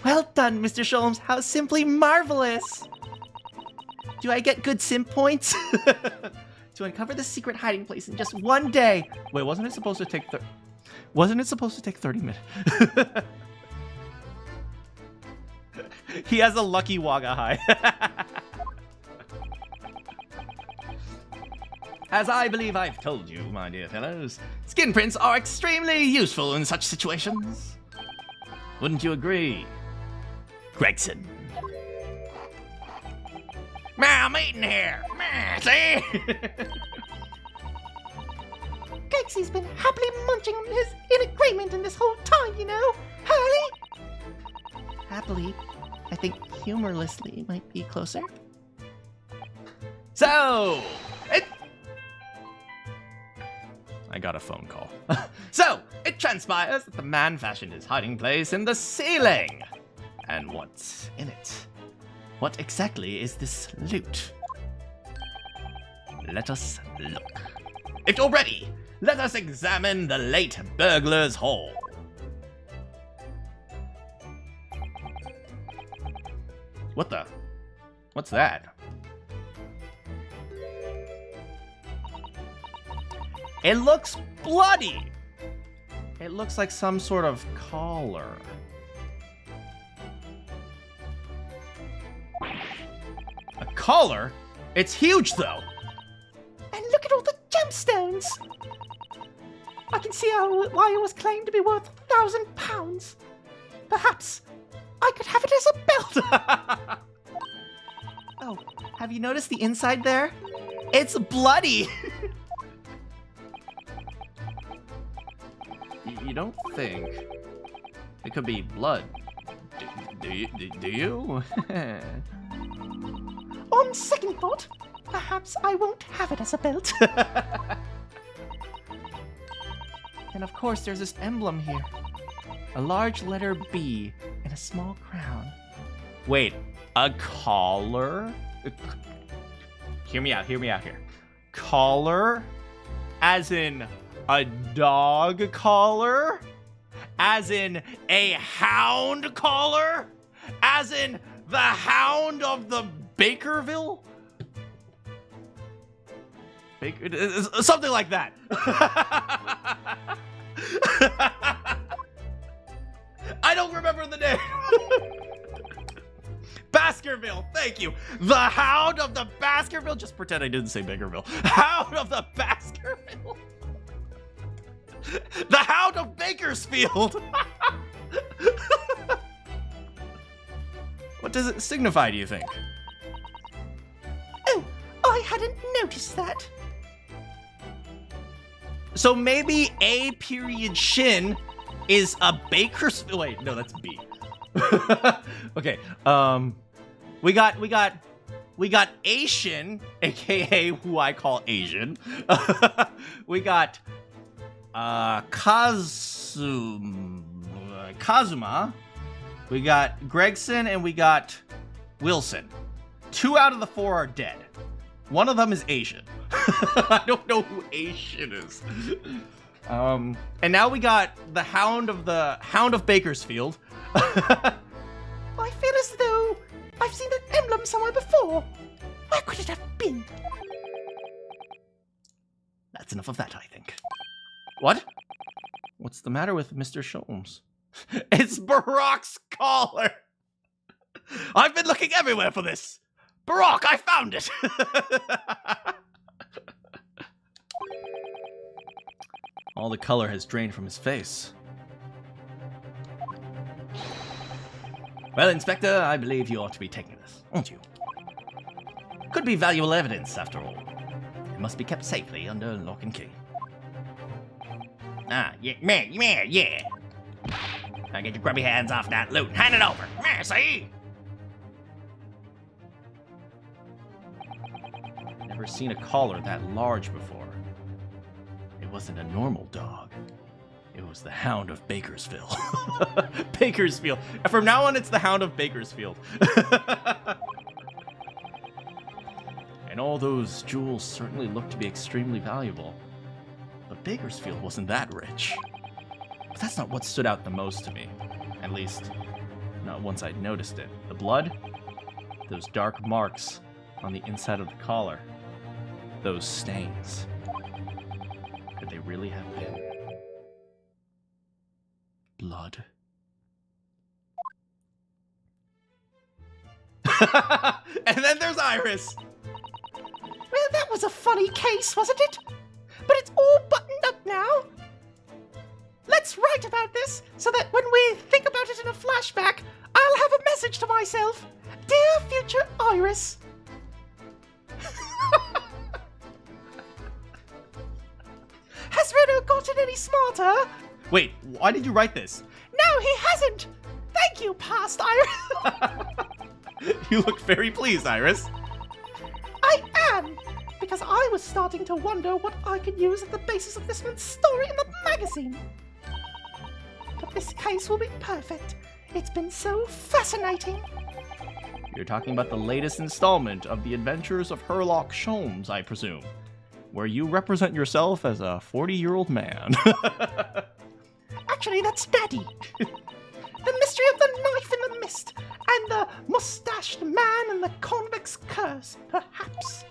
Well done, Mr. Sholmes. How simply marvelous. Do I get good sim points? To uncover the secret hiding place in just one day. Wait, wasn't it supposed to take 30 minutes? He has a lucky Waga high. As I believe I've told you, my dear fellows, skin prints are extremely useful in such situations. Wouldn't you agree, Gregson? I'm eating here. See? Gregsy's been happily munching on his in agreement in this whole time, you know. Hey? Happily, I think humorlessly might be closer. So, I got a phone call. So, it transpires that the man fashioned his hiding place in the ceiling. And what's in it? What exactly is this loot? Let us look. If you're ready, let us examine the late burglar's hall. What the? What's that? It looks bloody. It looks like some sort of collar. A collar? It's huge, though. And look at all the gemstones. I can see why it was claimed to be worth £1,000. Perhaps I could have it as a belt. Oh, have you noticed the inside there? It's bloody. You don't think it could be blood? Do you? On second thought, perhaps I won't have it as a belt. And of course, there's this emblem here. A large letter B and a small crown. Wait, a collar? Hear me out here. Collar? As in a dog collar? As in a hound collar? As in the Hound of the Bakerville? Something like that. I don't remember the name. Baskerville, thank you. The Hound of the Baskerville. Just pretend I didn't say Bakerville. Hound of the Baskerville. The Hound of Bakersfield. What does it signify, do you think? Oh, I hadn't noticed that. So maybe A period shin is a Bakersfield. Wait, no, that's B. Okay. We got Asian, aka who I call Asian. We got Kazuma. We got Gregson and we got Wilson. 2 out of the 4 are dead. One of them is Asian. I don't know who Asian is. And now we got the Hound of Bakersfield. I feel as though I've seen that emblem somewhere before. Where could it have been? That's enough of that, I think. What? What's the matter with Mr. Sholmes? It's Barack's collar! I've been looking everywhere for this! Barack, I found it! All the color has drained from his face. Well, Inspector, I believe you ought to be taking this, won't you? Could be valuable evidence, after all. It must be kept safely under lock and key. Ah, yeah. Now get your grubby hands off that loot. Hand it over. See? Never seen a collar that large before. It wasn't a normal dog. It was the Hound of Bakersfield. Bakersfield. From now on, it's the Hound of Bakersfield. and all those jewels certainly looked to be extremely valuable. But Bakersfield wasn't that rich. But that's not what stood out the most to me. At least, not once I'd noticed it. The blood? Those dark marks on the inside of the collar. Those stains. Could they really have been blood? And then there's Iris. Well, that was a funny case, wasn't it? But it's all buttoned up now. Let's write about this so that when we think about it in a flashback, I'll have a message to myself. Dear future Iris. Has Reno gotten any smarter? Wait, why did you write this? No, he hasn't. Thank you, past Iris. You look very pleased, Iris. I am, because I was starting to wonder what I could use as the basis of this month's story in the magazine. But this case will be perfect. It's been so fascinating. You're talking about the latest installment of The Adventures of Sherlock Holmes, I presume, where you represent yourself as a 40-year-old man. Actually, that's Daddy. The mystery of the knife in the mist, and the mustached man and the convict's curse, perhaps.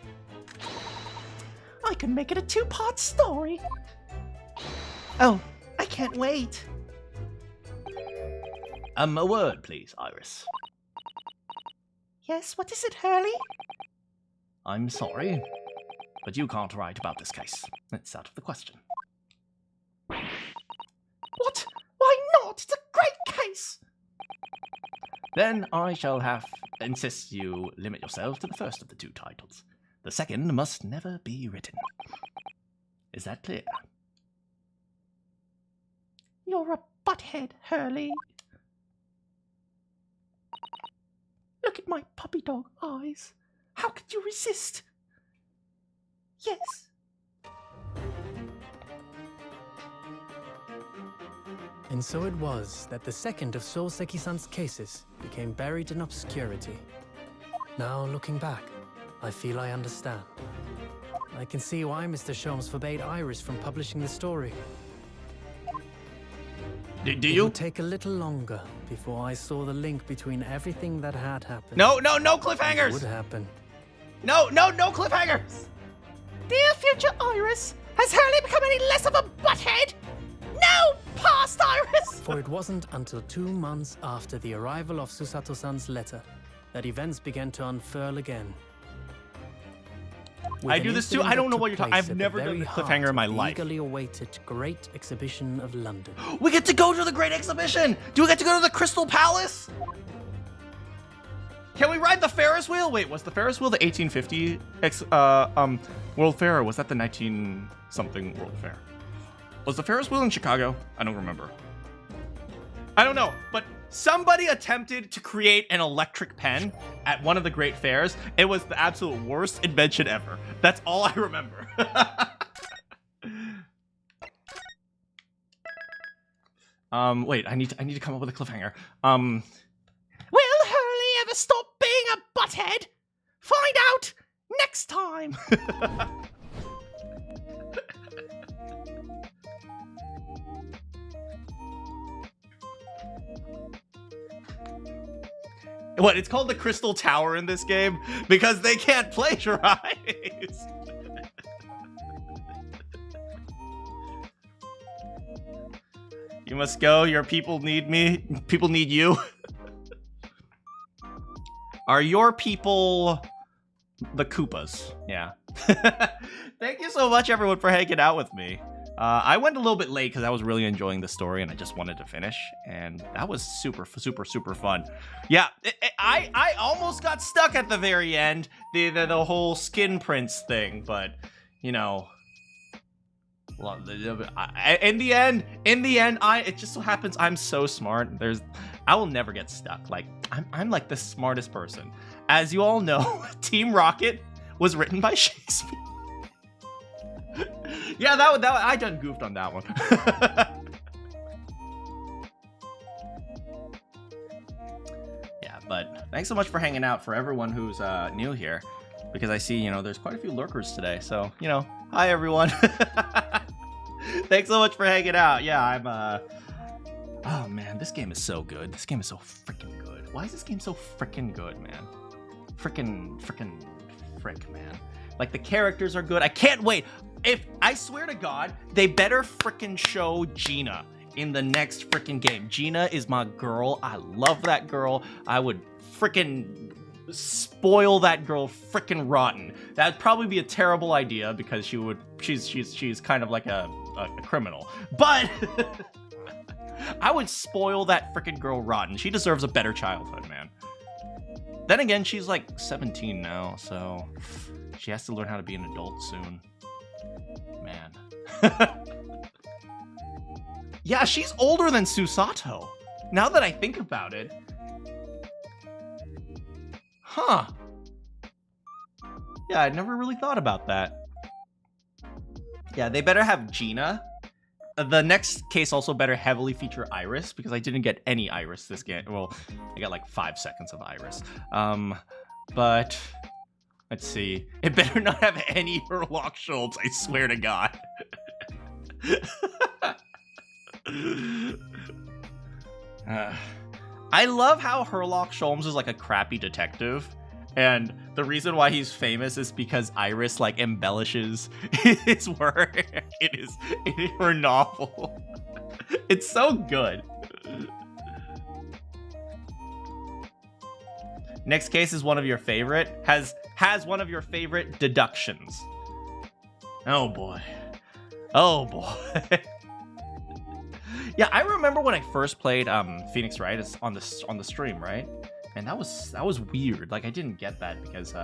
I can make it a 2-part story. Oh, I can't wait. A word, please, Iris. Yes, what is it, Hurley? I'm sorry, but you can't write about this case. It's out of the question. What? Why not? It's a great case. Then I shall have insist you limit yourself to the first of the 2 titles. The second must never be written. Is that clear? You're a butthead, Hurley. Look at my puppy dog eyes. How could you resist? Yes. And so it was that the second of Souseki-san's cases became buried in obscurity. Now, looking back, I feel I understand. I can see why Mr. Sholmes forbade Iris from publishing the story. Do It you? would take a little longer before I saw the link between everything that had happened. No Would cliffhangers. happen. No cliffhangers. Dear future Iris, has Hurley become any less of a butthead? No, past Iris! For it wasn't until 2 months after the arrival of Susato-san's letter that events began to unfurl again. With I an do this too. incident I don't that know what took you're talking. place I've at the never done very the heart cliffhanger in my of the life. Eagerly awaited Great Exhibition of London. We get to go to the Great Exhibition. Do we get to go to the Crystal Palace? Can we ride the Ferris wheel? Wait, was the Ferris wheel the 1850 World Fair, or was that the 19-something World Fair? Was the Ferris wheel in Chicago? I don't remember. I don't know, but somebody attempted to create an electric pen at one of the great fairs. It was the absolute worst invention ever. That's all I remember. Wait, I need to come up with a cliffhanger. Will Hurley ever stop being a butthead? Find out next time. What, it's called the Crystal Tower in this game? Because they can't plagiarize. You must go, your people need me. People need you. Are your people the Koopas? Yeah. Thank you so much, everyone, for hanging out with me. I went a little bit late because I was really enjoying the story and I just wanted to finish, and that was super fun. Yeah, I almost got stuck at the very end, the whole skin prints thing, but you know, well, in the end, it just so happens I'm so smart. I will never get stuck. Like I'm like the smartest person. As you all know, Team Rocket was written by Shakespeare. Yeah, that I done goofed on that one. Yeah, but thanks so much for hanging out. For everyone who's new here, because I see, you know, there's quite a few lurkers today. So, you know, hi everyone. Thanks so much for hanging out. Yeah, I'm oh man, this game is so good. This game is so freaking good. Why is this game so freaking good, man? Frick, man. Like, the characters are good. I can't wait. I swear to God, they better freaking show Gina in the next freaking game. Gina is my girl. I love that girl. I would freaking spoil that girl freaking rotten. That'd probably be a terrible idea because she's kind of like a criminal. But I would spoil that freaking girl rotten. She deserves a better childhood, man. Then again, she's like 17 now, so she has to learn how to be an adult soon. Man. Yeah, she's older than Susato. Now that I think about it. Huh. Yeah, I'd never really thought about that. Yeah, they better have Gina. The next case also better heavily feature Iris, because I didn't get any Iris this game. Well, I got like 5 seconds of Iris. But let's see. It better not have any Herlock Schultz, I swear to God. I love how Herlock Sholmes is like a crappy detective, and the reason why he's famous is because Iris like embellishes his work in her novel. It's so good. Next case is one of your favorite. Has one of your favorite deductions. Oh boy. Oh boy. Yeah, I remember when I first played Phoenix Wright on the stream, right? And that was weird. Like, I didn't get that because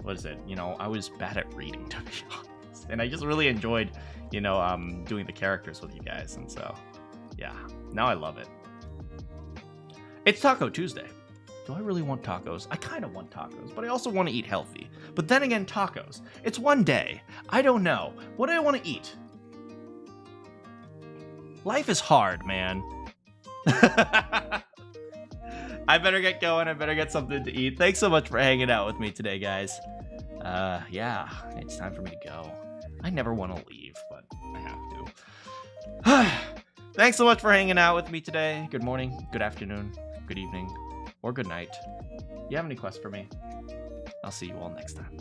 what is it? You know, I was bad at reading, to be honest. And I just really enjoyed, you know, doing the characters with you guys. And so, yeah, now I love it. It's Taco Tuesday. Do I really want tacos? I kind of want tacos, but I also want to eat healthy. But then again, tacos. It's one day. I don't know. What do I want to eat? Life is hard, man. I better get going. I better get something to eat. Thanks so much for hanging out with me today, guys. Yeah, it's time for me to go. I never want to leave, but I have to. Thanks so much for hanging out with me today. Good morning, good afternoon, good evening, or good night. You have any quests for me? I'll see you all next time.